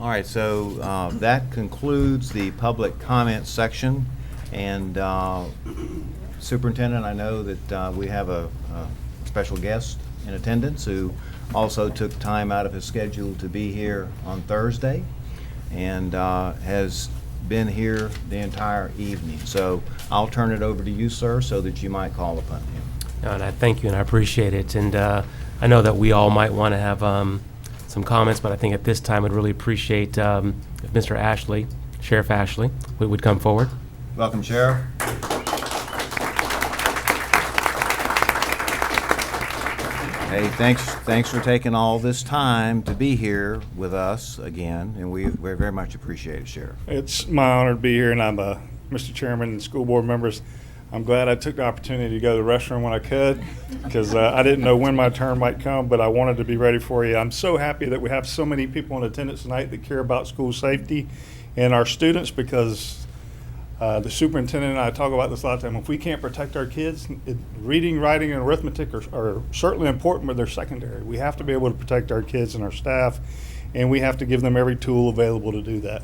All right, so that concludes the public comment section. And Superintendent, I know that we have a special guest in attendance who also took time out of his schedule to be here on Thursday and has been here the entire evening. So I'll turn it over to you, sir, so that you might call upon him. And I thank you, and I appreciate it. And I know that we all might want to have some comments, but I think at this time I'd really appreciate if Mr. Ashley, Sheriff Ashley, would come forward. Welcome, Sheriff. Hey, thanks for taking all this time to be here with us again, and we very much appreciate it, Sheriff. It's my honor to be here, and I'm Mr. Chairman and school board members. I'm glad I took the opportunity to go to the restroom when I could, because I didn't know when my turn might come, but I wanted to be ready for you. I'm so happy that we have so many people in attendance tonight that care about school safety and our students, because the superintendent and I talk about this a lot of time. If we can't protect our kids, reading, writing, and arithmetic are certainly important, but they're secondary. We have to be able to protect our kids and our staff, and we have to give them every tool available to do that.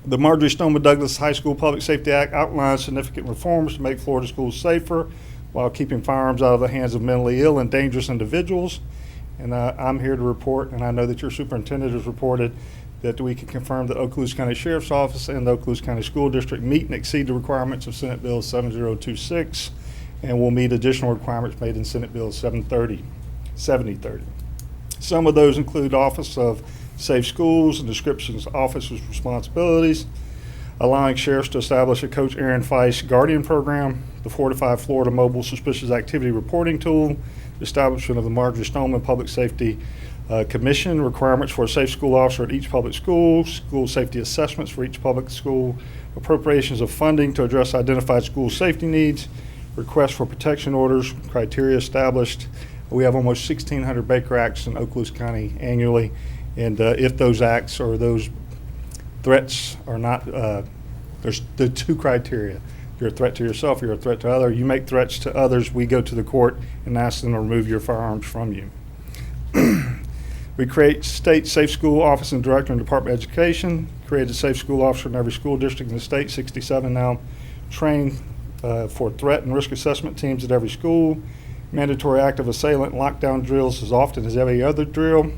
The Marjory Stoneman Douglas High School Public Safety Act outlines significant reforms to make Florida schools safer while keeping firearms out of the hands of mentally ill and dangerous individuals. And I'm here to report, and I know that your superintendent has reported, that we can confirm that Okaloosa County Sheriff's Office and the Okaloosa County School District meet and exceed the requirements of Senate Bill 7026, and will meet additional requirements made in Senate Bill 7030. Some of those include Office of Safe Schools and descriptions of officers' responsibilities, allowing sheriffs to establish a Coach Aaron Feist Guardian Program, the Fortify Florida Mobile Suspicious Activity Reporting Tool, the establishment of the Marjory Stoneman Public Safety Commission, requirements for a safe school officer at each public school, school safety assessments for each public school, appropriations of funding to address identified school safety needs, requests for protection orders, criteria established. We have almost 1,600 Baker Acts in Okaloosa County annually, and if those acts or those threats are not, there's the two criteria. You're a threat to yourself, you're a threat to others. You make threats to others, we go to the court and ask them to remove your firearms from you. We create state safe school office and director in Department of Education, create a safe school officer in every school district in the state, 67 now, train for threat and risk assessment teams at every school, mandatory active assailant lockdown drills as often as every other drill,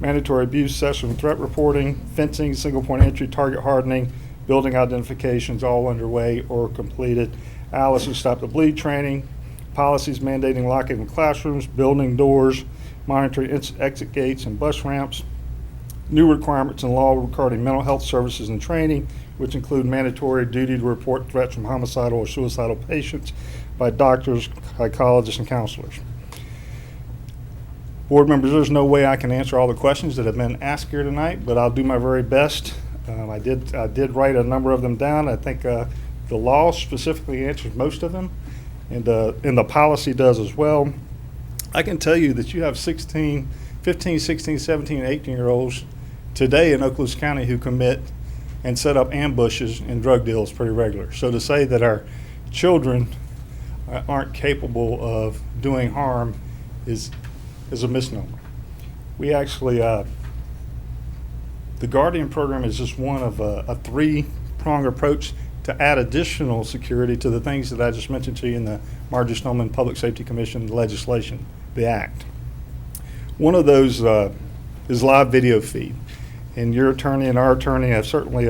mandatory abuse session and threat reporting, fencing, single point entry, target hardening, building identifications all underway or completed, Alice and Stop the Bleed training, policies mandating locking in classrooms, building doors, monitoring exit gates and bus ramps, new requirements in law regarding mental health services and training, which include mandatory duty to report threats from homicidal or suicidal patients by doctors, psychologists, and counselors. Board members, there's no way I can answer all the questions that have been asked here tonight, but I'll do my very best. I did write a number of them down. I think the law specifically answers most of them, and the policy does as well. I can tell you that you have 15, 16, 17, 18-year-olds today in Okaloosa County who commit and set up ambushes and drug deals pretty regular. So to say that our children aren't capable of doing harm is a misnomer. We actually, the Guardian program is just one of a three-pronged approach to add additional security to the things that I just mentioned to you in the Marjory Stoneman Public Safety Commission legislation, the Act. One of those is live video feed. And your attorney and our attorney have certainly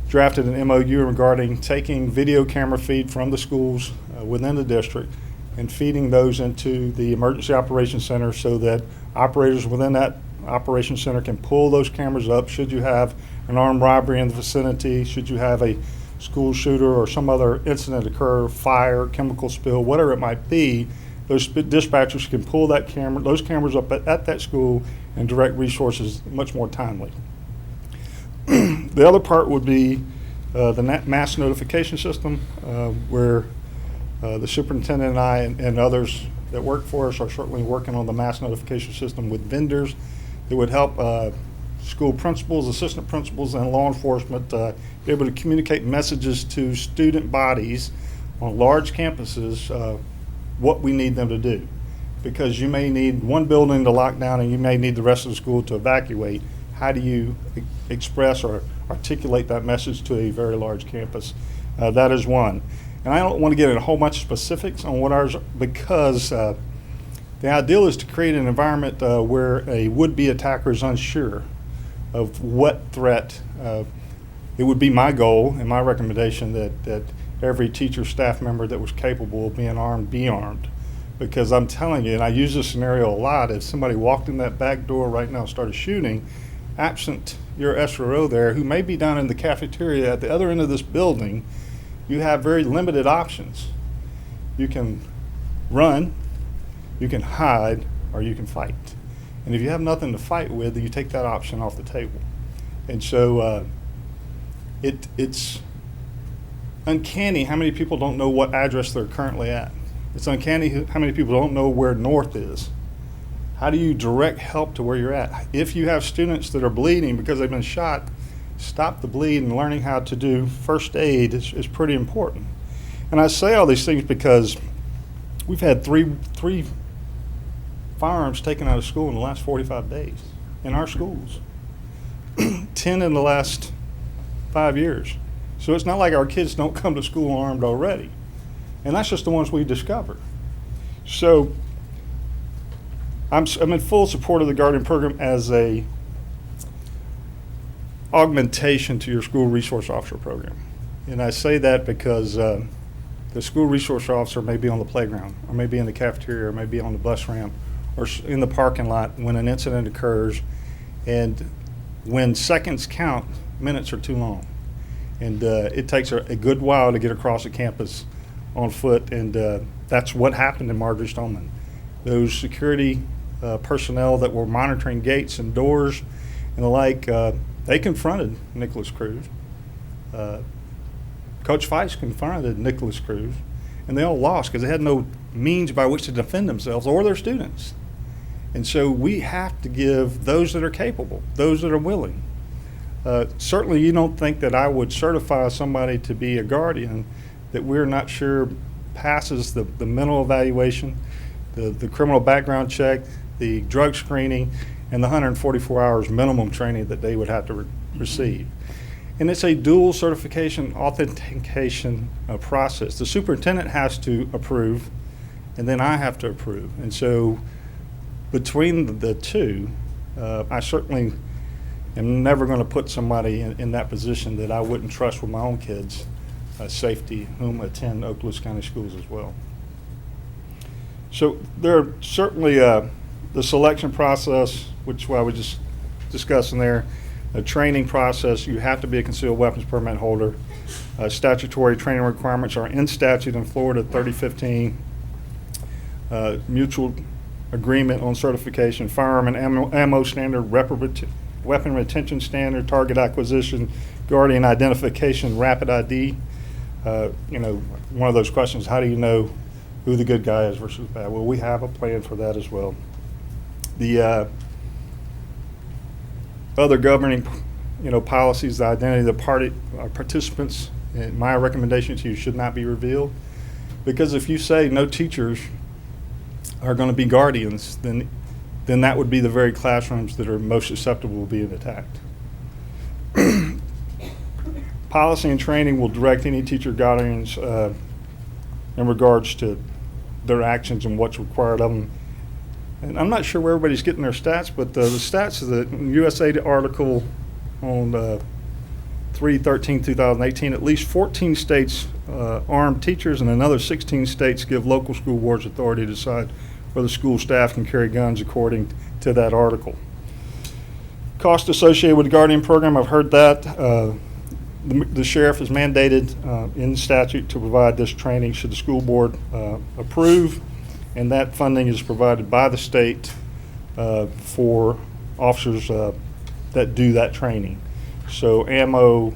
drafted an MOU regarding taking video camera feed from the schools within the district and feeding those into the Emergency Operations Center so that operators within that Operations Center can pull those cameras up should you have an armed robbery in the vicinity, should you have a school shooter or some other incident occur, fire, chemical spill, whatever it might be. Those dispatchers can pull those cameras up at that school and direct resources much more timely. The other part would be the mass notification system, where the superintendent and I and others that work for us are certainly working on the mass notification system with vendors that would help school principals, assistant principals, and law enforcement be able to communicate messages to student bodies on large campuses what we need them to do. Because you may need one building to lock down and you may need the rest of the school to evacuate. How do you express or articulate that message to a very large campus? That is one. And I don't want to get into a whole bunch of specifics on what ours, because the ideal is to create an environment where a would-be attacker is unsure of what threat it would be my goal and my recommendation that every teacher, staff member that was capable of being armed, be armed. Because I'm telling you, and I use this scenario a lot, if somebody walked in that back door right now and started shooting, absent your SRO there, who may be down in the cafeteria at the other end of this building, you have very limited options. You can run, you can hide, or you can fight. And if you have nothing to fight with, then you take that option off the table. And so it's uncanny how many people don't know what address they're currently at. It's uncanny how many people don't know where north is. How do you direct help to where you're at? If you have students that are bleeding because they've been shot, stop the bleed, and learning how to do first aid is pretty important. And I say all these things because we've had three firearms taken out of school in the last 45 days in our schools. 10 in the last 5 years. So it's not like our kids don't come to school armed already. And that's just the ones we discover. So I'm in full support of the Guardian program as a augmentation to your school resource officer program. And I say that because the school resource officer may be on the playground, or may be in the cafeteria, or may be on the bus ramp, or in the parking lot when an incident occurs. And when seconds count, minutes are too long. And it takes a good while to get across the campus on foot, and that's what happened in Marjory Stoneman. Those security personnel that were monitoring gates and doors and the like, they confronted Nicholas Cruz. Coach Feist confronted Nicholas Cruz, and they all lost because they had no means by which to defend themselves or their students. And so we have to give those that are capable, those that are willing. Certainly you don't think that I would certify somebody to be a guardian that we're not sure passes the mental evaluation, the criminal background check, the drug screening, and the 144 hours minimum training that they would have to receive. And it's a dual certification authentication process. The superintendent has to approve, and then I have to approve. And so between the two, I certainly am never going to put somebody in that position that I wouldn't trust with my own kids' safety, whom attend Okaloosa County schools as well. So there are certainly the selection process, which I was just discussing there, a training process. You have to be a concealed weapons permit holder. Statutory training requirements are in statute in Florida, 3015. Mutual agreement on certification, firearm and ammo standard, weapon retention standard, target acquisition, guardian identification, rapid ID. One of those questions, how do you know who the good guy is versus bad? Well, we have a plan for that as well. The other governing, policies, the identity of the participants, and my recommendation to you should not be revealed. Because if you say no teachers are going to be guardians, then that would be the very classrooms that are most susceptible to being attacked. Policy and training will direct any teacher guardians in regards to their actions and what's required of them. And I'm not sure where everybody's getting their stats, but the stats of the USA article on 3/13/2018, at least 14 states arm teachers, and another 16 states give local school boards authority to decide whether school staff can carry guns according to that article. Cost associated with the Guardian program, I've heard that. The sheriff is mandated in statute to provide this training should the school board approve, and that funding is provided by the state for officers that do that training. So ammo,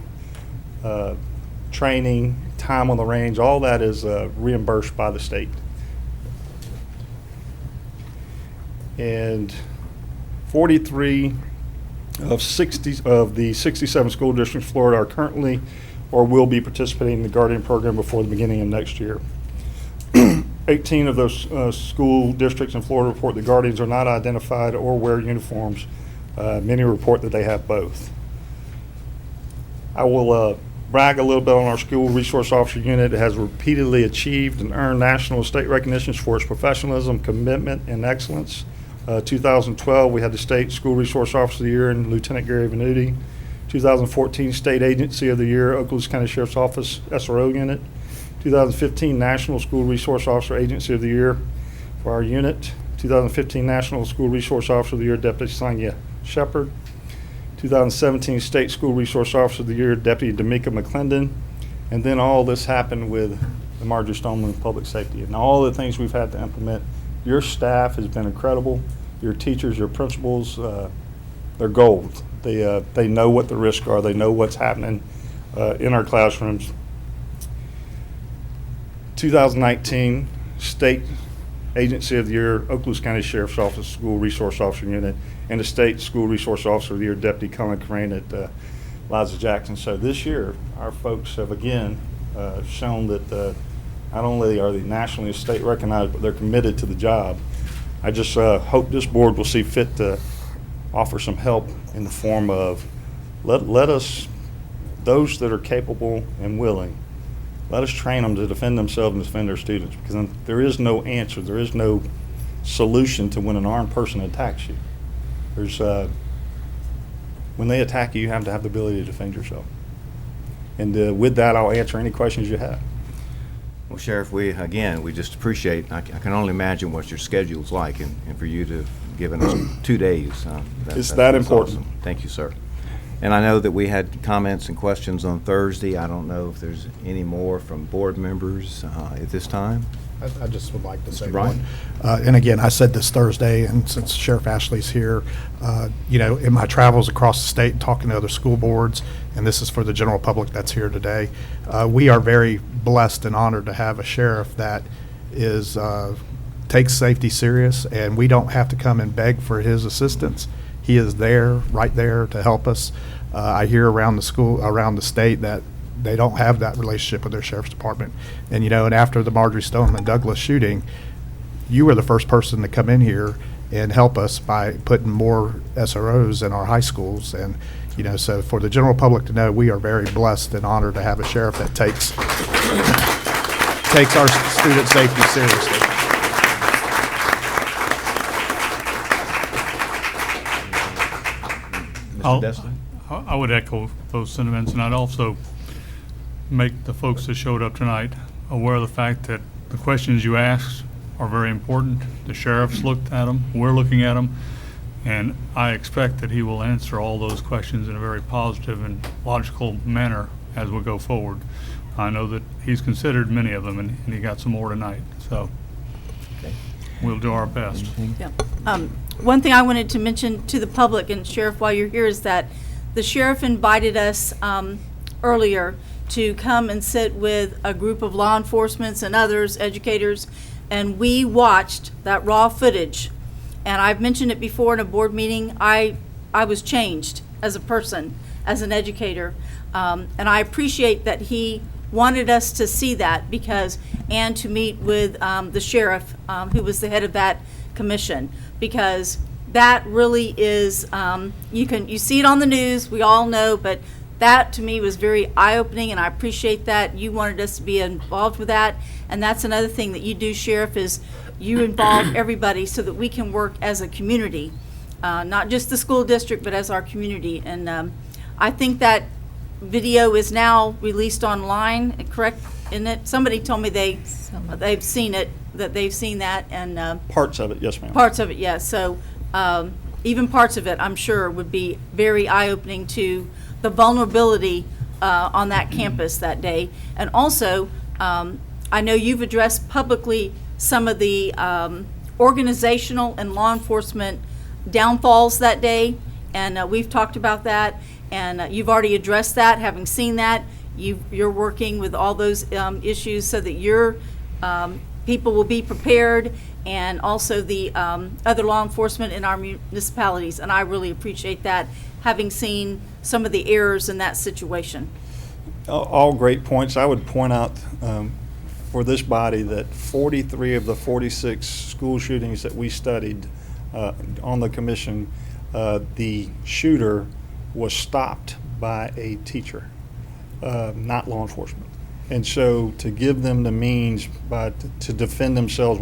training, time on the range, all that is reimbursed by the state. And 43 of the 67 school districts in Florida are currently or will be participating in the Guardian program before the beginning of next year. 18 of those school districts in Florida report the Guardians are not identified or wear uniforms. Many report that they have both. I will brag a little bit on our school resource officer unit. It has repeatedly achieved and earned national and state recognitions for its professionalism, commitment, and excellence. 2012, we had the State School Resource Officer of the Year in Lieutenant Gary Venuti. 2014 State Agency of the Year, Okaloosa County Sheriff's Office SRO Unit. 2015 National School Resource Officer Agency of the Year for our unit. 2015 National School Resource Officer of the Year, Deputy Sonia Shepard. 2017 State School Resource Officer of the Year, Deputy D'Amica McClendon. And then all this happened with the Marjorie Stoneman Public Safety. And all the things we've had to implement, your staff has been incredible. Your teachers, your principals, they're gold. They know what the risks are. They know what's happening in our classrooms. 2019 State Agency of the Year, Okaloosa County Sheriff's Office School Resource Officer Unit, and the State School Resource Officer of the Year, Deputy Colin Crane at Liza Jackson. So this year, our folks have again shown that not only are they nationally and state recognized, but they're committed to the job. I just hope this board will see fit to offer some help in the form of let us, those that are capable and willing, let us train them to defend themselves and defend their students, because there is no answer, there is no solution to when an armed person attacks you. There's when they attack you, you have to have the ability to defend yourself. And with that, I'll answer any questions you have. Well, Sheriff, we just appreciate, I can only imagine what your schedule's like, and for you to have given us 2 days. It's that important. Awesome. Thank you, sir. And I know that we had comments and questions on Thursday. I don't know if there's any more from board members at this time. I just would like to say Brian? one. And again, I said this Thursday, and since Sheriff Ashley's here, in my travels across the state and talking to other school boards, and this is for the general public that's here today, we are very blessed and honored to have a sheriff that is takes safety serious, and we don't have to come and beg for his assistance. He is there, right there to help us. I hear around the state that they don't have that relationship with their sheriff's department. And and after the Marjorie Stoneman Douglas shooting, you were the first person to come in here and help us by putting more SROs in our high schools. And so for the general public to know, we are very blessed and honored to have a sheriff that takes our student safety seriously. I would echo those sentiments, and I'd also make the folks that showed up tonight aware of the fact that the questions you asked are very important. The sheriff's looked at them, we're looking at them, and I expect that he will answer all those questions in a very positive and logical manner as we go forward. I know that he's considered many of them, and he got some more tonight, so we'll do our best. Yeah. One thing I wanted to mention to the public, and Sheriff, while you're here, is that the sheriff invited us earlier to come and sit with a group of law enforcement and others, educators, and we watched that raw footage. And I've mentioned it before in a board meeting. I was changed as a person, as an educator, and I appreciate that he wanted us to see that and to meet with the sheriff, who was the head of that commission, because that really is, you see it on the news, we all know, but that to me was very eye-opening, and I appreciate that you wanted us to be involved with that. And that's another thing that you do, Sheriff, is you involve everybody so that we can work as a community, not just the school district, but as our community. And I think that video is now released online, correct? Isn't it? Somebody told me they've seen it, that they've seen that, and Parts of it, yes, ma'am. parts of it, yes. So even parts of it, I'm sure, would be very eye-opening to the vulnerability on that campus that day. And also, I know you've addressed publicly some of the organizational and law enforcement downfalls that day, and we've talked about that, and you've already addressed that, having seen that. You're working with all those issues so that your people will be prepared, and also the other law enforcement in our municipalities, and I really appreciate that, having seen some of the errors in that situation. All great points. I would point out for this body that 43 of the 46 school shootings that we studied on the commission, the shooter was stopped by a teacher, not law enforcement. And so to give them the means to defend themselves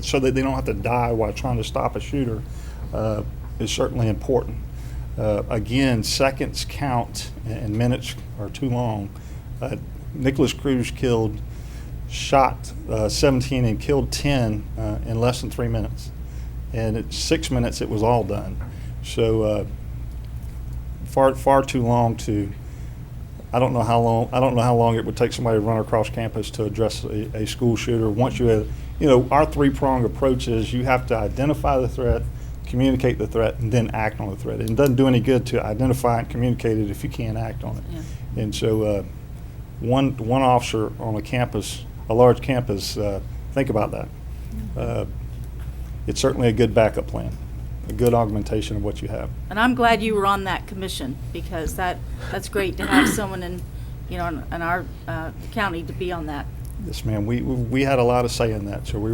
so that they don't have to die while trying to stop a shooter is certainly important. Again, seconds count and minutes are too long. Nicholas Cruz shot 17 and killed 10 in less than 3 minutes. And at 6 minutes, it was all done. So far too long to. I don't know how long it would take somebody to run across campus to address a school shooter. Once you have, our three-pronged approach is you have to identify the threat, communicate the threat, and then act on the threat. It doesn't do any good to identify and communicate it if you can't act on it. Yeah. And so one officer on a campus, a large campus, think about that. It's certainly a good backup plan, a good augmentation of what you have. And I'm glad you were on that commission, because that's great to have someone in our county to be on that. Yes, ma'am. We had a lot of say in that, so we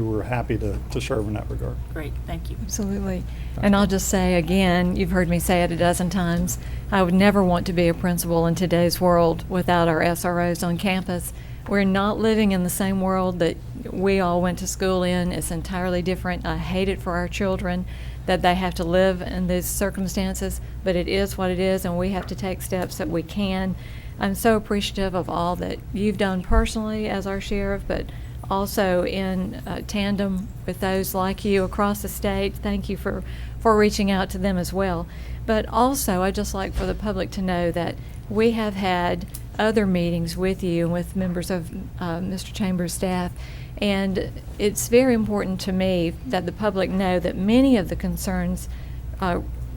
were happy to serve in that regard. Great, thank you. Absolutely. And I'll just say again, you've heard me say it a dozen times, I would never want to be a principal in today's world without our SROs on campus. We're not living in the same world that we all went to school in. It's entirely different. I hate it for our children that they have to live in these circumstances, but it is what it is, and we have to take steps that we can. I'm so appreciative of all that you've done personally as our sheriff, but also in tandem with those like you across the state. Thank you for reaching out to them as well. But also, I'd just like for the public to know that we have had other meetings with you and with members of Mr. Chambers' staff, and it's very important to me that the public know that many of the concerns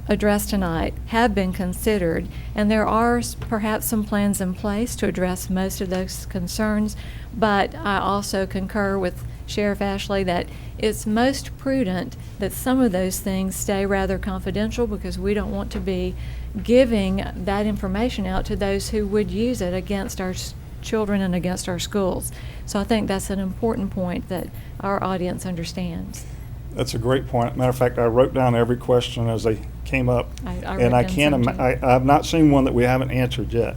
addressed tonight have been considered, and there are perhaps some plans in place to address most of those concerns, but I also concur with Sheriff Ashley that it's most prudent that some of those things stay rather confidential, because we don't want to be giving that information out to those who would use it against our children and against our schools. So I think that's an important point that our audience understands. That's a great point. Matter of fact, I wrote down every question as they came up, and I've not seen one that we haven't answered yet.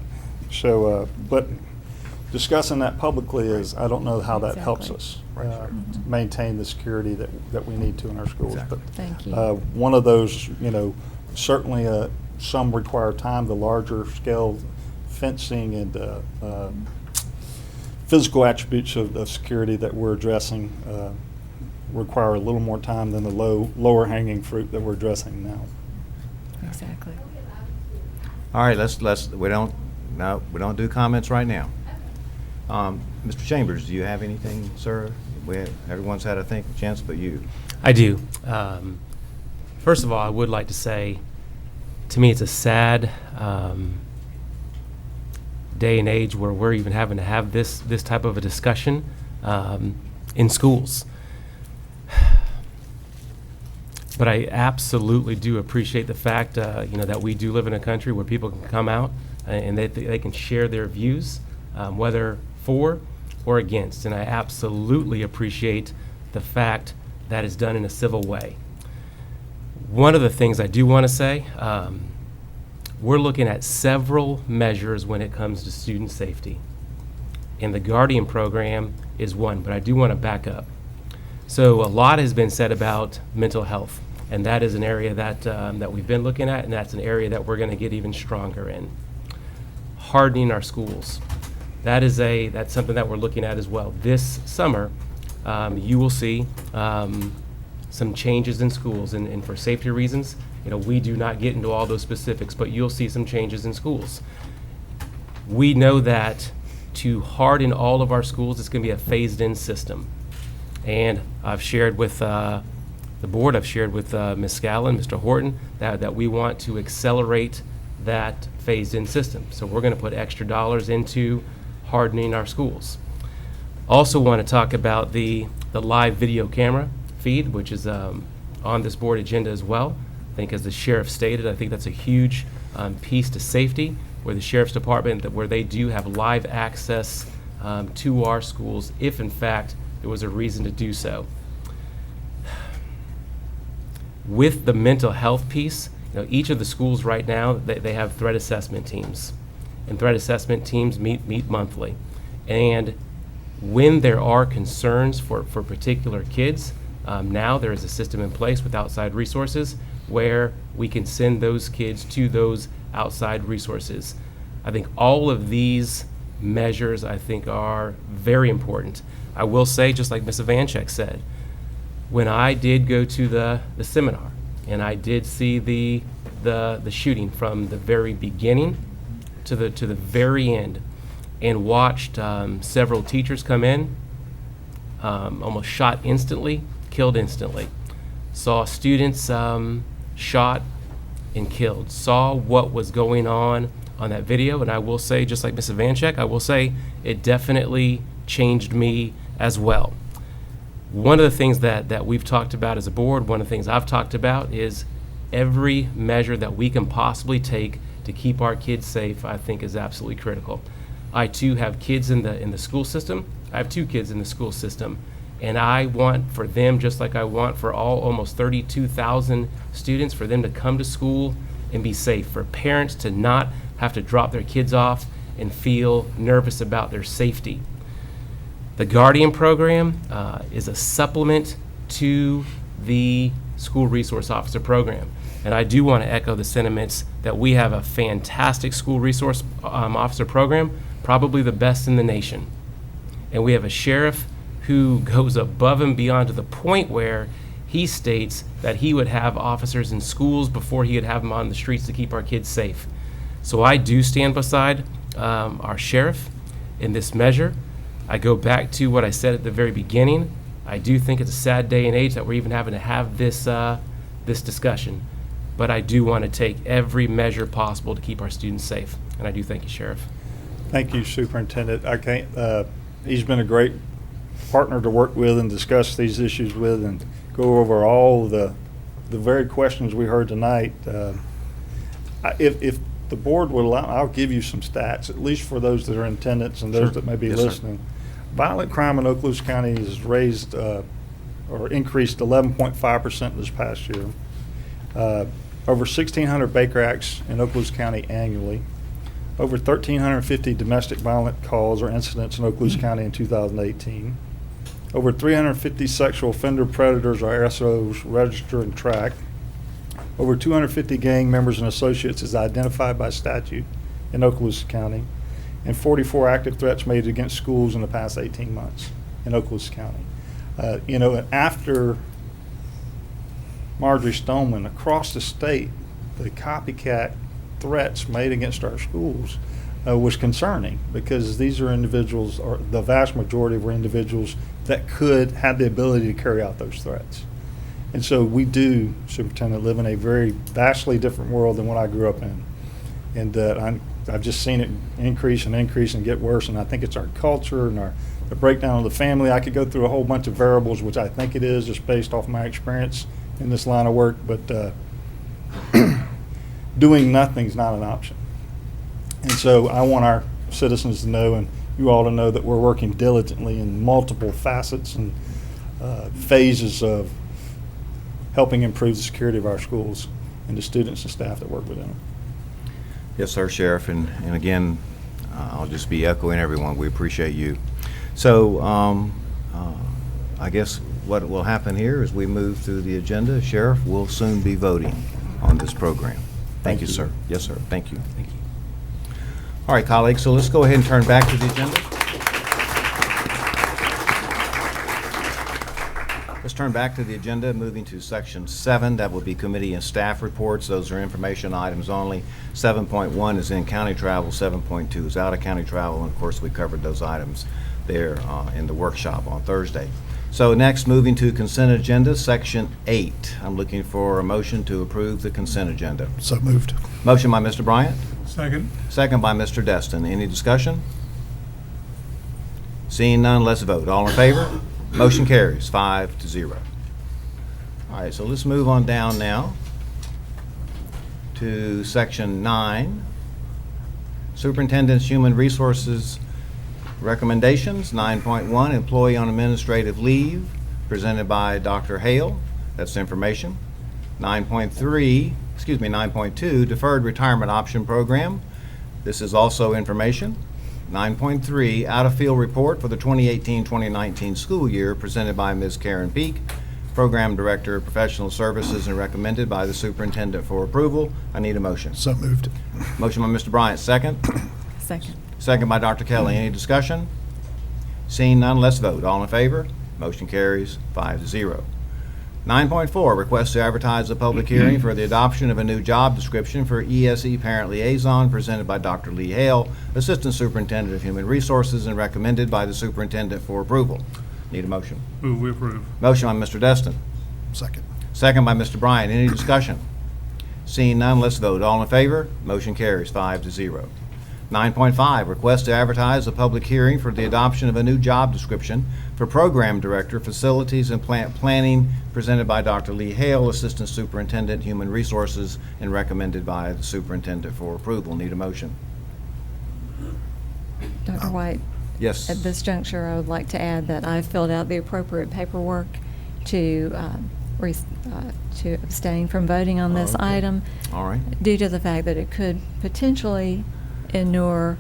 So, but discussing that publicly I don't know how that helps us maintain the security that we need to in our schools. But thank you. One of those, certainly some require time. The larger scale fencing and physical attributes of security that we're addressing require a little more time than the lower hanging fruit that we're addressing now. Exactly. All right, we don't do comments right now. Mr. Chambers, do you have anything, sir? Everyone's had, I think, a chance but you. I do. First of all, I would like to say, to me, it's a sad day and age where we're even having to have this type of a discussion in schools. But I absolutely do appreciate the fact, that we do live in a country where people can come out and they can share their views, whether for or against. And I absolutely appreciate the fact that it's done in a civil way. One of the things I do want to say, we're looking at several measures when it comes to student safety. And the Guardian program is one, but I do want to back up. So a lot has been said about mental health, and that is an area that we've been looking at, and that's an area that we're going to get even stronger in. Hardening our schools. That's something that we're looking at as well. This summer, you will see some changes in schools, and for safety reasons, we do not get into all those specifics, but you'll see some changes in schools. We know that to harden all of our schools, it's going to be a phased-in system. And I've shared with the board, I've shared with Ms. Scallon, Mr. Horton, that we want to accelerate that phased-in system. So we're going to put extra dollars into hardening our schools. Also want to talk about the live video camera feed, which is on this board agenda as well. I think as the sheriff stated, I think that's a huge piece to safety, where the sheriff's department, where they do have live access to our schools if in fact there was a reason to do so. With the mental health piece, each of the schools right now, they have threat assessment teams. And threat assessment teams meet monthly. And when there are concerns for particular kids, now there is a system in place with outside resources where we can send those kids to those outside resources. I think all of these measures, I think, are very important. I will say, just like Ms. Ivanchek said, when I did go to the seminar and I did see the shooting from the very beginning to the very end, and watched several teachers come in, almost shot instantly, killed instantly. Saw students shot and killed. Saw what was going on that video, and I will say, just like Ms. Ivanchek, I will say it definitely changed me as well. One of the things that we've talked about as a board, one of the things I've talked about is every measure that we can possibly take to keep our kids safe, I think, is absolutely critical. I too have kids in the school system. I have 2 kids in the school system, and I want for them, just like I want for all almost 32,000 students, for them to come to school and be safe, for parents to not have to drop their kids off and feel nervous about their safety. The Guardian program is a supplement to the School Resource Officer program. And I do want to echo the sentiments that we have a fantastic School Resource Officer program, probably the best in the nation. And we have a sheriff who goes above and beyond to the point where he states that he would have officers in schools before he would have them on the streets to keep our kids safe. So I do stand beside our sheriff in this measure. I go back to what I said at the very beginning. I do think it's a sad day and age that we're even having to have this discussion. But I do want to take every measure possible to keep our students safe. And I do thank you, Sheriff. Thank you, Superintendent. He's been a great partner to work with and discuss these issues with and go over all the very questions we heard tonight. If the board would allow, I'll give you some stats, at least for those that are in attendance and those that may be listening. Violent crime in Okaloosa County has raised or increased 11.5% this past year. Over 1,600 Baker Acts in Okaloosa County annually. Over 1,350 domestic violent calls or incidents in Okaloosa County in 2018. Over 350 sexual offender predators or SOs registered and tracked. Over 250 gang members and associates is identified by statute in Okaloosa County. And 44 active threats made against schools in the past 18 months in Okaloosa County. And after Marjorie Stoneman, across the state, the copycat threats made against our schools was concerning, because these are individuals, or the vast majority were individuals that could have the ability to carry out those threats. And so we do, Superintendent, live in a very vastly different world than what I grew up in. And I've just seen it increase and get worse, and I think it's our culture and the breakdown of the family. I could go through a whole bunch of variables, which I think it is, just based off my experience in this line of work, but doing nothing is not an option. And so I want our citizens to know, and you all to know, that we're working diligently in multiple facets and phases of helping improve the security of our schools and the students and staff that work within them. Yes, sir, Sheriff, and again, I'll just be echoing everyone. We appreciate you. So I guess what will happen here is we move through the agenda. Sheriff, will soon be voting on this program. Thank you, sir. Yes, sir. Thank you. Thank you. All right, colleagues, so let's go ahead and turn back to the agenda. Let's turn back to the agenda, moving to section 7. That will be committee and staff reports. Those are information items only. 7.1 is in county travel, 7.2 is out of county travel, and of course we covered those items there in the workshop on Thursday. So next, moving to consent agenda, section 8. I'm looking for a motion to approve the consent agenda. So moved. Motion by Mr. Bryant. Second. Second by Mr. Destin. Any discussion? Seeing none, let's vote. All in favor? Motion carries 5-0. All right, so let's move on down now to section 9. Superintendent's Human Resources Recommendations. 9.1, Employee on Administrative Leave, presented by Dr. Hale. That's information. 9.2, Deferred Retirement Option Program. This is also information. 9.3, Out-of-Field Report for the 2018-2019 school year, presented by Ms. Karen Peak Program Director of Professional Services and recommended by the Superintendent for approval. I need a motion. So moved. Motion by Mr. Bryant, second. Second. Second by Dr. Kelly. Any discussion? Seeing none, let's vote. All in favor? Motion carries 5-0. 9.4, request to advertise a public hearing for the adoption of a new job description for ESE Parent Liaison presented by Dr. Lee Hale, Assistant Superintendent of Human Resources, and recommended by the Superintendent for approval. Need a motion. Move we approve. Motion by Mr. Destin. Second. Second by Mr. Bryant. Any discussion? Seeing none, let's vote. All in favor? Motion carries 5-0. 9.5, request to advertise a public hearing for the adoption of a new job description for Program Director, Facilities and Plant Planning, presented by Dr. Lee Hale, Assistant Superintendent, Human Resources, and recommended by the Superintendent for approval. Need a motion. Dr. White? Yes. At this juncture, I would like to add that I filled out the appropriate paperwork to abstain from voting on this Okay. item. All right. Due to the fact that it could potentially inure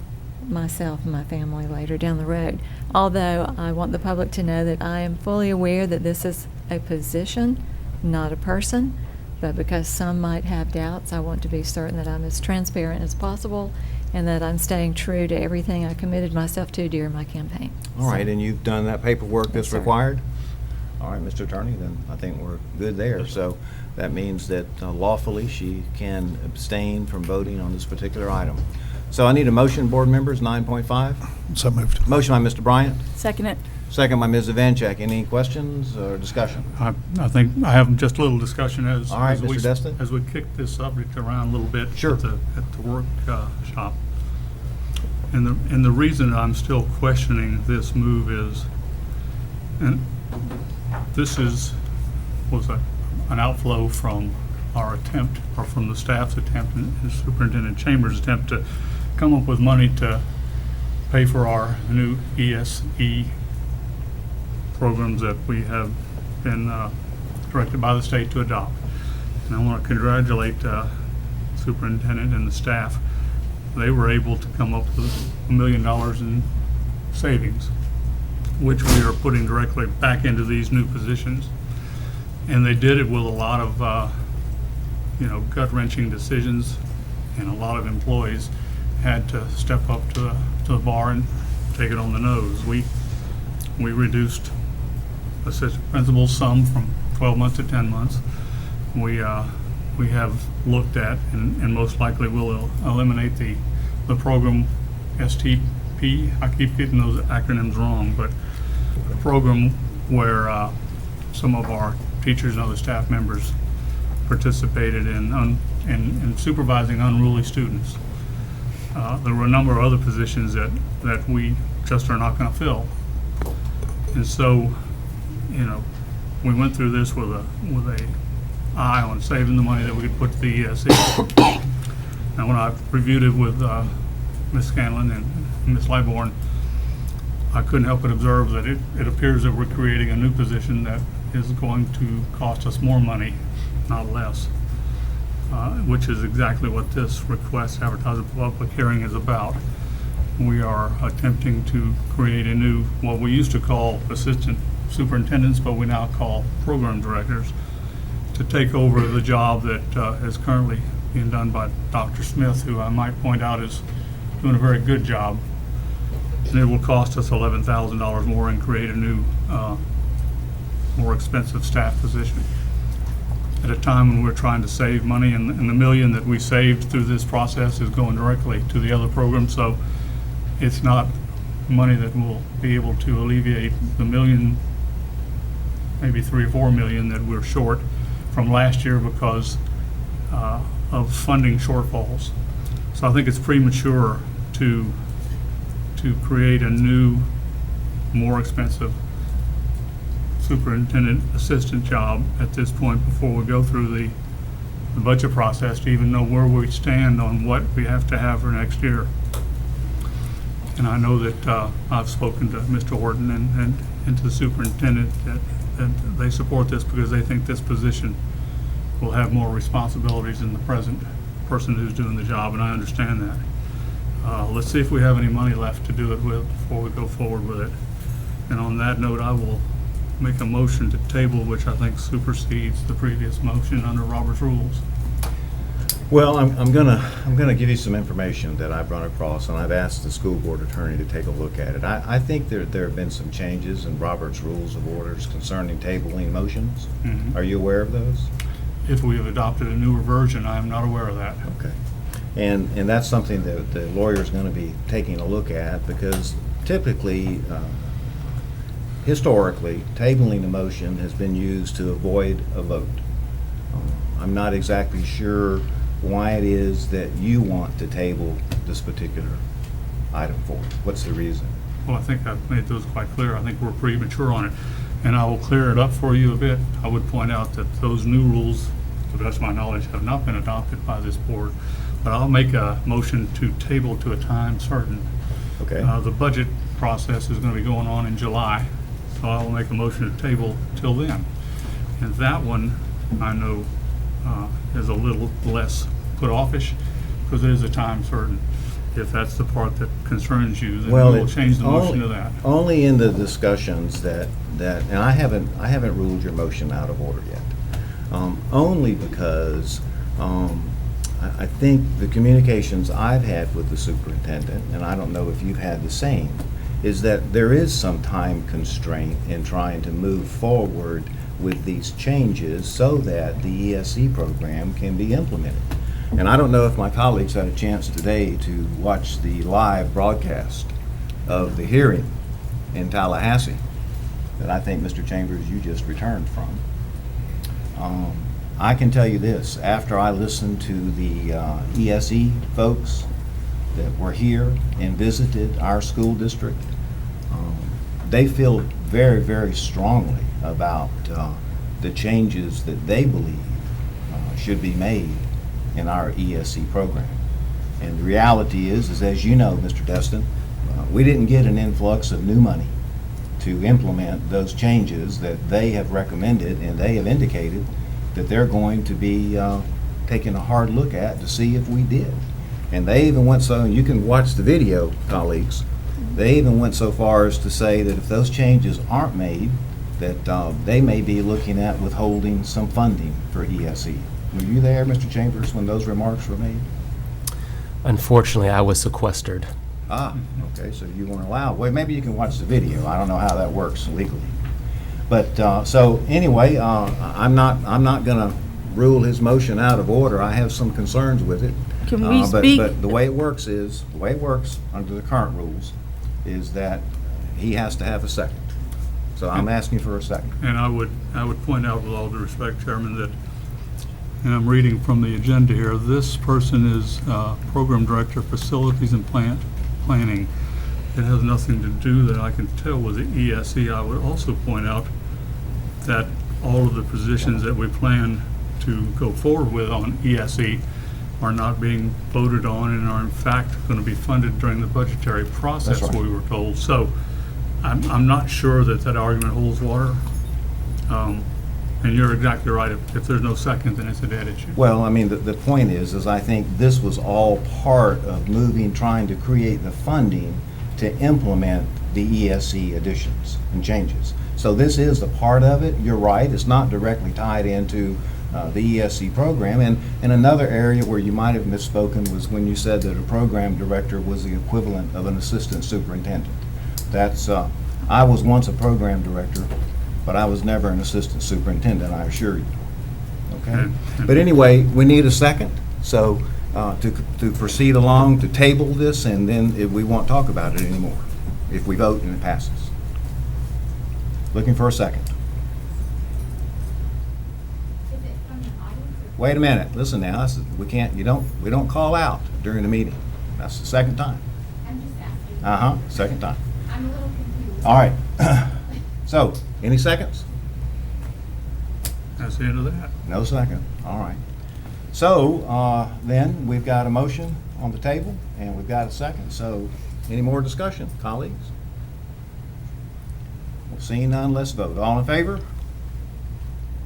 myself and my family later down the road. Although I want the public to know that I am fully aware that this is a position, not a person, but because some might have doubts, I want to be certain that I'm as transparent as possible and that I'm staying true to everything I committed myself to during my campaign. All right, and you've done that paperwork that's Yes, sir. required? All right, Mr. Attorney, then I think we're good there. So that means that lawfully she can abstain from voting on this particular item. So I need a motion, board members, 9.5. So moved. Motion by Mr. Bryant, Second it. second by Ms. Evancheck. Any questions or discussion? I think I have just a little discussion as. All right, as we- Mr. Destin? As we kick this subject around a little bit. Sure. At the work shop. And the reason I'm still questioning this move is, and this was an outflow from our attempt, or from the staff's attempt and Superintendent Chambers' attempt to come up with money to pay for our new ESE programs that we have been directed by the state to adopt. And I want to congratulate Superintendent and the staff. They were able to come up with $1 million in savings, which we are putting directly back into these new positions. And they did it with a lot of, gut-wrenching decisions, and a lot of employees had to step up to the bar and take it on the nose. We reduced assistant principal's sum from 12 months to 10 months. We have looked at, and most likely will eliminate the program STP. I keep getting those acronyms wrong, but the program where some of our teachers and other staff members participated in supervising unruly students. There were a number of other positions that we just are not going to fill. And so, we went through this with a eye on saving the money that we could put to the ESE. Now, when I reviewed it with Ms. Scanlon and Ms. Liborn, I couldn't help but observe that it appears that we're creating a new position that is going to cost us more money, not less, which is exactly what this request to advertise a public hearing is about. We are attempting to create a new, what we used to call assistant superintendents, but we now call program directors, to take over the job that is currently being done by Dr. Smith, who I might point out is doing a very good job. And it will cost us $11,000 more and create a new, more expensive staff position. At a time when we're trying to save money, and the million that we saved through this process is going directly to the other program, so it's not money that will be able to alleviate the million, maybe 3 or 4 million that we're short from last year because of funding shortfalls. So I think it's premature to create a new, more expensive superintendent assistant job at this point before we go through the budget process to even know where we stand on what we have to have for next year. And I know that I've spoken to Mr. Horton and to the superintendent that they support this because they think this position will have more responsibilities than the present person who's doing the job, and I understand that. Let's see if we have any money left to do it with before we go forward with it. And on that note, I will make a motion to table, which I think supersedes the previous motion under Robert's rules. Well, I'm gonna give you some information that I've run across, and I've asked the school board attorney to take a look at it. I think there have been some changes in Robert's Rules of Orders concerning tabling motions. Mhm. Are you aware of those? If we have adopted a newer version, I am not aware of that. Okay. And that's something that the lawyer's gonna be taking a look at, because typically, historically, tabling a motion has been used to avoid a vote. I'm not exactly sure why it is that you want to table this particular item for. What's the reason? Well, I think I've made those quite clear. I think we're pretty mature on it. And I will clear it up for you a bit. I would point out that those new rules, to the best of my knowledge, have not been adopted by this board. But I'll make a motion to table to a time certain. Okay. The budget process is going to be going on in July, so I will make a motion to table till then. And that one, I know, is a little less put offish, because it is a time certain. If that's the part that concerns you, then we'll change the motion to that. Only in the discussions that, and I haven't ruled your motion out of order yet. Only because I think the communications I've had with the superintendent, and I don't know if you've had the same, is that there is some time constraint in trying to move forward with these changes so that the ESE program can be implemented. And I don't know if my colleagues had a chance today to watch the live broadcast of the hearing in Tallahassee that I think, Mr. Chambers, you just returned from. I can tell you this, after I listened to the ESE folks that were here and visited our school district, they feel very, very strongly about the changes that they believe should be made in our ESE program. And the reality is as you know, Mr. Destin, we didn't get an influx of new money to implement those changes that they have recommended, and they have indicated that they're going to be taking a hard look at to see if we did. And they even went so, and you can watch the video, colleagues, they even went so far as to say that if those changes aren't made, that they may be looking at withholding some funding for ESE. Were you there, Mr. Chambers, when those remarks were made? Unfortunately, I was sequestered. Ah, okay, so you weren't allowed. Well, maybe you can watch the video. I don't know how that works legally. But, so anyway, I'm not gonna rule his motion out of order. I have some concerns with it. Can we speak? But the way it works under the current rules is that he has to have a second. So I'm asking for a second. And I would point out, with all due respect, Chairman, that, and I'm reading from the agenda here, this person is Program Director, Facilities and Planning. It has nothing to do, that I can tell, with the ESE. I would also point out that all of the positions that we plan to go forward with on ESE are not being voted on and are in fact going to be funded during the budgetary process, That's right. we were told. So I'm not sure that argument holds water. And you're exactly right. If there's no second, then it's a dead issue. Well, I mean, the point is I think this was all part of trying to create the funding to implement the ESE additions and changes. So this is a part of it. You're right. It's not directly tied into the ESE program. And another area where you might have misspoken was when you said that a program director was the equivalent of an assistant superintendent. That's, I was once a program director, but I was never an assistant superintendent, I assure you. Okay? But anyway, we need a second. So to proceed along, to table this, and then if we won't talk about it anymore if we vote and it passes. Looking for a second. Wait a minute. Listen now. We don't call out during the meeting. That's the second time. I'm just asking. Second time. I'm a little confused. All right. So, any seconds? That's the end of that. No second. All right. So, then we've got a motion on the table and we've got a second. So, any more discussion, colleagues? Well, seeing none, let's vote. All in favor?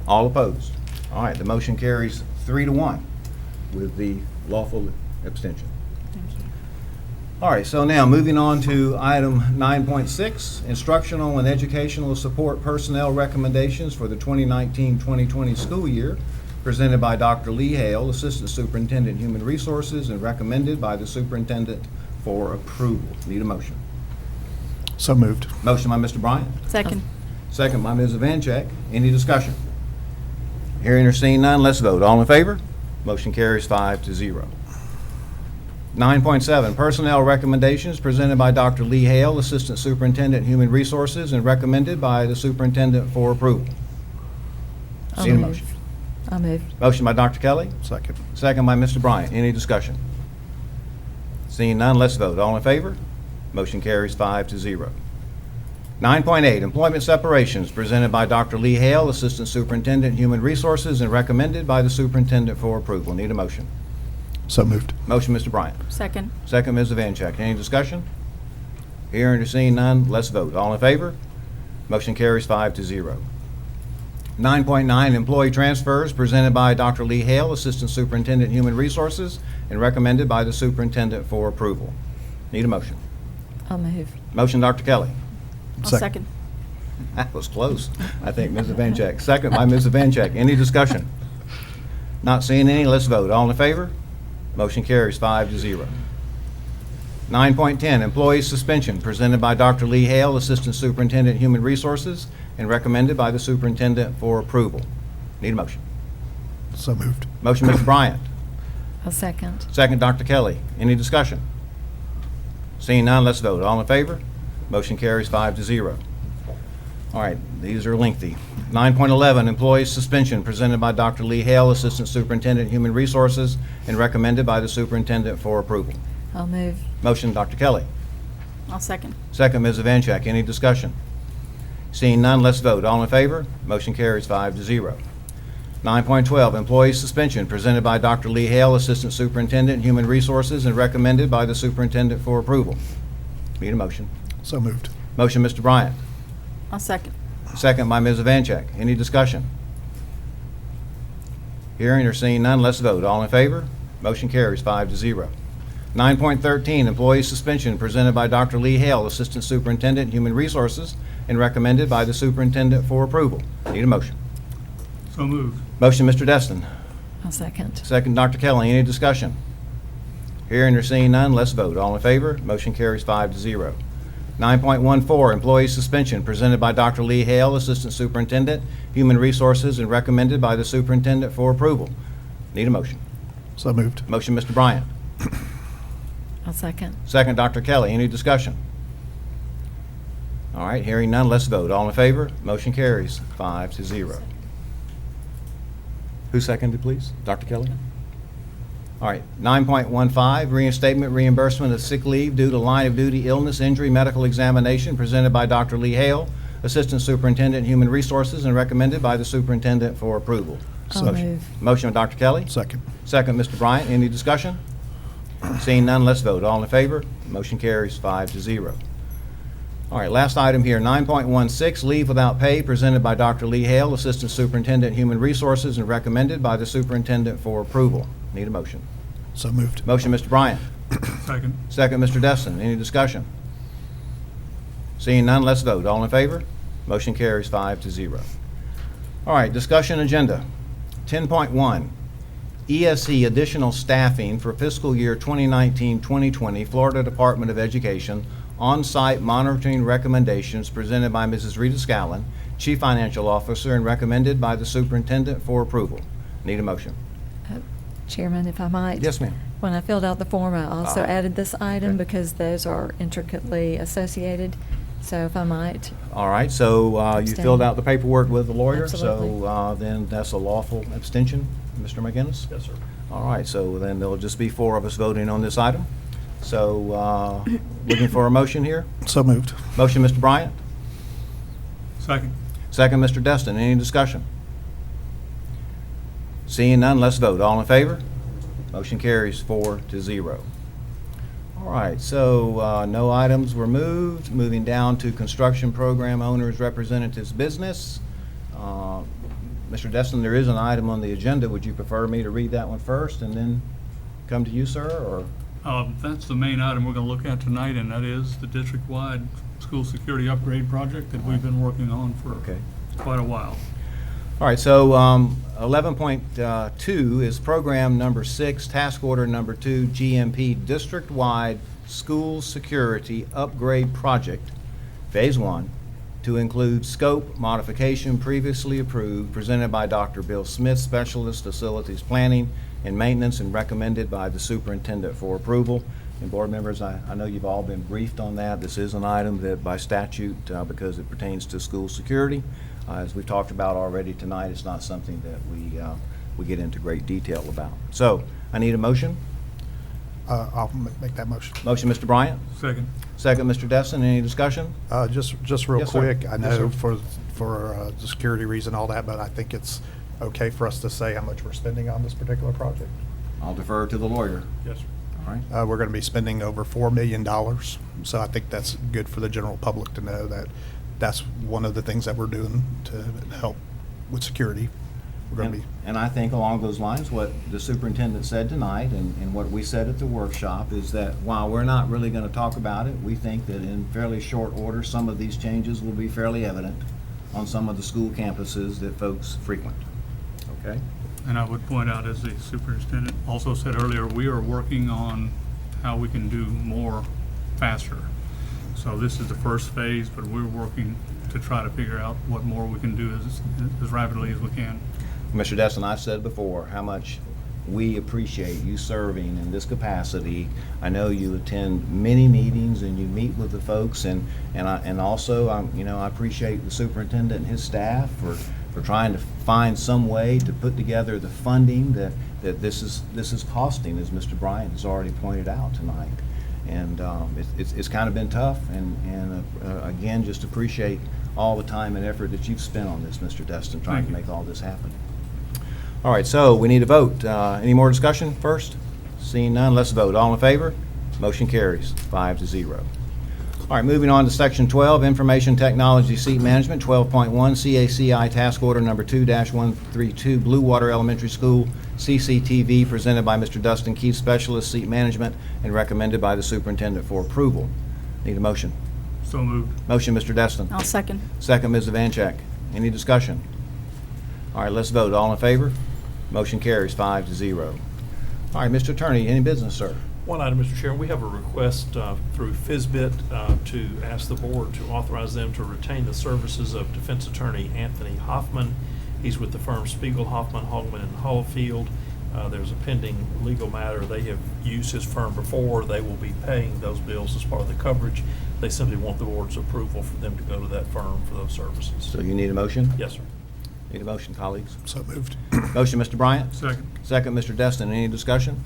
All opposed? All right, the motion carries 3-1 with the lawful abstention. All right, so now moving on to item 9.6, instructional and educational support personnel recommendations for the 2019-2020 school year, presented by Dr. Lee Hale, Assistant Superintendent, Human Resources, and recommended by the Superintendent for approval. Need a motion? So moved. Motion by Mr. Bryant. Second. Second by Ms. Evancheck. Any discussion? Hearing or seeing none, let's vote. All in favor? Motion carries 5-0. 9.7, personnel recommendations presented by Dr. Lee Hale, Assistant Superintendent, Human Resources, and recommended by the Superintendent for approval. I'll See a move. motion. I'll move. Motion by Dr. Kelly. Second. Second by Mr. Bryant. Any discussion? Seeing none, let's vote. All in favor? Motion carries 5-0. 9.8, employment separations presented by Dr. Lee Hale, Assistant Superintendent, Human Resources, and recommended by the Superintendent for approval. Need a motion. So moved. Motion, Mr. Bryant. Second. Second, Ms. Evancheck. Any discussion? Hearing or seeing none, let's vote. All in favor? Motion carries 5-0. 9.9, employee transfers presented by Dr. Lee Hale, Assistant Superintendent, Human Resources, and recommended by the Superintendent for approval. Need a motion. I'll move. Motion, Dr. Kelly. I'll second. That was close, I think, Ms. Evancheck. Second by Ms. Evancheck. Any discussion? Not seeing any, let's vote. All in favor? Motion carries 5-0. 9.10, employee suspension presented by Dr. Lee Hale, Assistant Superintendent, Human Resources, and recommended by the Superintendent for approval. Need a motion. So moved. Motion, Mr. Bryant. I'll second. Second, Dr. Kelly. Any discussion? Seeing none, let's vote. All in favor? Motion carries 5-0. All right, these are lengthy. 9.11, employee suspension presented by Dr. Lee Hale, Assistant Superintendent, Human Resources, and recommended by the Superintendent for approval. I'll move. Motion, Dr. Kelly. I'll second. Second, Ms. Evancheck. Any discussion? Seeing none, let's vote. All in favor? Motion carries 5-0. 9.12, employee suspension presented by Dr. Lee Hale, Assistant Superintendent, Human Resources, and recommended by the Superintendent for approval. Need a motion. So moved. Motion, Mr. Bryant. I'll second. Second by Ms. Evancheck. Any discussion? Hearing or seeing none, let's vote. All in favor? Motion carries 5-0. 9.13, employee suspension presented by Dr. Lee Hale, Assistant Superintendent, Human Resources, and recommended by the Superintendent for approval. Need a motion. So moved. Motion, Mr. Destin. I'll second. Second, Dr. Kelly. Any discussion? Hearing or seeing none, let's vote. All in favor? Motion carries 5-0. 9.14, employee suspension presented by Dr. Lee Hale, Assistant Superintendent, Human Resources, and recommended by the Superintendent for approval. Need a motion. So moved. Motion, Mr. Bryant. I'll second. Second, Dr. Kelly. Any discussion? All right, hearing none, let's vote. All in favor? Motion carries 5-0. Who seconded, please? Dr. Kelly? All right, 9.15, reinstatement reimbursement of sick leave due to line of duty illness, injury, medical examination presented by Dr. Lee Hale, Assistant Superintendent, Human Resources, and recommended by the Superintendent for approval. I'll move. Motion by Dr. Kelly. Second. Second, Mr. Bryant. Any discussion? Seeing none, let's vote. All in favor? Motion carries 5-0. All right, last item here, 9.16, leave without pay presented by Dr. Lee Hale, Assistant Superintendent, Human Resources, and recommended by the Superintendent for approval. Need a motion. So moved. Motion, Mr. Bryant. Second. Second, Mr. Destin. Any discussion? Seeing none, let's vote. All in favor? Motion carries 5-0. All right, discussion agenda. 10.1, ESE additional staffing for fiscal year 2019-2020, Florida Department of Education, on-site monitoring recommendations presented by Mrs. Rita Scallon, Chief Financial Officer, and recommended by the Superintendent for approval. Need a motion. Chairman, if I might. Yes, ma'am. When I filled out the form, I also Ah. added this item Okay. because those are intricately associated. So if I might. All right, so you Abstain. filled out the paperwork with the lawyer, Absolutely. so then that's a lawful abstention, Mr. McGinnis? Yes, sir. All right, so then there'll just be 4 of us voting on this item. So looking for a motion here? So moved. Motion, Mr. Bryant? Second. Second, Mr. Destin. Any discussion? Seeing none, let's vote. All in favor? Motion carries 4-0. All right, so no items were moved. Moving down to construction program owners representatives business. Mr. Destin, there is an item on the agenda. Would you prefer me to read that one first and then come to you, sir, or? That's the main item we're going to look at tonight, and that is the district-wide school security upgrade project that we've been working on for quite a while. All right, so 11.2 is program number 6, task order number 2, GMP district-wide school security upgrade project, phase 1, to include scope modification previously approved, presented by Dr. Bill Smith, Specialist, Facilities Planning and Maintenance, and recommended by the superintendent for approval. And board members, I know you've all been briefed on that. This is an item that by statute, because it pertains to school security, as we've talked about already tonight, it's not something that we get into great detail about. So I need a motion. I'll make that motion. Motion, Mr. Bryant. Second. Second, Mr. Destin. Any discussion? Just real Yes, sir. quick, I Yes, know sir. for the security reason, all that, but I think it's okay for us to say how much we're spending on this particular project. I'll defer to the lawyer. Yes, sir. All right. We're going to be spending over $4 million, so I think that's good for the general public to know that that's one of the things that we're doing to help with security. We're going to be. And I think along those lines, what the superintendent said tonight and what we said at the workshop is that while we're not really going to talk about it, we think that in fairly short order, some of these changes will be fairly evident on some of the school campuses that folks frequent. Okay? And I would point out, as the superintendent also said earlier, we are working on how we can do more faster. So this is the first phase, but we're working to try to figure out what more we can do as rapidly as we can. Mr. Destin, I've said before how much we appreciate you serving in this capacity. I know you attend many meetings and you meet with the folks, and also I appreciate the superintendent and his staff for trying to find some way to put together the funding that this is costing, as Mr. Bryant has already pointed out tonight. And it's kind of been tough, and again, just appreciate all the time and effort that you've spent on this, Mr. Destin, trying to make all this happen. All right, so we need a vote. Any more discussion first? Seeing none, let's vote. All in favor? Motion carries 5-0. All right, moving on to Section 12, Information Technology Seat Management, 12.1, CACI Task Order Number 2-132, Blue Water Elementary School, CCTV, presented by Mr. Dustin Keith, Specialist, Seat Management, and recommended by the Superintendent for approval. Need a motion. So moved. Motion, Mr. Destin. I'll second. Second, Ms. Vanchek. Any discussion? All right, let's vote. All in favor? Motion carries 5-0. All right, Mr. Attorney, any business, sir? One item, Mr. Chairman, we have a request through FSBIT to ask the board to authorize them to retain the services of defense attorney Anthony Hoffman. He's with the firm Spiegel, Hoffman, Hogman, and Hallfield. There's a pending legal matter. They have used his firm before. They will be paying those bills as part of the coverage. They simply want the board's approval for them to go to that firm for those services. So you need a motion? Yes, sir. Need a motion, colleagues? So moved. Motion, Mr. Bryant. Second. Second, Mr. Destin. Any discussion?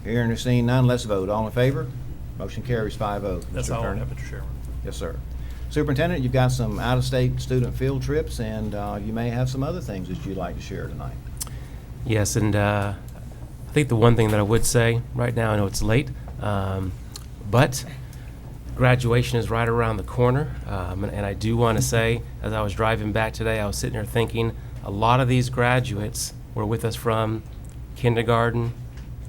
Hearing or seeing none, let's vote. All in favor? Motion carries 5-0. That's Mr. all I Attorney. have, Mr. Chairman. Yes, sir. Superintendent, you've got some out-of-state student field trips, and you may have some other things that you'd like to share tonight. Yes, and I think the one thing that I would say right now, I know it's late, but graduation is right around the corner, and I do want to say, as I was driving back today, I was sitting there thinking a lot of these graduates were with us from kindergarten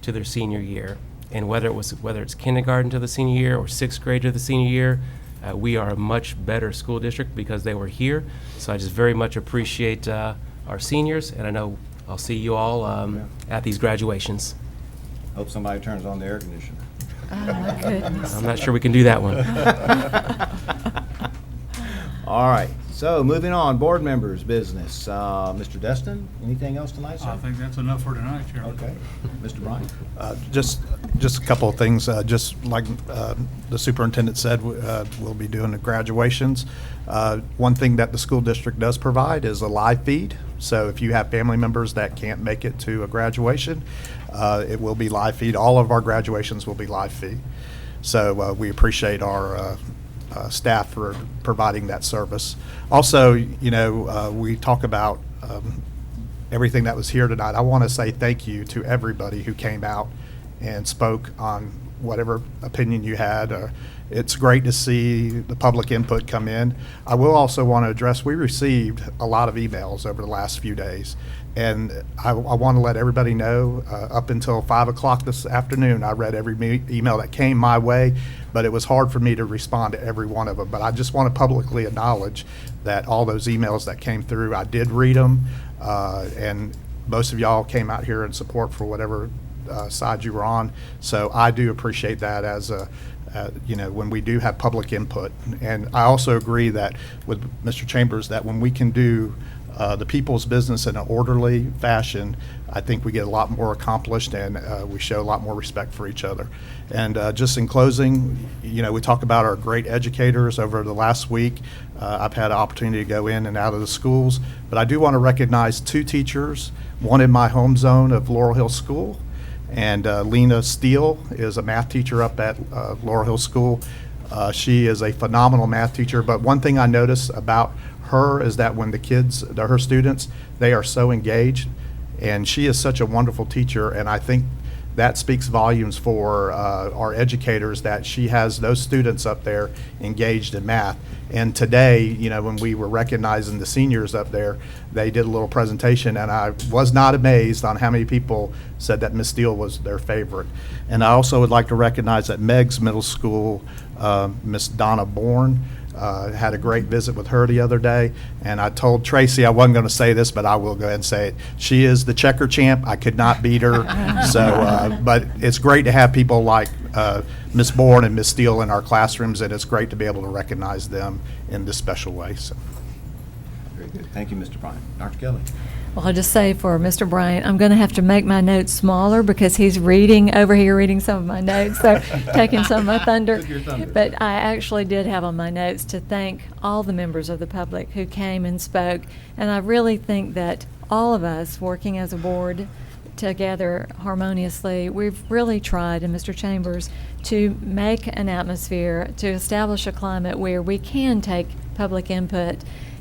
to their senior year, and whether it's kindergarten to the senior year or sixth grade to the senior year, we are a much better school district because they were here. So I just very much appreciate our seniors, and I know I'll see you all at these graduations. Hope somebody turns on the air conditioner. Oh, my goodness. I'm not sure we can do that one. All right, so moving on, board members' business. Mr. Destin, anything else tonight, sir? I think that's enough for tonight, Chairman. Okay. Mr. Bryant? Just a couple of things, just like the superintendent said, we'll be doing the graduations. One thing that the school district does provide is a live feed. So if you have family members that can't make it to a graduation, it will be live feed. All of our graduations will be live feed. So we appreciate our staff for providing that service. Also, we talk about everything that was here tonight. I want to say thank you to everybody who came out and spoke on whatever opinion you had. It's great to see the public input come in. I will also want to address, we received a lot of emails over the last few days And I want to let everybody know, up until 5 o'clock this afternoon, I read every email that came my way, but it was hard for me to respond to every one of them. But I just want to publicly acknowledge that all those emails that came through, I did read them, and most of y'all came out here in support for whatever side you were on. So I do appreciate that as a, when we do have public input. And I also agree that with Mr. Chambers that when we can do the people's business in an orderly fashion, I think we get a lot more accomplished, and we show a lot more respect for each other. And just in closing, we talk about our great educators over the last week. I've had an opportunity to go in and out of the schools, but I do want to recognize 2 teachers, one in my home zone of Laurel Hill School, and Lena Steele is a math teacher up at Laurel Hill School. She is a phenomenal math teacher, but one thing I notice about her is that when the kids, her students, they are so engaged, and she is such a wonderful teacher, and I think that speaks volumes for our educators that she has those students up there engaged in math. And today, when we were recognizing the seniors up there, they did a little presentation, and I was not amazed on how many people said that Miss Steele was their favorite. And I also would like to recognize at Meigs Middle School, Miss Donna Bourne. Had a great visit with her the other day, and I told Tracy I wasn't going to say this, but I will go ahead and say it. She is the checker champ. I could not beat her. So, but it's great to have people like Miss Bourne and Miss Steele in our classrooms, and it's great to be able to recognize them in this special way. So. Very good. Thank you, Mr. Bryant. Dr. Kelly. Well, I'll just say for Mr. Bryant, I'm going to have to make my notes smaller because he's reading over here, reading some of my notes, so taking some of my thunder. But I actually did have on my notes to thank all the members of the public who came and spoke. And I really think that all of us working as a board together harmoniously, we've really tried, and Mr. Chambers, to make an atmosphere, to establish a climate where we can take public input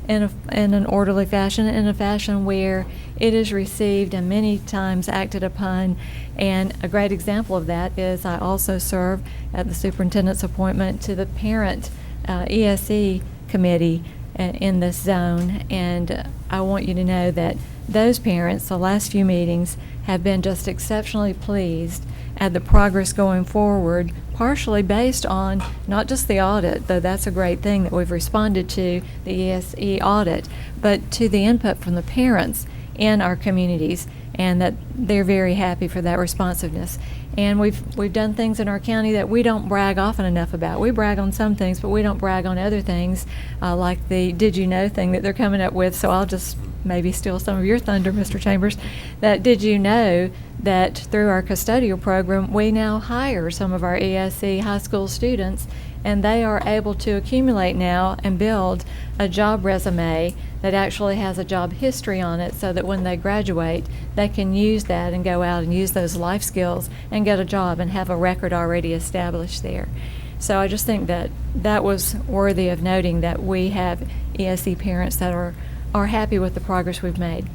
in an orderly fashion, in a fashion where it is received and many times acted upon. And a great example of that is I also serve at the superintendent's appointment to the parent ESE committee in this zone. And I want you to know that those parents, the last few meetings, have been just exceptionally pleased at the progress going forward, partially based on not just the audit, though that's a great thing that we've responded to, the ESE audit, but to the input from the parents in our communities, and that they're very happy for that responsiveness. And we've done things in our county that we don't brag often enough about. We brag on some things, but we don't brag on other things, like the Did You Know thing that they're coming up with. So I'll just maybe steal some of your thunder, Mr. Chambers. That did you know that through our custodial program, we now hire some of our ESE high school students, and they are able to accumulate now and build a job resume that actually has a job history on it, so that when they graduate, they can use that and go out and use those life skills and get a job and have a record already established there. So I just think that that was worthy of noting, that we have ESE parents that are happy with the progress we've made.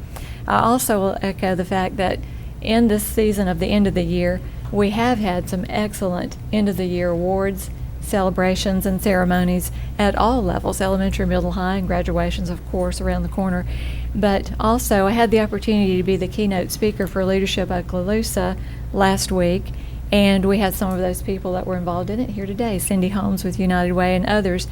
I also will echo the fact that in this season of the end of the year, we have had some excellent end of the year awards, celebrations, and ceremonies at all levels, elementary, middle, high, and graduations, of course, around the corner. But also, I had the opportunity to be the keynote speaker for Leadership Okaloosa last week, and we had some of those people that were involved in it here today, Cindy Holmes with United Way and others.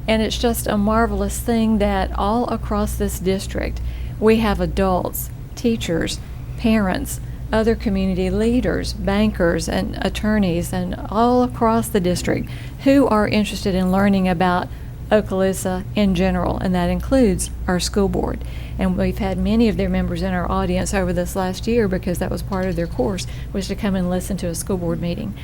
And it's just a marvelous thing that all across this district, we have adults, teachers, parents, other community leaders, bankers, and attorneys, and all across the district who are interested in learning about Okaloosa in general, and that includes our school board. And we've had many of their members in our audience over this last year, because that was part of their course, was to come and listen to a school board meeting.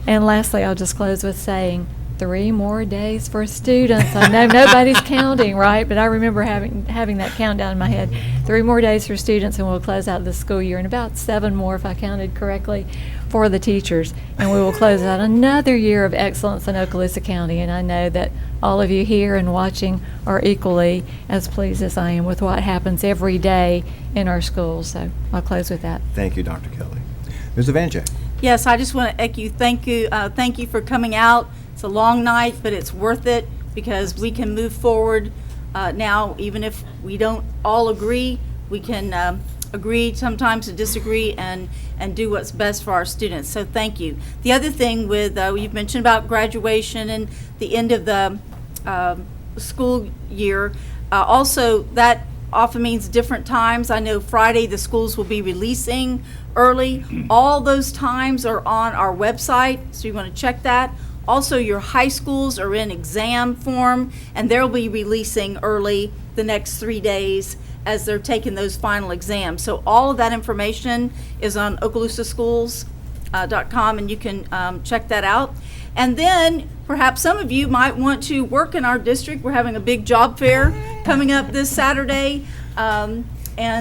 And lastly, I'll just close with saying, 3 more days for students. I know nobody's counting, right? But I remember having that countdown in my head. 3 more days for students, and we'll close out this school year, and about 7 more, if I counted correctly, for the teachers. And we will close out another year of excellence in Okaloosa County. And I know that all of you here and watching are equally as pleased as I am with what happens every day in our schools. So I'll close with that. Thank you, Dr. Kelly. Ms. Evanche. Yes, I just want to echo you. Thank you for coming out. It's a long night, but it's worth it, because we can move forward now, even if we don't all agree. we can agree sometimes to disagree and do what's best for our students. So thank you. The other thing with, you've mentioned about graduation and the end of the school year. Also, that often means different times. I know Friday the schools will be releasing early. All those times are on our website, so you want to check that. Also, your high schools are in exam form, and they'll be releasing early the next 3 days as they're taking those final exams. So all of that information is on okaloosaschools.com, and you can check that out. And then perhaps some of you might want to work in our district. We're having a big job fair coming up this Saturday. And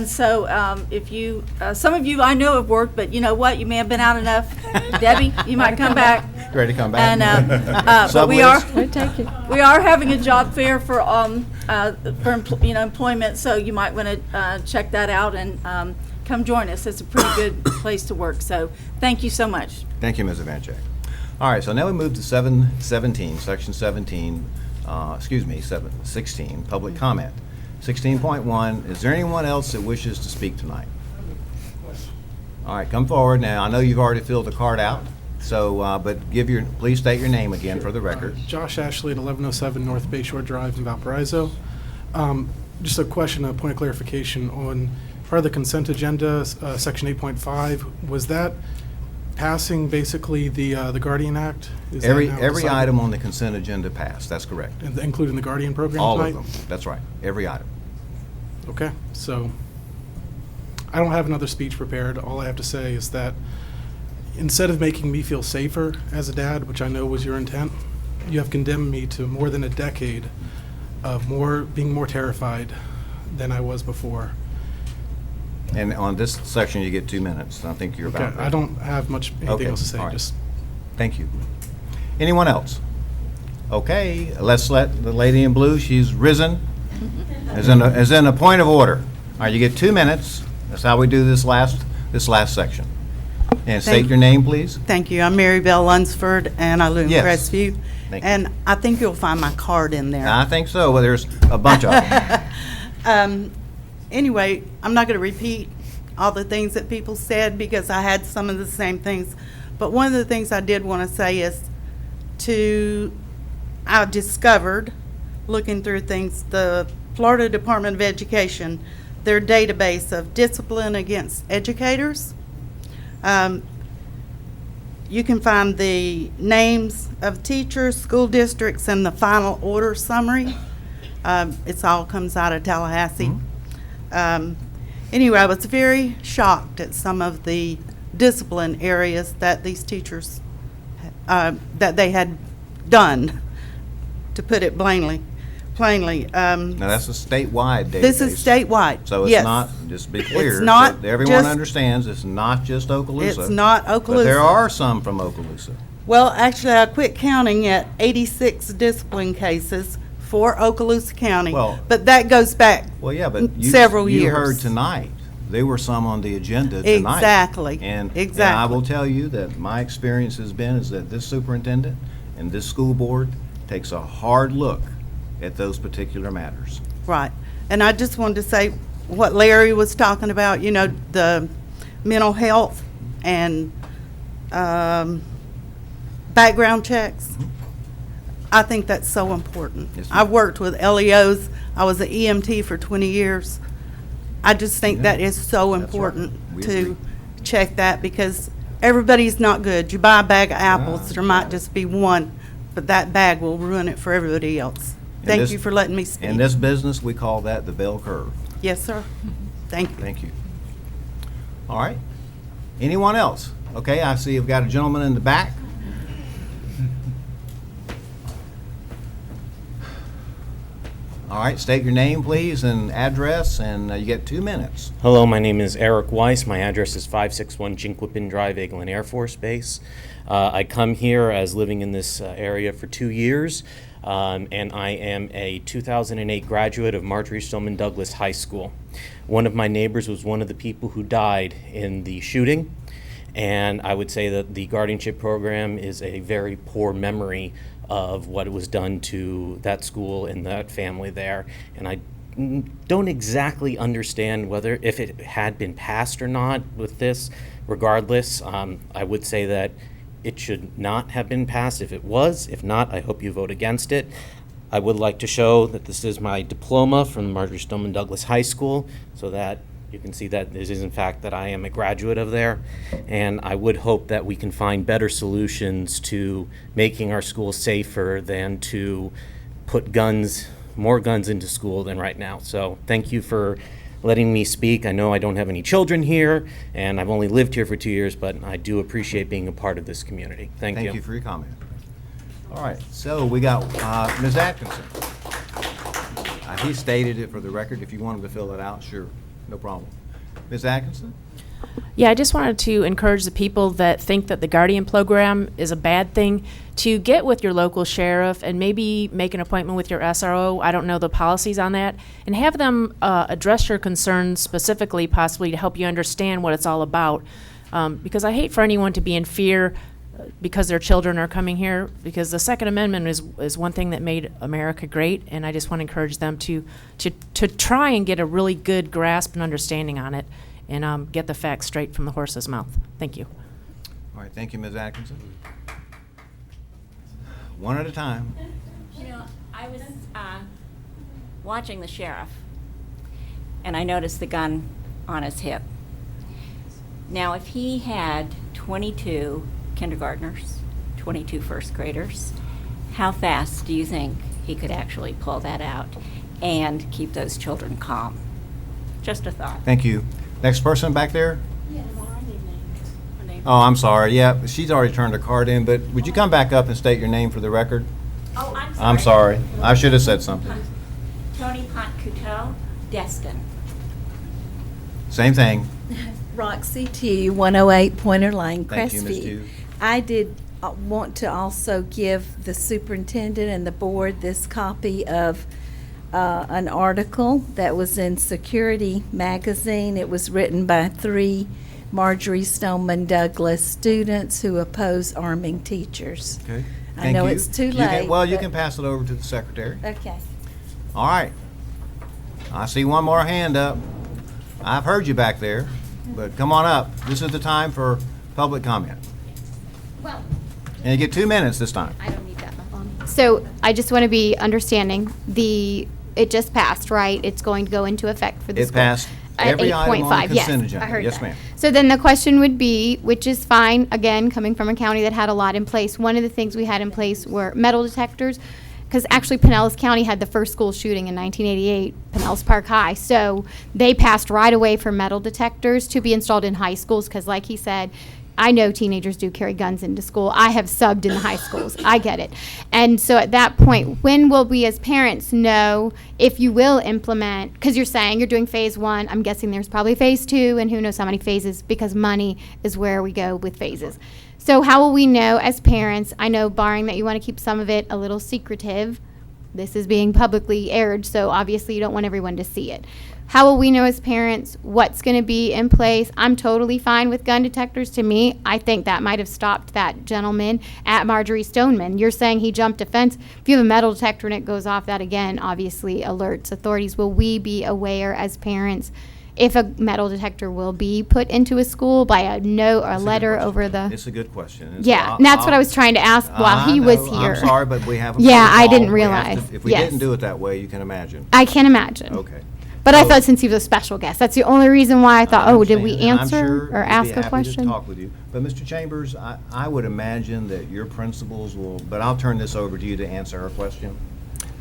so if you, some of you I know have worked, but you know what? You may have been out enough. Debbie, you might come back. Ready to come back? And but we are having a job fair for employment, so you might want to check that out and come join us. It's a pretty good place to work. So thank you so much. Thank you, Ms. Ivanchek. All right, so now we move to section 17, 16, public comment. 16.1, is there anyone else that wishes to speak tonight? All right, come forward now. I know you've already filled the card out, so, but please state your name again for the record. Josh Ashley at 1107 North Bayshore Drive in Valparaiso. Just a question, a point of clarification on part of the consent agenda, section 8.5, was that passing basically the Guardian Act? Is that Every now decided? item on the consent agenda passed, that's correct. And including the Guardian program All tonight? of them, that's right, every item. Okay, so I don't have another speech prepared. All I have to say is that instead of making me feel safer as a dad, which I know was your intent, you have condemned me to more than a decade of being more terrified than I was before. And on this section, you get 2 minutes. I think you're about Okay, ready. I don't have anything Okay, else to say. all right. Just Thank you. Anyone else? Okay, let's let the lady in blue, she's risen, as in a point of order. All right, you get 2 minutes. That's how we do this last section. And state your name, please. Thank you. I'm Mary Bell Lunsford, and I live in Yes. Crestview. Thank you. And I think you'll find my card in there. I think so. Well, there's a bunch of them. Anyway, I'm not going to repeat all the things that people said because I had some of the same things. But one of the things I did want to say is I discovered, looking through things, the Florida Department of Education, their database of discipline against educators. You can find the names of teachers, school districts, and the final order summary. It all comes out of Tallahassee. Anyway, I was very shocked at some of the discipline areas that these teachers, that they had done, to put it plainly. Now, that's a statewide database. This is statewide, So it's yes. not, just to be clear. It's not so everyone just- understands it's not just Okaloosa. It's not But there Okaloosa. are some from Okaloosa. Well, actually, I quit counting at 86 discipline cases for Okaloosa County, Well- but that goes back Well, yeah, but several years. you heard tonight, there were some on the agenda tonight. Exactly, And I exactly. will tell you that my experience has been is that this superintendent and this school board takes a hard look at those particular matters. Right. And I just wanted to say what Larry was talking about, you know, the mental health and background checks. I think that's so important. Yes, ma'am. I've worked with LEOs. I was an EMT for 20 years. I just think that is so That's right. important We to agree. check that because everybody's not good. You buy a bag of apples, there might just be one, but that bag will ruin it for everybody else. In Thank this- you for letting me speak. In this business, we call that the bell curve. Yes, sir. Thank you. Thank you. All right. Anyone else? Okay, I see you've got a gentleman in the back. All right, state your name, please, and address, and you get 2 minutes. Hello, my name is Eric Weiss. My address is 561 Jinquapin Drive, Eglin Air Force Base. I come here as living in this area for 2 years, and I am a 2008 graduate of Marjorie Stoneman Douglas High School. One of my neighbors was one of the people who died in the shooting, and I would say that the guardianship program is a very poor memory of what was done to that school and that family there. And don't exactly understand whether if it had been passed or not with this. Regardless, I would say that it should not have been passed if it was. If not, I hope you vote against it. I would like to show that this is my diploma from Marjorie Stoneman Douglas High School, so that you can see that this is in fact that I am a graduate of there. And I would hope that we can find better solutions to making our schools safer than to put more guns into school than right now. So thank you for letting me speak. I know I don't have any children here, and I've only lived here for 2 years, but I do appreciate being a part of this community. Thank you. Thank you for your comment. All right, so we got Ms. Atkinson. He stated it for the record. If you wanted to fill it out, sure, no problem. Ms. Atkinson? Yeah, I just wanted to encourage the people that think that the Guardian program is a bad thing to get with your local sheriff and maybe make an appointment with your SRO. I don't know the policies on that, and have them address your concerns specifically, possibly to help you understand what it's all about. Because I hate for anyone to be in fear because their children are coming here, because the Second Amendment is one thing that made America great, and I just want to encourage them to try and get a really good grasp and understanding on it, and get the facts straight from the horse's mouth. Thank you. All right, thank you, Ms. Atkinson. One at a time. You know, I was watching the sheriff, and I noticed the gun on his hip. Now, if he had 22 kindergartners, 22 first graders, how fast do you think he could actually pull that out and keep those children calm? Just a thought. Thank you. Next person back there? Oh, I'm sorry. Yeah, she's already turned her card in, but would you come back up and state your name for the record? Oh, I'm sorry. I'm sorry. I should have said something. Tony Pont-Couteau, Destin. Same thing. Roxy Tew, 108 Pointer Lane, Thank you, Ms. Crestview. Tew. I did want to also give the superintendent and the board this copy of an article that was in Security Magazine. It was written by 3 Marjorie Stoneman Douglas students who oppose arming teachers. Okay. I Thank know you. it's too You can- late. Well, you but- can pass it over to the secretary. Okay. All right. I see one more hand up. I've heard you back there, but come on up. This is the time for public comment. Well, And you get 2 minutes this time. I don't need that long. So I just want to be understanding, it just passed, right? It's going to go into effect for the It school. passed At every item on the 8.5, yes, consent I agenda. heard Yes, that. ma'am. So then the question would be, which is fine, again, coming from a county that had a lot in place, one of the things we had in place were metal detectors, because actually Pinellas County had the first school shooting in 1988, Pinellas Park High. So they passed right away for metal detectors to be installed in high schools, because like he said, I know teenagers do carry guns into school. I have subbed in the high schools. I get it. And so at that point, when will we as parents know if you will implement, because you're saying you're doing phase 1, I'm guessing there's probably phase 2, and who knows how many phases, because money is where we go with phases. So how will we know as parents, I know barring that you want to keep some of it a little secretive, this is being publicly aired, so obviously you don't want everyone to see it. How will we know as parents what's going to be in place? I'm totally fine with gun detectors. To me, I think that might have stopped that gentleman at Marjorie Stoneman. You're saying he jumped a fence. If you have a metal detector and it goes off, that again obviously alerts authorities. Will we be aware as parents if a metal detector will be put into a school by a note or a letter over the... It's a good question. And so Yeah, and that's what I was trying to ask while he was know. here. I'm sorry, but we have a Yeah, I protocol. didn't We have to- realize. If we Yes. didn't do it that way, you can imagine. I can imagine. Okay. But I thought since he was a special guest, that's the only reason why I thought, oh, did we understand, and I'm answer sure or we'd ask be a happy to question? talk with you. But Mr. Chambers, I would imagine that your principals will, but I'll turn this over to you to answer her question.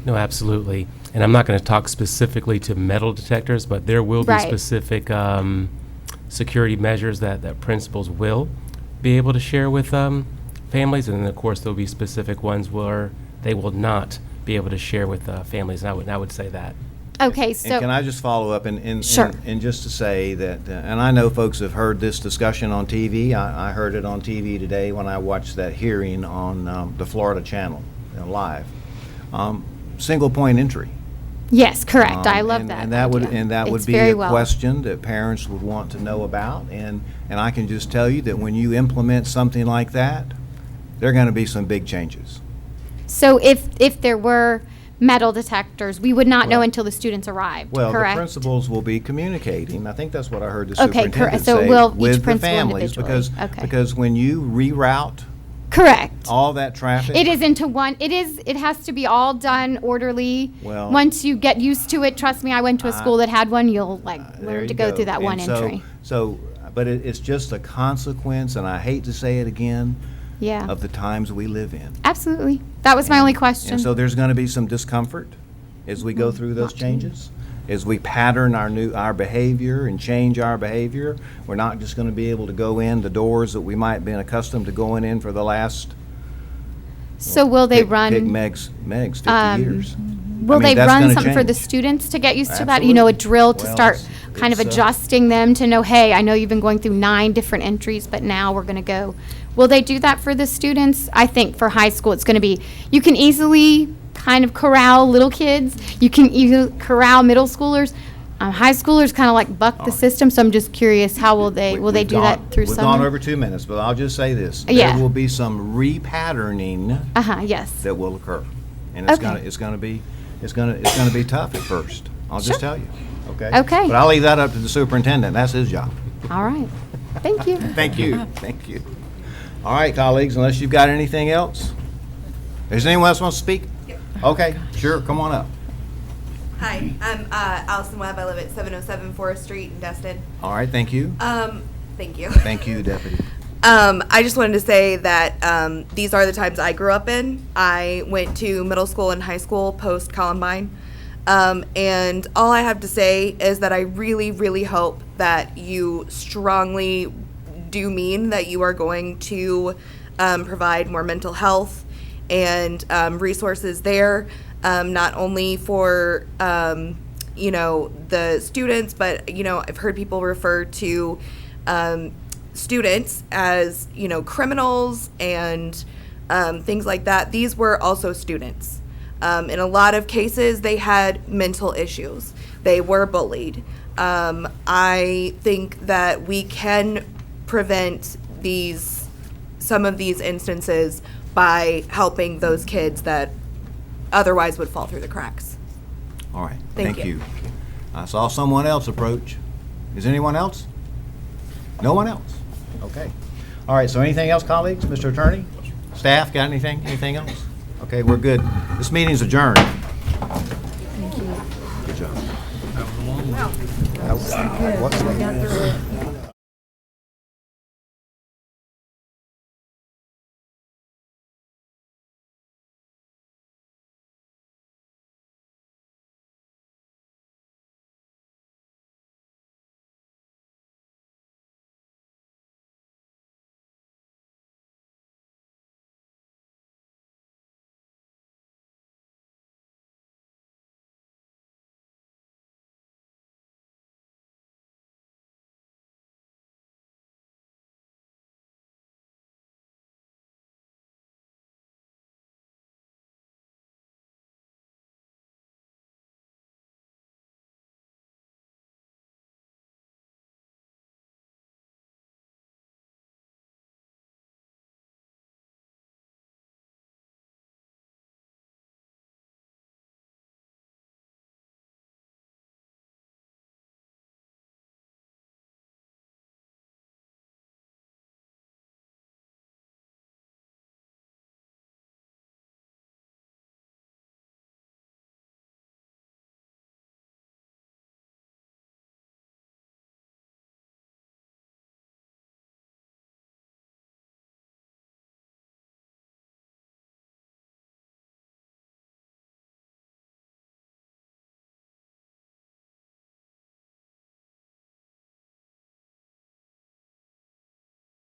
No, absolutely. And I'm not going to talk specifically to metal detectors, but there will be Right. specific security measures that principals will be able to share with families. And then, of course, there'll be specific ones where they will not be able to share with families. And I would say that. Okay, And so... can I just follow up and Sure. and just to say that, and I know folks have heard this discussion on TV. I heard it on TV today when I watched that hearing on the Florida Channel live. Single point entry. Yes, correct. I love and- that. And that would, idea. and that would It's be very a well. question that parents would want to know about. And I can just tell you that when you implement something like that, there are going to be some big changes. So if there were metal detectors. We would not know Well- until the students arrived, Well, the correct? principals will be communicating, I think that's what I heard the Okay, superintendent correct. So say, will each with the principal families, individually. because, Okay. because when you reroute Correct. all that traffic. It is into one, it has to be all done orderly. Well- Once you get used to it, trust me, I went to a school that had one, you'll There learn you to go through that one And so- entry. So, but it's just a consequence, and I hate to say it again, Yeah, of the times we live in. absolutely. That was my only question. And so there's going to be some discomfort as we go through those changes, as we pattern our behavior and change our behavior. We're not just going to be able to go in the doors that we might have been accustomed to going in for the last. So will they pick run? Meg's 50 um, years. Will I mean, they that's run gonna something for the change. students to get used to that? You know, a drill to Well, start it's- kind of it's, adjusting them to know, hey, I know you've been going through 9 different entries, but now we're going to go. Will they do that for the students? I think for high school, it's going to be, you can easily kind of corral little kids. You can easily corral middle schoolers. High schoolers kind of like buck the system, so I'm just curious, how will they We've do that through We've summer? gone over 2 minutes, but I'll just say this. Yeah. There will be some repatterning Yes. that will occur. And it's Okay. gonna be tough at first. I'll just tell you, okay? Okay. But I'll leave that up to the superintendent. That's his job. All right. Thank you. Thank you, thank you. All right, colleagues, unless you've got anything else? Does anyone else want to speak? Okay, sure, come on up. Hi, I'm Allison Webb. I live at 707 Forest Street in Destin. All right, thank you. Thank you. Thank you, Deputy. I just wanted to say that these are the times I grew up in. I went to middle school and high school post Columbine. And all I have to say is that I really, really hope that you strongly do mean that you are going to provide more mental health and resources there, not only for the students, but I've heard people refer to students as criminals and things like that. These were also students. In a lot of cases, they had mental issues. They were bullied. I think that we can prevent some of these instances by helping those kids that otherwise would fall through the cracks. All right, Thank thank you. you. I saw someone else approach. Is anyone else? No one else? Okay. All right, so anything else, colleagues? Mr. Attorney? Staff, got anything? Anything else? Okay, we're good. This meeting's adjourned. Good job. That was a long one. What's